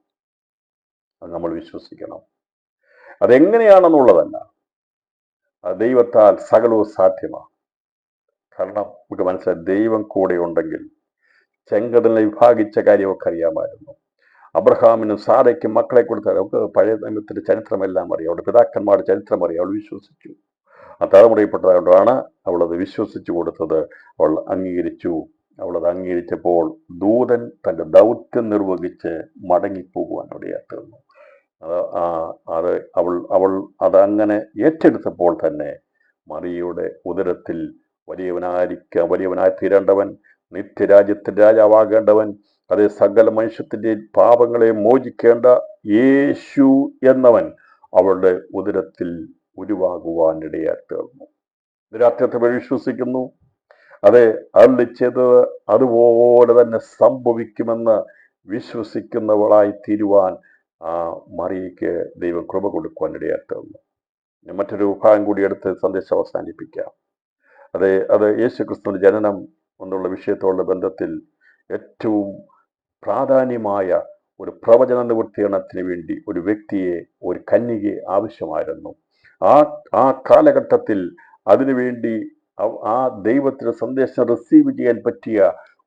അത് നമ്മൾ വിശ്വസിക്കണം. അതെങ്ങനെയാണെന്നുള്ളതല്ല, ദൈവത്താൽ സകലവും സാധ്യമാണ്. കാരണം നമുക്ക് മനസ്സിലായി, ദൈവം കൂടെ ഉണ്ടെങ്കിൽ ചെങ്കടലിനെ വിഭാഗിച്ച കാര്യമൊക്കെ അറിയാമായിരുന്നു. അബ്രഹാമിനും സാറയ്ക്കും മക്കളെ കൊടുത്താൽ അവർക്ക് പഴയ നിയമത്തിന്റെ ചരിത്രമെല്ലാം അറിയാം, അവരുടെ പിതാക്കന്മാരുടെ ചരിത്രം അറിയാം. അവൾ വിശ്വസിച്ചു. ആ തലമുറയിൽപ്പെട്ടതുകൊണ്ടാണ് അവളത് വിശ്വസിച്ചു കൊടുത്തത്. അവൾ അംഗീകരിച്ചു. അവളത് അംഗീകരിച്ചപ്പോൾ ദൂതൻ തൻ്റെ ദൗത്യം നിർവഹിച്ച് മടങ്ങിപ്പോകുവാൻ ഇടയായി തീർന്നു. അവൾ അതങ്ങനെ ഏറ്റെടുത്തപ്പോൾ തന്നെ മറിയയുടെ ഉദരത്തിൽ വലിയവനായി തീരേണ്ടവൻ, നിത്യരാജ്യത്തിന്റെ രാജാവാകേണ്ടവൻ, അതേ സകല മനുഷ്യത്തിന്റെ പാപങ്ങളെ മോചിക്കേണ്ട യേശു എന്നവൻ അവളുടെ ഉദരത്തിൽ ഉരുവാകുവാൻ ഇടയായി തീർന്നു. രാത്രിയത്തെ വിശ്വസിക്കുന്നു. അതെ, അരുളിച്ചത് അതുപോലെ തന്നെ സംഭവിക്കുമെന്ന് വിശ്വസിക്കുന്നവളായി തീരുവാൻ ആ മറിയയ്ക്ക് ദൈവം കൃപ കൊടുക്കുവാൻ ഇടയാക്കുന്നു. മറ്റൊരു ഭാഗം കൂടി എടുത്ത് സന്ദേശം അവസാനിപ്പിക്കാം. അത് യേശു ക്രിസ്തുവിന്റെ ജനനം എന്നുള്ള വിഷയത്തോടുള്ള ബന്ധത്തിൽ ഏറ്റവും പ്രാധാന്യമായ ഒരു പ്രവചന നിവൃത്തീകരണത്തിന് വേണ്ടി ഒരു വ്യക്തിയെ, ഒരു കന്യകയെ ആവശ്യമായിരുന്നു. ആ കാലഘട്ടത്തിൽ അതിനുവേണ്ടി ആ ദൈവത്തിന്റെ സന്ദേശം റിസീവ് ചെയ്യാൻ പറ്റിയ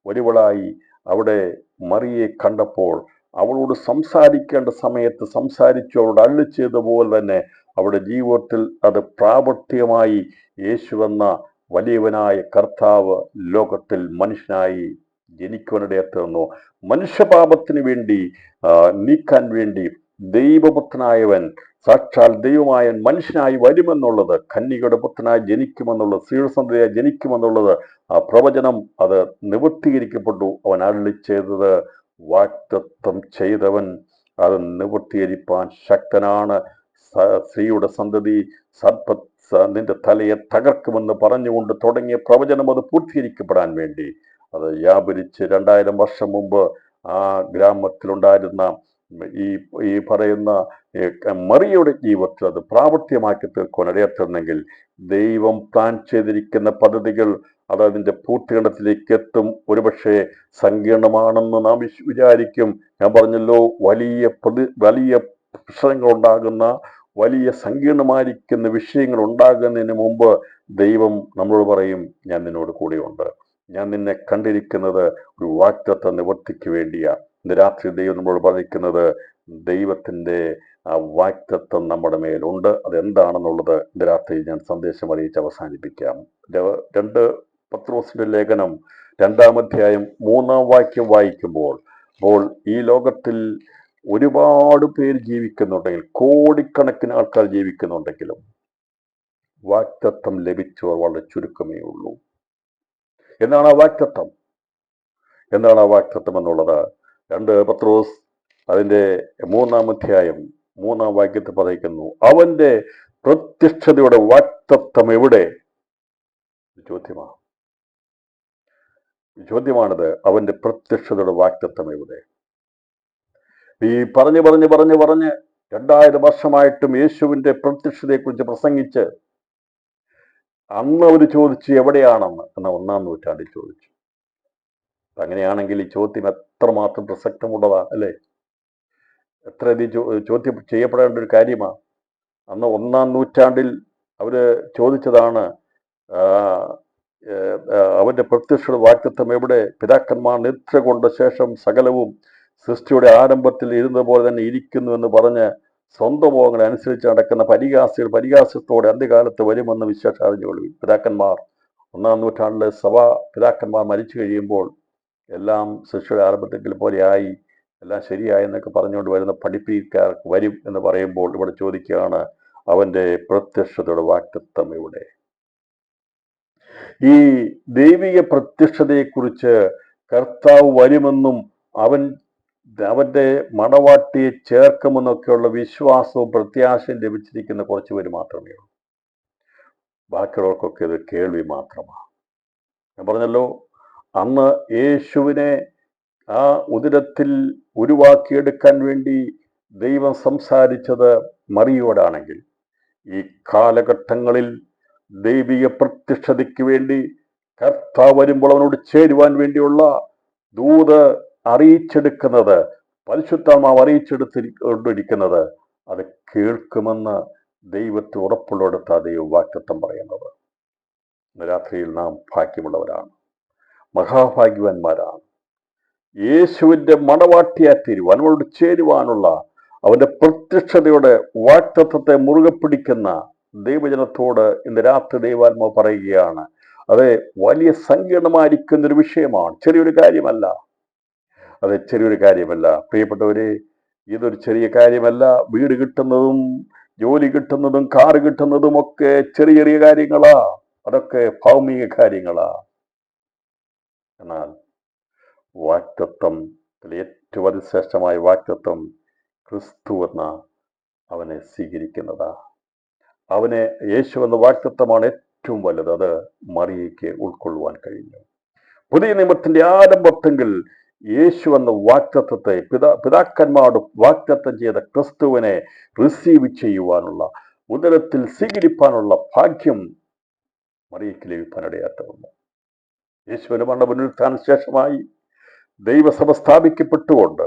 ഒരുവളായി അവിടെ മറിയെ കണ്ടപ്പോൾ അവളോട് സംസാരിക്കേണ്ട സമയത്ത് സംസാരിച്ചു. അവളോട് അരുളി ചെയ്തതുപോലെ തന്നെ അവളുടെ ജീവിതത്തിൽ അത് പ്രാവർത്തികമായി യേശുവെന്ന വലിയവനായ കർത്താവ് ലോകത്തിൽ മനുഷ്യനായി ജനിക്കുവാനിടയായിരുന്നു. മനുഷ്യപാപത്തിന് വേണ്ടി നീക്കാൻ വേണ്ടി ദൈവപുത്രനായവൻ, സാക്ഷാൽ ദൈവമായവൻ മനുഷ്യനായി വരുമെന്നുള്ളത്, കന്യകയുടെ പുത്രനായി ജനിക്കുമെന്നുള്ളത്, ശ്രീസന്ധതയായി ജനിക്കുമെന്നുള്ളത് ആ പ്രവചനം അത് നിവൃത്തീകരിക്കപ്പെട്ടു. അവൻ അരുളി ചെയ്തത് വാഗ്ദത്തം ചെയ്തവൻ അത് നിവൃത്തീകരിപ്പാൻ ശക്തനാണ്. സ്ത്രീയുടെ സന്തതി നിന്റെ തലയെ തകർക്കുമെന്ന് പറഞ്ഞുകൊണ്ട് തുടങ്ങിയ പ്രവചനം അത് പൂർത്തീകരിക്കപ്പെടാൻ വേണ്ടി അത് വ്യാപരിച്ച് 2000 വർഷം മുമ്പ് ആ ഗ്രാമത്തിലുണ്ടായിരുന്ന ഈ പറയുന്ന മറിയയുടെ ജീവിതത്തിൽ അത് പ്രാവർത്തികമാക്കി തീർക്കുവാൻ ഇടയാത്തുന്നെങ്കിൽ ദൈവം പ്ലാൻ ചെയ്തിരിക്കുന്ന പദ്ധതികൾ അത് അതിൻ്റെ പൂർത്തീകരണത്തിലേക്ക് എത്തും. ഒരുപക്ഷെ സങ്കീർണമാണെന്ന് നാം വിചാരിക്കും. ഞാൻ പറഞ്ഞല്ലോ, വലിയ പ്രശ്നങ്ങൾ ഉണ്ടാകുന്ന, വലിയ സങ്കീർണമായിരിക്കുന്ന വിഷയങ്ങൾ ഉണ്ടാകുന്നതിന് മുമ്പ് ദൈവം നമ്മളോട് പറയും, ഞാൻ നിന്നോട് കൂടെയുണ്ട്, ഞാൻ നിന്നെ കണ്ടിരിക്കുന്നത് ഒരു വാഗ്ദത്ത നിവൃത്തിക്ക് വേണ്ടിയാ. ഇന്ന് രാത്രി ദൈവം നമ്മളോട് പറഞ്ഞിരിക്കുന്നത് ദൈവത്തിന്റെ ആ വാഗ്ദത്തം നമ്മുടെ മേലുണ്ട്. അതെന്താണെന്നുള്ളത് ഇന്ന് രാത്രി ഞാൻ സന്ദേശം അറിയിച്ച് അവസാനിപ്പിക്കാം. 2 പത്രോസിന്റെ ലേഖനം 2-ാം അധ്യായം 3-ാം വാക്യം വായിക്കുമ്പോൾ, ഈ ലോകത്തിൽ ഒരുപാട് പേര് ജീവിക്കുന്നുണ്ടെങ്കിൽ, കോടിക്കണക്കിന് ആൾക്കാർ ജീവിക്കുന്നുണ്ടെങ്കിലും വാഗ്ദത്തം ലഭിച്ചവർ വളരെ ചുരുക്കമേ ഉള്ളൂ. എന്താണ് ആ വാഗ്ദത്തം? എന്താണ് ആ വാഗ്ദത്തം എന്നുള്ളത് 2 പത്രോസ് അതിന്റെ 3-ാം അധ്യായം 3-ാം വാക്യത്തിൽ പറയുന്നു, അവന്റെ പ്രത്യക്ഷതയുടെ വാഗ്ദത്തം എവിടെ? ചോദ്യമാണിത്. അവന്റെ പ്രത്യക്ഷതയുടെ വാഗ്ദത്തം എവിടെ? ഈ പറഞ്ഞ് 2000 വർഷമായിട്ടും യേശുവിന്റെ പ്രത്യക്ഷതയെക്കുറിച്ച് പ്രസംഗിച്ച് അന്ന് അവർ ചോദിച്ചു എവിടെയാണെന്ന്, എന്ന 1-ാം നൂറ്റാണ്ടിൽ ചോദിച്ചു. അങ്ങനെയാണെങ്കിൽ ഈ ചോദ്യം എത്രമാത്രം പ്രസക്തമുള്ളതാണ്, അല്ലേ? എത്രയധികം ചോദ്യം ചെയ്യപ്പെടേണ്ട ഒരു കാര്യമാണ്. അന്ന് 1-ാം നൂറ്റാണ്ടിൽ അവര് ചോദിച്ചതാണ്, അവന്റെ പ്രത്യക്ഷ വാഗ്ദത്തം എവിടെ? പിതാക്കന്മാർ നിദ്ര കൊണ്ട ശേഷം സകലവും സൃഷ്ടിയുടെ ആരംഭത്തിൽ ഇരുന്നത് പോലെ തന്നെ ഇരിക്കുന്നു എന്ന് പറഞ്ഞ് സ്വന്തം മോഹങ്ങളെ അനുസരിച്ച് നടക്കുന്ന പരിഹാസത്തോടെ അന്ത്യകാലത്ത് വരുമെന്ന് വിശേഷം അറിഞ്ഞുകൊള്ളു. പിതാക്കന്മാർ 1-ാം നൂറ്റാണ്ടിലെ പിതാക്കന്മാർ മരിച്ചു കഴിയുമ്പോൾ എല്ലാം സൃഷ്ടിയുടെ ആരംഭത്തിൽ പോലെയായി, എല്ലാം ശരിയായി എന്നൊക്കെ പറഞ്ഞുകൊണ്ട് വരുന്ന പഠിപ്പിക്കാർക്ക് വരും എന്ന് പറയുമ്പോൾ ഇവിടെ ചോദിക്കുകയാണ്, അവന്റെ പ്രത്യക്ഷതയുടെ വാഗ്ദത്തം എവിടെ? ഈ ദൈവിക പ്രത്യക്ഷതയെക്കുറിച്ച് കർത്താവ് വരുമെന്നും അവന്റെ മണവാട്ടിയെ ചേർക്കുമെന്നൊക്കെയുള്ള വിശ്വാസവും പ്രത്യാശയും ലഭിച്ചിരിക്കുന്ന കുറച്ച് പേര് മാത്രമേ ഉള്ളൂ. ബാക്കിയുള്ളവർക്കൊക്കെ ഇത് കേൾവി മാത്രമാണ്. ഞാൻ പറഞ്ഞല്ലോ, അന്ന് യേശുവിനെ ആ ഉദരത്തിൽ ഉരുവാക്കിയെടുക്കാൻ വേണ്ടി ദൈവം സംസാരിച്ചത് മറിയോടാണെങ്കിൽ, ഈ കാലഘട്ടങ്ങളിൽ ദൈവിക പ്രത്യക്ഷതയ്ക്ക് വേണ്ടി കർത്താവ് വരുമ്പോൾ അവനോട് ചേരുവാൻ വേണ്ടിയുള്ള ദൂത് അറിയിച്ചെടുക്കുന്നത്, പരിശുദ്ധാത്മാവ് അറിയിച്ചെടുത്തിരിക്കുന്നത്, അത് കേൾക്കുമെന്ന് ദൈവത്തെ ഉറപ്പുള്ളെടുത്ത ദൈവം വാഗ്ദത്തം പറയുന്നത്. ഇന്ന് രാത്രിയിൽ നാം ഭാഗ്യമുള്ളവരാണ്, മഹാഭാഗ്യവാന്മാരാണ്. യേശുവിന്റെ മണവാട്ടിയായി തീരുവാൻ, അവനോട് ചേരുവാനുള്ള അവന്റെ പ്രത്യക്ഷതയുടെ വാഗ്ദത്തത്തെ മുറുകെ പിടിക്കുന്ന ദൈവജനത്തോട് ഇന്ന് രാത്രി ദൈവാത്മാവ് പറയുകയാണ്, അത് വലിയ സങ്കീർണമായിരിക്കുന്ന ഒരു വിഷയമാണ്, ചെറിയൊരു കാര്യമല്ല. പ്രിയപ്പെട്ടവരെ, ഇതൊരു ചെറിയ കാര്യമല്ല. വീട് കിട്ടുന്നതും ജോലി കിട്ടുന്നതും കാറ് കിട്ടുന്നതും ഒക്കെ ചെറിയ ചെറിയ കാര്യങ്ങളാ, അതൊക്കെ ഭൗമിക കാര്യങ്ങളാ. എന്നാൽ വാഗ്ദത്തം, ഏറ്റവും അതിശ്രേഷ്ഠമായ വാഗ്ദത്തം ക്രിസ്തു അവനെ സ്വീകരിക്കുന്നതാ. യേശു എന്ന വാഗ്ദത്തമാണ് ഏറ്റവും വലുത്. അത് മറിയയ്ക്ക് ഉൾക്കൊള്ളുവാൻ കഴിഞ്ഞു. പുതിയ നിയമത്തിന്റെ ആരംഭത്തെങ്കിൽ യേശു എന്ന വാഗ്ദത്തത്തെ പിതാക്കന്മാരോട് വാഗ്ദത്തം ചെയ്ത ക്രിസ്തുവിനെ റിസീവ് ചെയ്യുവാനുള്ള, ഉദരത്തിൽ സ്വീകരിപ്പാനുള്ള ഭാഗ്യം മറിയയ്ക്ക് ലഭിക്കാനിടയാത്ത വന്നു. യേശുവിന്റെ മരണ പുനരുത്ഥാന ശേഷമായി ദൈവസഭ സ്ഥാപിക്കപ്പെട്ടുകൊണ്ട്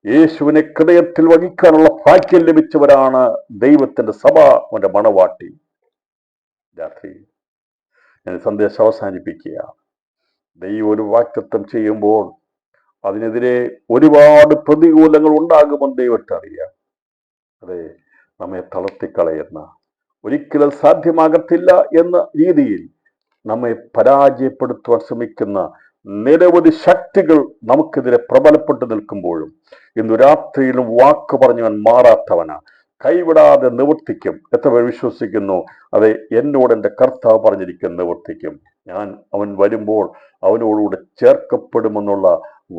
യേശുവിനെ ഹൃദയത്തിൽ വഹിക്കാനുള്ള ഭാഗ്യം ലഭിച്ചവരാണ് ദൈവത്തിന്റെ സഭ, അവന്റെ മണവാട്ടി. രാത്രി ഞാൻ സന്ദേശം അവസാനിപ്പിക്കുക. ദൈവം ഒരു വാഗ്ദത്തം ചെയ്യുമ്പോൾ അതിനെതിരെ ഒരുപാട് പ്രതികൂലങ്ങൾ ഉണ്ടാകുമെന്ന് ദൈവത്തെ അറിയാം. അതെ, നമ്മെ തളർത്തിക്കളയുന്ന, ഒരിക്കലും സാധ്യമാകത്തില്ല എന്ന രീതിയിൽ നമ്മെ പരാജയപ്പെടുത്തുവാൻ ശ്രമിക്കുന്ന നിരവധി ശക്തികൾ നമുക്കെതിരെ പ്രബലപ്പെട്ടു നിൽക്കുമ്പോഴും ഇന്ന് രാത്രിയിലും വാക്ക് പറഞ്ഞവൻ മാറാത്തവനാ, കൈവിടാതെ നിവർത്തിക്കും. എത്ര പേർ വിശ്വസിക്കുന്നു? അതെ, എന്നോട് എൻ്റെ കർത്താവ് പറഞ്ഞിരിക്കും, നിവർത്തിക്കും. ഞാൻ അവൻ വരുമ്പോൾ അവനോടുകൂടെ ചേർക്കപ്പെടുമെന്നുള്ള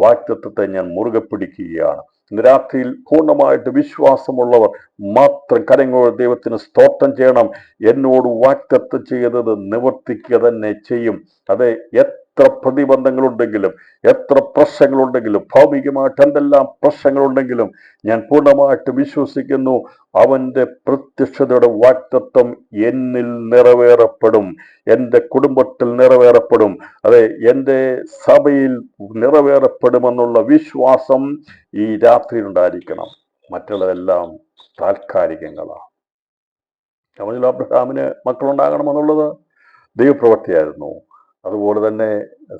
വാഗ്ദത്തത്തെ ഞാൻ മുറുകെ പിടിക്കുകയാണ്. ഇന്ന് രാത്രിയിൽ പൂർണ്ണമായിട്ട് വിശ്വാസമുള്ളവർ മാത്രം കരങ്ങളോട് ദൈവത്തിന് സ്തോത്രം ചെയ്യണം. എന്നോട് വാഗ്ദത്തം ചെയ്തത് നിവർത്തിക്കുക തന്നെ ചെയ്യും. അതെ, എത്ര പ്രതിബന്ധങ്ങളുണ്ടെങ്കിലും, എത്ര പ്രശ്നങ്ങളുണ്ടെങ്കിലും, ഭൗമികമായിട്ട് എന്തെല്ലാം പ്രശ്നങ്ങളുണ്ടെങ്കിലും ഞാൻ പൂർണ്ണമായിട്ട് വിശ്വസിക്കുന്നു, അവന്റെ പ്രത്യക്ഷതയുടെ വാഗ്ദത്തം എന്നിൽ നിറവേറപ്പെടും, എൻ്റെ കുടുംബത്തിൽ നിറവേറപ്പെടും, അതെ, എൻ്റെ സഭയിൽ നിറവേറപ്പെടുമെന്നുള്ള വിശ്വാസം ഈ രാത്രിയിൽ ഉണ്ടായിരിക്കണം. മറ്റുള്ളതെല്ലാം താൽക്കാലികങ്ങളാണ്. അവനിൽ അബ്രഹാമിന് മക്കളുണ്ടാകണമെന്നുള്ളത് ദൈവപ്രവൃത്തിയായിരുന്നു. അതുപോലെ തന്നെ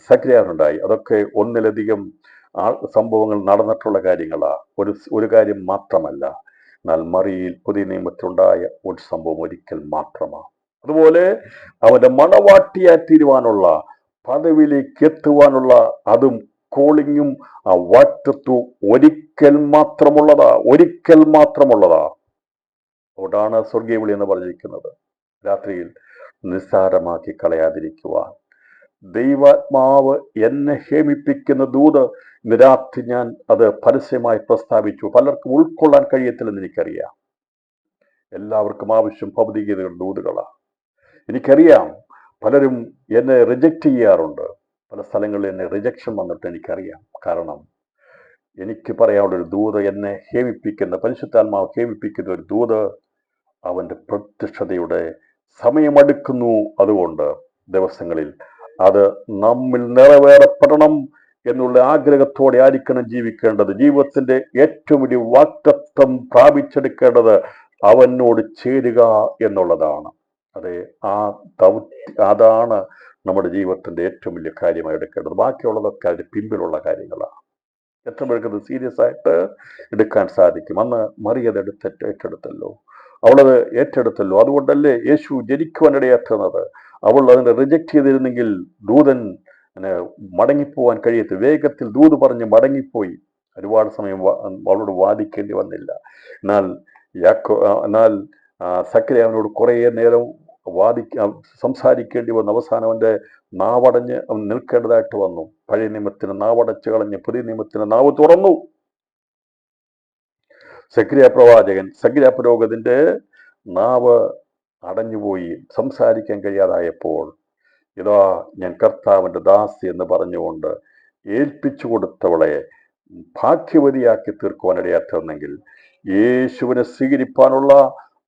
സക്രിയാനുണ്ടായി. അതൊക്കെ ഒന്നിലധികം സംഭവങ്ങൾ നടന്നിട്ടുള്ള കാര്യങ്ങളാണ്. ഒരു കാര്യം മാത്രമല്ല. എന്നാൽ മറിയയിൽ പുതിയ നിയമത്തിലുണ്ടായ ഒരു സംഭവം ഒരിക്കൽ മാത്രമാണ്. അതുപോലെ അവന്റെ മണവാട്ടിയായി തീരുവാനുള്ള, പദവിയിലേക്ക് എത്തുവാനുള്ള അതും കോളിങ്ങും ആ വാഗ്ദത്തവും ഒരിക്കൽ മാത്രമുള്ളതാ, ഒരിക്കൽ മാത്രമുള്ളതാ. അതുകൊണ്ടാണ് സ്വർഗീയ വിളി എന്ന് പറഞ്ഞിരിക്കുന്നത്. രാത്രിയിൽ നിസ്സാരമാക്കി കളയാതിരിക്കുവാൻ ദൈവാത്മാവ് എന്നെ ഹേമിപ്പിക്കുന്ന ദൂത് ഇന്ന് രാത്രി ഞാൻ അത് പരസ്യമായി പ്രസ്താവിച്ചു. പലർക്കും ഉൾക്കൊള്ളാൻ കഴിയത്തില്ലെന്ന് എനിക്കറിയാം. എല്ലാവർക്കും ആവശ്യം ഭൗതികതയുടെ ദൂതുകളാണ്. എനിക്കറിയാം പലരും എന്നെ റിജക്റ്റ് ചെയ്യാറുണ്ട്. പല സ്ഥലങ്ങളിൽ എന്നെ റിജക്ഷൻ വന്നിട്ട് എനിക്കറിയാം. കാരണം എനിക്ക് പറയാനുള്ളൊരു ദൂത്, എന്നെ ഹേമിപ്പിക്കുന്ന, പരിശുദ്ധാത്മാവ് ഹേമിപ്പിക്കുന്ന ഒരു ദൂത്, അവന്റെ പ്രത്യക്ഷതയുടെ സമയമടുക്കുന്നു. അതുകൊണ്ട് ദിവസങ്ങളിൽ അത് നമ്മിൽ നിറവേറപ്പെടണം എന്നുള്ള ആഗ്രഹത്തോടെ ആയിരിക്കണം ജീവിക്കേണ്ടത്. ജീവിതത്തിന്റെ ഏറ്റവും വലിയ വാഗ്ദത്തം പ്രാപിച്ചെടുക്കേണ്ടത് അവനോട് ചേരുക എന്നുള്ളതാണ്. അതെ, അതാണ് നമ്മുടെ ജീവിതത്തിന്റെ ഏറ്റവും വലിയ കാര്യമായി എടുക്കേണ്ടത്. ബാക്കിയുള്ളതൊക്കെ അതിന്റെ പിമ്പിലുള്ള കാര്യങ്ങളാണ്. എത്ര പേർക്ക് അത് സീരിയസ് ആയിട്ട് എടുക്കാൻ സാധിക്കും? അന്ന് മറിയത് ഏറ്റെടുത്തല്ലോ, അവളത് ഏറ്റെടുത്തല്ലോ. അതുകൊണ്ടല്ലേ യേശു ജനിക്കുവാനിടയാറ്റുന്നത്. അവൾ അതിനെ റിജക്റ്റ് ചെയ്തിരുന്നെങ്കിൽ ദൂതൻ മടങ്ങിപ്പോവാൻ കഴിയത്ത്. വേഗത്തിൽ ദൂത് പറഞ്ഞ് മടങ്ങിപ്പോയി. ഒരുപാട് സമയം അവളോട് വാദിക്കേണ്ടി വന്നില്ല. എന്നാൽ സക്രിയാവിനോട് കുറേ നേരം സംസാരിക്കേണ്ടി വന്നു. അവസാനം അവന്റെ നാവടഞ്ഞ് അവൻ നിൽക്കേണ്ടതായിട്ട് വന്നു. പഴയ നിയമത്തിന് നാവടച്ച് കളഞ്ഞ് പുതിയ നിയമത്തിന് നാവ് തുറന്നു. സക്രിയ പുരോഹിതന്റെ നാവ് അടഞ്ഞുപോയി. സംസാരിക്കാൻ കഴിയാതായപ്പോൾ, ഇതാ ഞാൻ കർത്താവിന്റെ ദാസി എന്ന് പറഞ്ഞുകൊണ്ട് ഏൽപ്പിച്ചു കൊടുത്തവളെ ഭാഗ്യവതിയാക്കി തീർക്കുവാനിടയാറ്റുന്നെങ്കിൽ യേശുവിനെ സ്വീകരിപ്പാനുള്ള,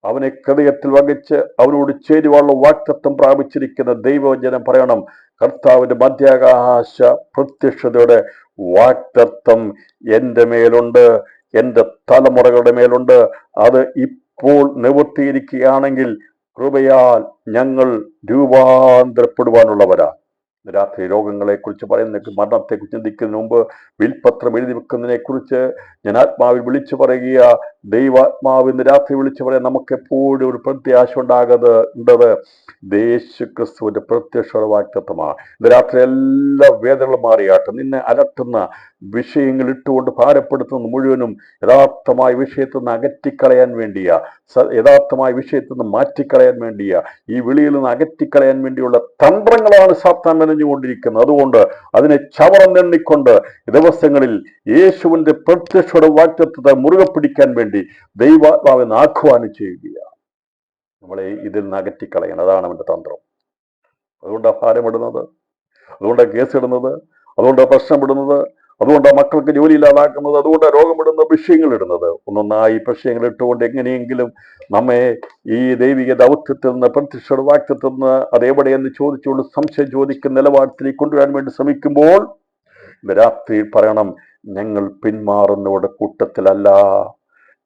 അവനെ ഹൃദയത്തിൽ വഹിച്ച് അവനോട് ചേരുവാനുള്ള വാഗ്ദത്തം പ്രാപിച്ചിരിക്കുന്ന ദൈവജനം പറയണം, കർത്താവിന്റെ മധ്യാകാശ പ്രത്യക്ഷതയുടെ വാഗ്ദത്തം എൻ്റെ മേലുണ്ട്, എൻ്റെ തലമുറകളുടെ മേലുണ്ട്. അത് ഇപ്പോൾ നിവർത്തിയിരിക്കുകയാണെങ്കിൽ കൃപയാൽ ഞങ്ങൾ രൂപാന്തരപ്പെടുവാനുള്ളവരാ. രാത്രി രോഗങ്ങളെക്കുറിച്ച് പറയുന്ന, മരണത്തെക്കുറിച്ച് ചിന്തിക്കുന്നതിന് മുമ്പ് വിൽപത്രം എഴുതി വെക്കുന്നതിനെ കുറിച്ച് ഞാൻ ആത്മാവിൽ വിളിച്ചു പറയുക. ദൈവാത്മാവിന്ന് രാത്രി വിളിച്ചു പറയാൻ നമുക്ക് എപ്പോഴും ഒരു പ്രത്യാശ ഉണ്ടാകേണ്ടത് യേശു ക്രിസ്തുവിന്റെ പ്രത്യക്ഷ വാഗ്ദത്തമാണ്. ഇന്ന് രാത്രി എല്ലാ വേദനകളും മാറിയാട്ടെ. നിന്നെ അലട്ടുന്ന വിഷയങ്ങൾ ഇട്ടുകൊണ്ട് ഭാരപ്പെടുത്തുന്ന മുഴുവനും യഥാർത്ഥമായ വിഷയത്തിൽ നിന്ന് അകറ്റിക്കളയാൻ വേണ്ടിയാ, യഥാർത്ഥമായ വിഷയത്തിൽ നിന്ന് മാറ്റിക്കളയാൻ വേണ്ടിയാ, ഈ വിളിയിൽ നിന്ന് അകറ്റിക്കളയാൻ വേണ്ടിയുള്ള തന്ത്രങ്ങളാണ് സാത്താൻ മെനഞ്ഞുകൊണ്ടിരിക്കുന്നത്. അതുകൊണ്ട് അതിനെ ചവറം നെണ്ണിക്കൊണ്ട് ദിവസങ്ങളിൽ യേശുവിന്റെ പ്രത്യക്ഷയുടെ വാഗ്ദത്തത്തെ മുറുകെ പിടിക്കാൻ വേണ്ടി ദൈവാത്മാവിനെ ആഹ്വാനം ചെയ്യുകയാണ്. നമ്മളെ ഇതിൽ നിന്ന് അകറ്റിക്കളയണം. അതാണ് അവന്റെ തന്ത്രം. അതുകൊണ്ടാണ് ഭാരമിടുന്നത്, അതുകൊണ്ടാണ് കേസിടുന്നത്, അതുകൊണ്ടാണ് പ്രശ്നമിടുന്നത്, അതുകൊണ്ടാണ് മക്കൾക്ക് ജോലിയില്ലാതാക്കുന്നത്, അതുകൊണ്ടാണ് രോഗമിടുന്ന വിഷയങ്ങൾ ഇടുന്നത്. ഒന്നൊന്നായി വിഷയങ്ങൾ ഇട്ടുകൊണ്ട് എങ്ങനെയെങ്കിലും നമ്മെ ഈ ദൈവിക ദൗത്യത്തിൽ നിന്ന്, പ്രത്യക്ഷ വാക്യത്തിൽ നിന്ന് അതെവിടെയെന്ന് ചോദിച്ചുകൊണ്ട് സംശയം ചോദിക്കുന്ന നിലവാരത്തിലേക്ക് കൊണ്ടുവരാൻ വേണ്ടി ശ്രമിക്കുമ്പോൾ ഇന്ന് രാത്രിയിൽ പറയണം, ഞങ്ങൾ പിന്മാറുന്നവരുടെ കൂട്ടത്തിലല്ല.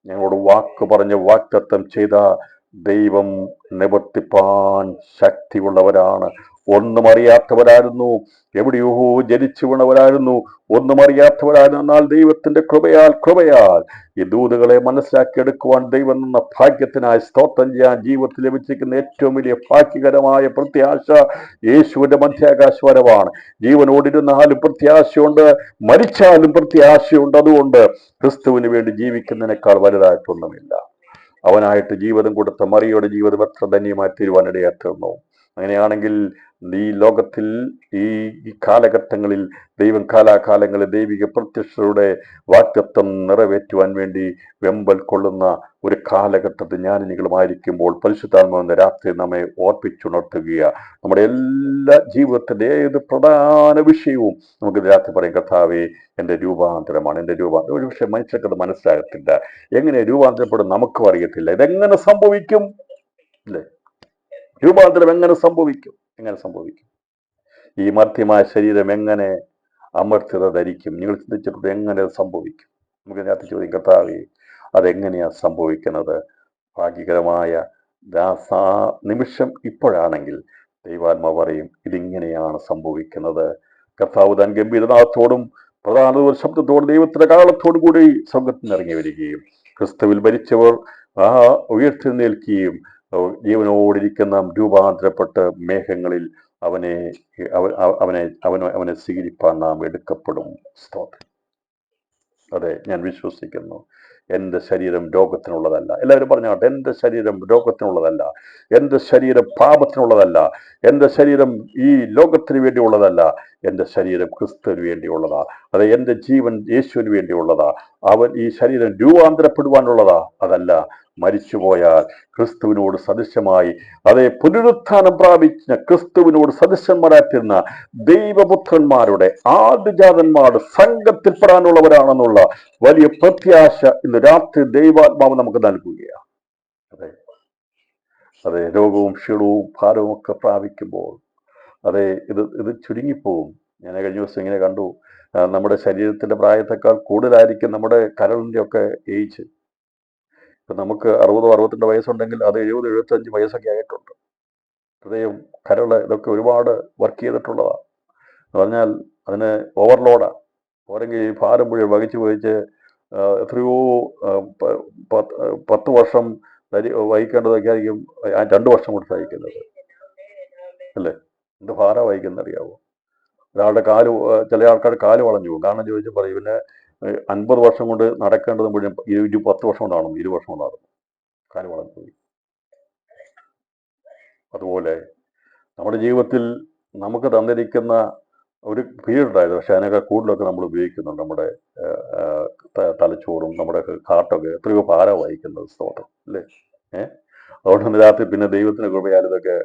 ഞങ്ങളോട് വാക്ക് പറഞ്ഞ് വാക്തത്വം ചെയ്ത ദൈവം നിവർത്തിപ്പാൻ ശക്തിയുള്ളവരാണ്. ഒന്നും അറിയാത്തവരായിരുന്നു, എവിടെയോ ജനിച്ചു വീണവരായിരുന്നു, ഒന്നും അറിയാത്തവരായിരുന്നു. എന്നാൽ ദൈവത്തിന്റെ കൃപയാൽ ഈ ദൂതുകളെ മനസ്സിലാക്കിയെടുക്കുവാൻ ദൈവം എന്ന ഭാഗ്യത്തിനായി സ്തോത്രം ചെയ്യാൻ ജീവിതത്തിൽ ലഭിച്ചിരിക്കുന്ന ഏറ്റവും വലിയ ഭാഗ്യകരമായ പ്രത്യാശ യേശുവിന്റെ മധ്യാകാശവരമാണ്. ജീവനോടിരുന്നാലും പ്രത്യാശയുണ്ട്, മരിച്ചാലും പ്രത്യാശയുണ്ട്. അതുകൊണ്ട് ക്രിസ്തുവിന് വേണ്ടി ജീവിക്കുന്നതിനേക്കാൾ വലുതായിട്ടൊന്നുമില്ല. അവനായിട്ട് ജീവിതം കൊടുത്ത മറിയുടെ ജീവിതം എത്ര ധന്യമായി തീരുവാനിടയായി തീർന്നു. അങ്ങനെയാണെങ്കിൽ ഈ ലോകത്തിൽ ഈ കാലഘട്ടങ്ങളിൽ ദൈവം കാലാകാലങ്ങളിൽ ദൈവിക പ്രത്യക്ഷയുടെ വാക്തത്വം നിറവേറ്റുവാൻ വേണ്ടി വെമ്പൽ കൊള്ളുന്ന ഒരു കാലഘട്ടത്തിൽ ജ്ഞാനികളുമായിരിക്കുമ്പോൾ പരിശുദ്ധാത്മാവിന്റെ രാത്രി നമ്മെ ഓർപ്പിച്ചുണർത്തുക. നമ്മുടെ എല്ലാ ജീവിതത്തിന്റെ ഏത് പ്രധാന വിഷയവും നമുക്ക് രാത്രി പറയും, കർത്താവേ എൻ്റെ രൂപാന്തരമാണ്, എൻ്റെ രൂപാന്തരം. ഒരു പക്ഷേ മനുഷ്യർക്കത് മനസ്സിലാകത്തില്ല. എങ്ങനെ രൂപാന്തരപ്പെടും നമുക്കും അറിയത്തില്ല. ഇതെങ്ങനെ സംഭവിക്കും അല്ലേ? രൂപാന്തരം എങ്ങനെ സംഭവിക്കും? ഈ മർത്യമായ ശരീരം എങ്ങനെ അമർത്യത ധരിക്കും? നിങ്ങൾ ചിന്തിച്ചിട്ടുണ്ട് എങ്ങനെ സംഭവിക്കും? നമുക്ക് ഇതിനകത്ത് ചോദിക്കും, കർത്താവേ അതെങ്ങനെയാ സംഭവിക്കുന്നത്? ഭാഗ്യകരമായ നിമിഷം ഇപ്പോഴാണെങ്കിൽ ദൈവാത്മ പറയും, ഇതിങ്ങനെയാണ് സംഭവിക്കുന്നത്. കർത്താവ് താൻ ഗംഭീരനാഥത്തോടും പ്രധാന ശബ്ദത്തോടും ദൈവത്തിന്റെ കാലത്തോടു കൂടി സ്വർഗ്ഗത്തിൽ ഇറങ്ങി വരികയും ക്രിസ്തുവിൽ മരിച്ചവർ ഉയർത്തെഴുന്നേൽക്കുകയും ജീവനോടിരിക്കുന്ന രൂപാന്തരപ്പെട്ട് മേഘങ്ങളിൽ അവനെ സ്വീകരിപ്പാൻ നാം എടുക്കപ്പെടും. സ്തോത്രം. അതെ, ഞാൻ വിശ്വസിക്കുന്നു. എൻ്റെ ശരീരം രോഗത്തിനുള്ളതല്ല. എല്ലാവരും പറഞ്ഞാട്ടെ, എൻ്റെ ശരീരം രോഗത്തിനുള്ളതല്ല, എൻ്റെ ശരീരം പാപത്തിനുള്ളതല്ല, എൻ്റെ ശരീരം ഈ ലോകത്തിന് വേണ്ടിയുള്ളതല്ല, എൻ്റെ ശരീരം ക്രിസ്തുവിന് വേണ്ടിയുള്ളതാ. അതെ, എൻ്റെ ജീവൻ യേശുവിന് വേണ്ടിയുള്ളതാ. ഈ ശരീരം രൂപാന്തരപ്പെടുവാനുള്ളതാ. അതല്ല, മരിച്ചുപോയാൽ ക്രിസ്തുവിനോട് സദൃശമായി, അതേ പുനരുത്ഥാനം പ്രാപിച്ച ക്രിസ്തുവിനോട് സദൃശന്മാരായിരുന്ന ദൈവപുത്രന്മാരുടെ ആദ്യജാതന്മാരുടെ സംഘത്തിൽപ്പെടാനുള്ളവരാണെന്നുള്ള വലിയ പ്രത്യാശ ഇന്ന് രാത്രി ദൈവാത്മാവ് നമുക്ക് നൽകുകയാണ്. അതെ, രോഗവും ക്ഷീണവും ഭാരവും ഒക്കെ പ്രാപിക്കുമ്പോൾ ഇത് ചുരുങ്ങിപ്പോവും. ഞാൻ കഴിഞ്ഞ ദിവസം ഇങ്ങനെ കണ്ടു, നമ്മുടെ ശരീരത്തിന്റെ പ്രായത്തെക്കാൾ കൂടുതലായിരിക്കും നമ്മുടെ കരളിന്റെ ഒക്കെ ഏജ്. ഇപ്പം നമുക്ക് 60-62 വയസ്സുണ്ടെങ്കിൽ അത് 70-75 വയസ്സൊക്കെ ആയിട്ടുണ്ട്. ഹൃദയം, കരള്, ഇതൊക്കെ ഒരുപാട് വർക്ക് ചെയ്തിട്ടുള്ളതാണ്. എന്ന് പറഞ്ഞാൽ അതിന് ഓവർലോഡാണ്. പോരെങ്കിൽ ഈ ഭാരം മുഴുവൻ വഹിച്ച് എത്രയോ 10 വർഷം വഹിക്കേണ്ടതൊക്കെ ആയിരിക്കും 2 വർഷം കൊണ്ട് സഹിക്കുന്നത് അല്ലേ? എന്ത് ഭാരം വഹിക്കുന്നത് അറിയാവോ? ഒരാളുടെ ചില ആൾക്കാരുടെ കാല് വളഞ്ഞു പോകും. കാരണം ചോദിച്ചാൽ പറയും, പിന്നെ 50 വർഷം കൊണ്ട് നടക്കേണ്ടത് മുഴുവൻ 10 വർഷം കൊണ്ടാണ്, 20 വർഷം കൊണ്ടാണ് കാല് വളഞ്ഞു പോയി. അതുപോലെ നമ്മുടെ ജീവിതത്തിൽ നമുക്ക് തന്നിരിക്കുന്ന ഒരു പീരീഡ് ഉണ്ടായിരുന്നു, പക്ഷെ അതിനൊക്കെ കൂടുതലൊക്കെ നമ്മൾ ഉപയോഗിക്കുന്നുണ്ട്. നമ്മുടെ തലച്ചോറും നമ്മുടെ ഹാർട്ടൊക്കെ എത്രയോ ഭാരം വഹിക്കുന്നത്. സ്തോത്രം അല്ലേ? അതുകൊണ്ട് രാത്രി പിന്നെ ദൈവത്തിന് കൃപയാൽ ഇതൊക്കെ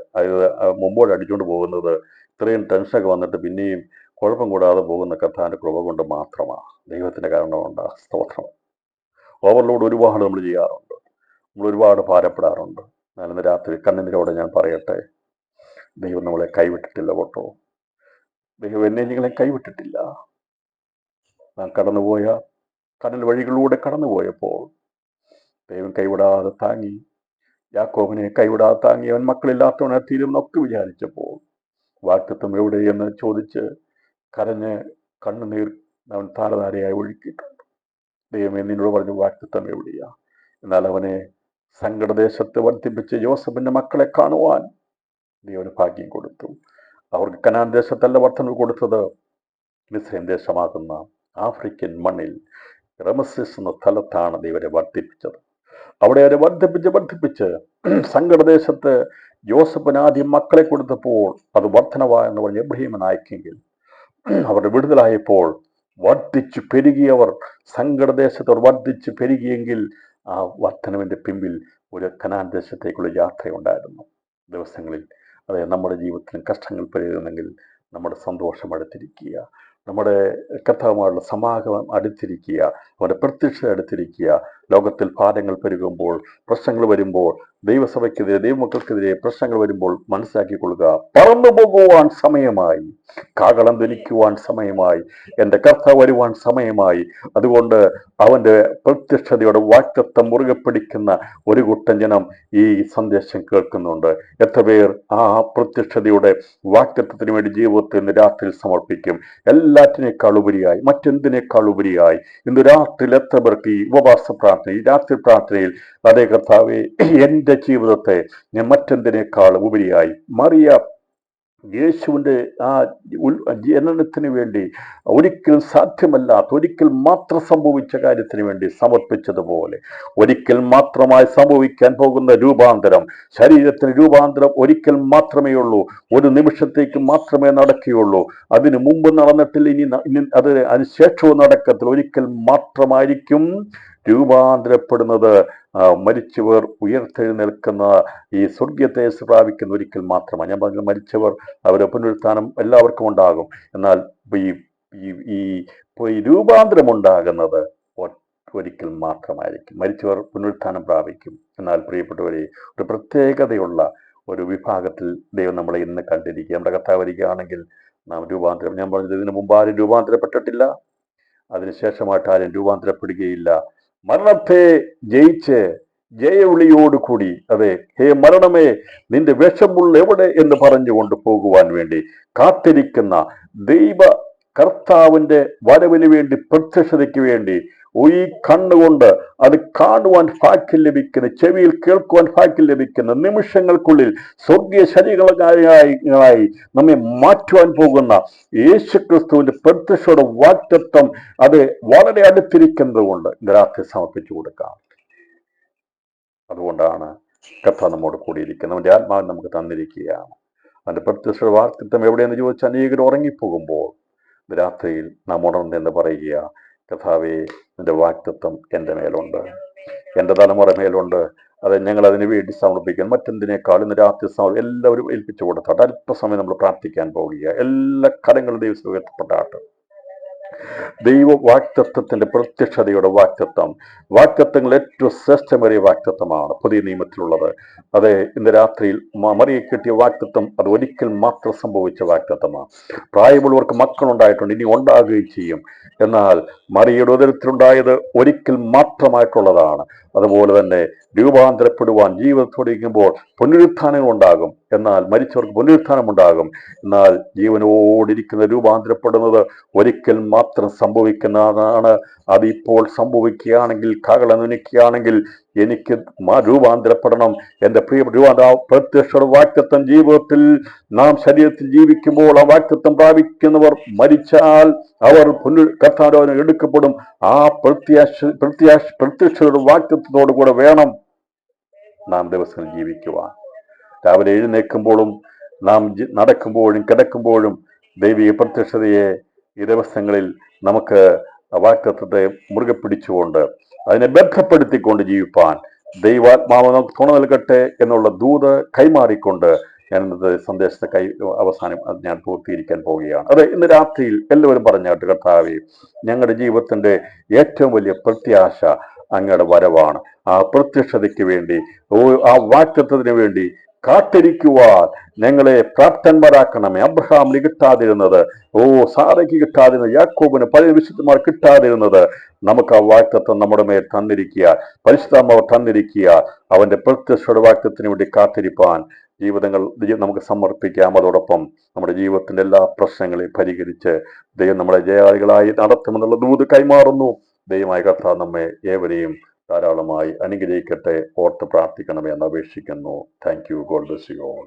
മുമ്പോട്ട് അടിച്ചുകൊണ്ട് പോകുന്നത് ഇത്രയും ടെൻഷനൊക്കെ വന്നിട്ട് പിന്നെയും കുഴപ്പം കൂടാതെ പോകുന്ന കർത്താവിന്റെ കൃപ കൊണ്ട് മാത്രമാണ്, ദൈവത്തിന്റെ കാരണം കൊണ്ട്. സ്തോത്രം. ഓവർലോഡ് ഒരുപാട് നമ്മൾ ചെയ്യാറുണ്ട്, നമ്മൾ ഒരുപാട് ഭാരപ്പെടാറുണ്ട്. ഞാനിന്ന് രാത്രി കണ്ണീരോടെ ഞാൻ പറയട്ടെ, ദൈവം നമ്മളെ കൈവിട്ടിട്ടില്ല കേട്ടോ. ദൈവം എന്നെ നിങ്ങളെ കൈവിട്ടിട്ടില്ല. നാം കടന്നുപോയ കടൽ വഴികളിലൂടെ കടന്നുപോയപ്പോൾ ദൈവം കൈവിടാതെ താങ്ങി. യാക്കോബിനെ കൈവിടാതെ താങ്ങി. അവൻ മക്കളില്ലാത്തവനെ തീരുമെന്നൊക്കെ വിചാരിച്ചപ്പോൾ വാക്തത്വം എവിടെയെന്ന് ചോദിച്ച് കരഞ്ഞ് കണ്ണുനീർ അവൻ താരധാരയായി ഒഴുക്കിയിട്ടുണ്ട്. ദൈവമേ, നിന്നോട് പറഞ്ഞു വാക്തത്വം എവിടെയാ? എന്നാൽ അവനെ സങ്കടദേശത്ത് വർദ്ധിപ്പിച്ച് യോസഫിന്റെ മക്കളെ കാണുവാൻ ദൈവന് ഭാഗ്യം കൊടുത്തു. അവർക്ക് കനാൻ ദേശത്തല്ല വർദ്ധനവ് കൊടുത്തത്, മിസ്രൈം ദേശമാകുന്ന ആഫ്രിക്കൻ മണ്ണിൽ റമസേസ് എന്ന സ്ഥലത്താണ് ദൈവരെ വർദ്ധിപ്പിച്ചത്. അവിടെ അവരെ വർദ്ധിപ്പിച്ച് സങ്കടദേശത്ത് യോസഫിന് ആദ്യം മക്കളെ കൊടുത്തപ്പോൾ അത് വർദ്ധനവ എന്ന് പറഞ്ഞ് എബ്രഹീമിന് അയക്കെങ്കിൽ, അവരുടെ വിടുതലായപ്പോൾ വർദ്ധിച്ചു പെരുകിയവർ സങ്കടദേശത്ത് വർദ്ധിച്ചു പെരുകിയെങ്കിൽ ആ വർദ്ധനവിന്റെ പിമ്പിൽ ഒരു കനാൻ ദേശത്തേക്കുള്ള യാത്രയുണ്ടായിരുന്നു. ദിവസങ്ങളിൽ അതെ, നമ്മുടെ ജീവിതത്തിൽ കഷ്ടങ്ങൾ പെരുകുന്നെങ്കിൽ നമ്മുടെ സന്തോഷം അടുത്തിരിക്കുക, നമ്മുടെ കർത്താവുമായുള്ള സമാഗമം അടുത്തിരിക്കുക, അവൻ്റെ പ്രത്യക്ഷത അടുത്തിരിക്കുക. ലോകത്തിൽ ഭാരങ്ങൾ പെരുകുമ്പോൾ, പ്രശ്നങ്ങൾ വരുമ്പോൾ, ദൈവസഭയ്ക്കെതിരെ, ദൈവമക്കൾക്കെതിരെ പ്രശ്നങ്ങൾ വരുമ്പോൾ മനസ്സിലാക്കിക്കൊള്ളുക, പറന്നു പോകുവാൻ സമയമായി, കാഹളം ധനിക്കുവാൻ സമയമായി, എൻ്റെ കർത്താവ് വരുവാൻ സമയമായി. അതുകൊണ്ട് അവൻ്റെ പ്രത്യക്ഷതയുടെ വാക്തത്വം മുറുകെ പിടിക്കുന്ന ഒരു കൂട്ടം ജനം ഈ സന്ദേശം കേൾക്കുന്നുണ്ട്. എത്ര പേർ ആ പ്രത്യക്ഷതയുടെ വാക്തത്വത്തിന് വേണ്ടി ജീവിതത്തിൽ ഇന്ന് രാത്രിയിൽ സമർപ്പിക്കും? എല്ലാറ്റിനേക്കാൾ ഉപരിയായി, മറ്റെന്തിനേക്കാൾ ഉപരിയായി ഇന്ന് രാത്രിയിൽ എത്ര പേർക്ക് ഈ ഉപവാസ പ്രാർത്ഥന, ഈ രാത്രി പ്രാർത്ഥനയിൽ, അതേ കർത്താവേ, എൻ്റെ ജീവിതത്തെ ഞാൻ മറ്റെന്തിനേക്കാൾ ഉപരിയായി മറിയ യേശുവിൻ്റെ ആ ജനനത്തിന് വേണ്ടി ഒരിക്കൽ സാധ്യമല്ലാത്ത, ഒരിക്കൽ മാത്രം സംഭവിച്ച കാര്യത്തിന് വേണ്ടി സമർപ്പിച്ചതുപോലെ ഒരിക്കൽ മാത്രമായി സംഭവിക്കാൻ പോകുന്ന രൂപാന്തരം, ശരീരത്തിന് രൂപാന്തരം ഒരിക്കൽ മാത്രമേ ഉള്ളൂ, ഒരു നിമിഷത്തേക്ക് മാത്രമേ നടക്കുകയുള്ളൂ. അതിനു മുമ്പ് നടന്നിട്ടില്ല, ഇനി അതിന് ശേഷവും നടക്കത്തില്ല. ഒരിക്കൽ മാത്രമായിരിക്കും രൂപാന്തരപ്പെടുന്നത്. മരിച്ചവർ ഉയർത്തെഴുന്നേൽക്കുന്ന ഈ സ്വർഗീയത്തെ പ്രാപിക്കുന്ന ഒരിക്കൽ മാത്രമാണ്. ഞാൻ പറഞ്ഞു, മരിച്ചവർ അവരുടെ പുനരുത്ഥാനം എല്ലാവർക്കും ഉണ്ടാകും. എന്നാൽ ഈ രൂപാന്തരം ഉണ്ടാകുന്നത് ഒരിക്കൽ മാത്രമായിരിക്കും. മരിച്ചവർ പുനരുത്ഥാനം പ്രാപിക്കും. എന്നാൽ പ്രിയപ്പെട്ടവരെ, ഒരു പ്രത്യേകതയുള്ള ഒരു വിഭാഗത്തിൽ ദൈവം നമ്മളെ ഇന്ന് കണ്ടിരിക്കുക. നമ്മുടെ കർത്താവ് വരികയാണെങ്കിൽ നാം രൂപാന്തരം, ഞാൻ പറഞ്ഞത്, ഇതിനു മുമ്പ് ആരും രൂപാന്തരപ്പെട്ടിട്ടില്ല, അതിനുശേഷമായിട്ട് ആരും രൂപാന്തരപ്പെടുകയില്ല. മരണത്തെ ജയിച്ച് ജയവിളിയോടുകൂടി, അതെ, ഹേ മരണമേ നിന്റെ വിഷമുള്ള എവിടെ എന്ന് പറഞ്ഞുകൊണ്ട് പോകുവാൻ വേണ്ടി കാത്തിരിക്കുന്ന ദൈവ കർത്താവിന്റെ വരവിന് വേണ്ടി, പ്രത്യക്ഷതയ്ക്ക് വേണ്ടി, ഈ കണ്ണുകൊണ്ട് അത് കാണുവാൻ ഭാഗ്യം ലഭിക്കുന്ന, ചെവിയിൽ കേൾക്കുവാൻ ഭാഗ്യം ലഭിക്കുന്ന നിമിഷങ്ങൾക്കുള്ളിൽ സ്വർഗീയ ശരീരങ്ങളായി നമ്മെ മാറ്റുവാൻ പോകുന്ന യേശുക്രിസ്തുവിന്റെ പ്രത്യക്ഷയുടെ വാഗ്ദത്തം അത് വളരെ അടുത്തിരിക്കുന്നത് കൊണ്ട് രാത്രി സമർപ്പിച്ചു കൊടുക്കാം. അതുകൊണ്ടാണ് കർത്താവ് നമ്മോട് കൂടിയിരിക്കുന്നത്. അവന്റെ ആത്മാവ് നമുക്ക് തന്നിരിക്കുകയാണ്. അതിന്റെ പ്രത്യക്ഷയുടെ വാഗ്ദത്തം എവിടെയെന്ന് ചോദിച്ചാൽ, അനേകർ ഉറങ്ങിപ്പോകുമ്പോൾ രാത്രിയിൽ നാം ഉണർന്നെന്ന് പറയുക, കർത്താവേ, നിന്റെ വാഗ്ദത്തം എൻ്റെ മേലുണ്ട്, എൻ്റെ തലമുറ മേലുണ്ട്. അത് ഞങ്ങൾ അതിനു വേണ്ടി സമർപ്പിക്കാൻ മറ്റെന്തിനേക്കാൾ ഇന്ന് രാത്രി എല്ലാവരും ഏൽപ്പിച്ചു കൊടുത്താട്ട് അല്പസമയം നമ്മൾ പ്രാർത്ഥിക്കാൻ പോകുക. എല്ലാ കരങ്ങളും ദൈവം ഉയർത്തപ്പെട്ടാട്ട്. ദൈവ വാക്തത്വത്തിന്റെ പ്രത്യക്ഷതയുടെ വാക്തത്വങ്ങൾ ഏറ്റവും ശ്രേഷ്ഠമേറിയ വാക്തത്വമാണ് പുതിയ നിയമത്തിലുള്ളത്. അതെ, ഇന്ന് രാത്രിയിൽ മറിയെ കിട്ടിയ വാക്തത്വം അത് ഒരിക്കൽ മാത്രം സംഭവിച്ച വാക്തത്വമാണ്. പ്രായമുള്ളവർക്ക് മക്കളുണ്ടായിട്ടുണ്ട്, ഇനി ഉണ്ടാകുകയും ചെയ്യും. എന്നാൽ മറിയയുടെ ഉദരത്തിലുണ്ടായത് ഒരിക്കൽ മാത്രമായിട്ടുള്ളതാണ്. അതുപോലെ തന്നെ രൂപാന്തരപ്പെടുവാൻ ജീവിതത്തോടിരിക്കുമ്പോൾ പുനരുത്ഥാനങ്ങൾ ഉണ്ടാകും. എന്നാൽ മരിച്ചവർക്ക് പുനരുത്ഥാനം ഉണ്ടാകും. എന്നാൽ ജീവനോടിരിക്കുന്ന രൂപാന്തരപ്പെടുന്നത് ഒരിക്കൽ മാത്രം സംഭവിക്കുന്നതാണ്. അതിപ്പോൾ സംഭവിക്കുകയാണെങ്കിൽ, കാഹളനുനിക്കുകയാണെങ്കിൽ എനിക്ക് രൂപാന്തരപ്പെടണം. എൻ്റെ പ്രിയ പ്രത്യക്ഷ വാക്തത്വം ജീവിതത്തിൽ നാം ശരീരത്തിൽ ജീവിക്കുമ്പോൾ ആ വാക്തത്വം പ്രാപിക്കുന്നവർ മരിച്ചാൽ അവർ കർത്താവിനെ എടുക്കപ്പെടും. ആ പ്രത്യക്ഷയുടെ വാക്തത്വത്തോടു കൂടെ വേണം നാം ദിവസങ്ങൾ ജീവിക്കുവാൻ. രാവിലെ എഴുന്നേൽക്കുമ്പോഴും നാം നടക്കുമ്പോഴും കിടക്കുമ്പോഴും ദൈവിക പ്രത്യക്ഷതയെ ഈ ദിവസങ്ങളിൽ നമുക്ക് വാക്തത്വത്തെ മുറുകെ പിടിച്ചുകൊണ്ട് അതിനെ ബന്ധപ്പെടുത്തിക്കൊണ്ട് ജീവിപ്പാൻ ദൈവാത്മാവ് നമുക്ക് തുണ നൽകട്ടെ എന്നുള്ള ദൂത് കൈമാറിക്കൊണ്ട് ഞാൻ ഇന്നത്തെ സന്ദേശത്തെ അവസാനം ഞാൻ പൂർത്തീകരിക്കാൻ പോവുകയാണ്. അതെ, ഇന്ന് രാത്രിയിൽ എല്ലാവരും പറഞ്ഞാട്ട്, കർത്താവേ, ഞങ്ങളുടെ ജീവിതത്തിന്റെ ഏറ്റവും വലിയ പ്രത്യാശ അങ്ങയുടെ വരവാണ്. ആ പ്രത്യക്ഷതയ്ക്ക് വേണ്ടി, ആ വാക്തത്വത്തിന് വേണ്ടി കാത്തിരിക്കുവാൻ ഞങ്ങളെ പ്രാപ്തന്മാരാക്കണമേ. അബ്രഹാമിന് കിട്ടാതിരുന്നത്, സാറയ്ക്ക് കിട്ടാതിരുന്നത്, യാക്കോബിന് പല വിശുദ്ധന്മാർ കിട്ടാതിരുന്നത് നമുക്ക് ആ വാക്തത്വം നമ്മുടെ മേൽ തന്നിരിക്കുക, പരിശുദ്ധാത്മാവ് തന്നിരിക്കുക. അവന്റെ പ്രത്യക്ഷയുടെ വാക്തത്തിന് വേണ്ടി കാത്തിരിപ്പാൻ ജീവിതങ്ങൾ നമുക്ക് സമർപ്പിക്കാം. അതോടൊപ്പം നമ്മുടെ ജീവിതത്തിന്റെ എല്ലാ പ്രശ്നങ്ങളെയും പരിഹരിച്ച് ദൈവം നമ്മളെ ജയാളികളായി നടത്തുമെന്നുള്ള ദൂത് കൈമാറുന്നു. ദൈവമായ കർത്താവ് നമ്മെ ഏവരെയും ധാരാളമായി അനുഗ്രഹിക്കട്ടെ. ഓർത്ത് പ്രാർത്ഥിക്കണമേ എന്ന് അപേക്ഷിക്കുന്നു. Thank you. God bless you all.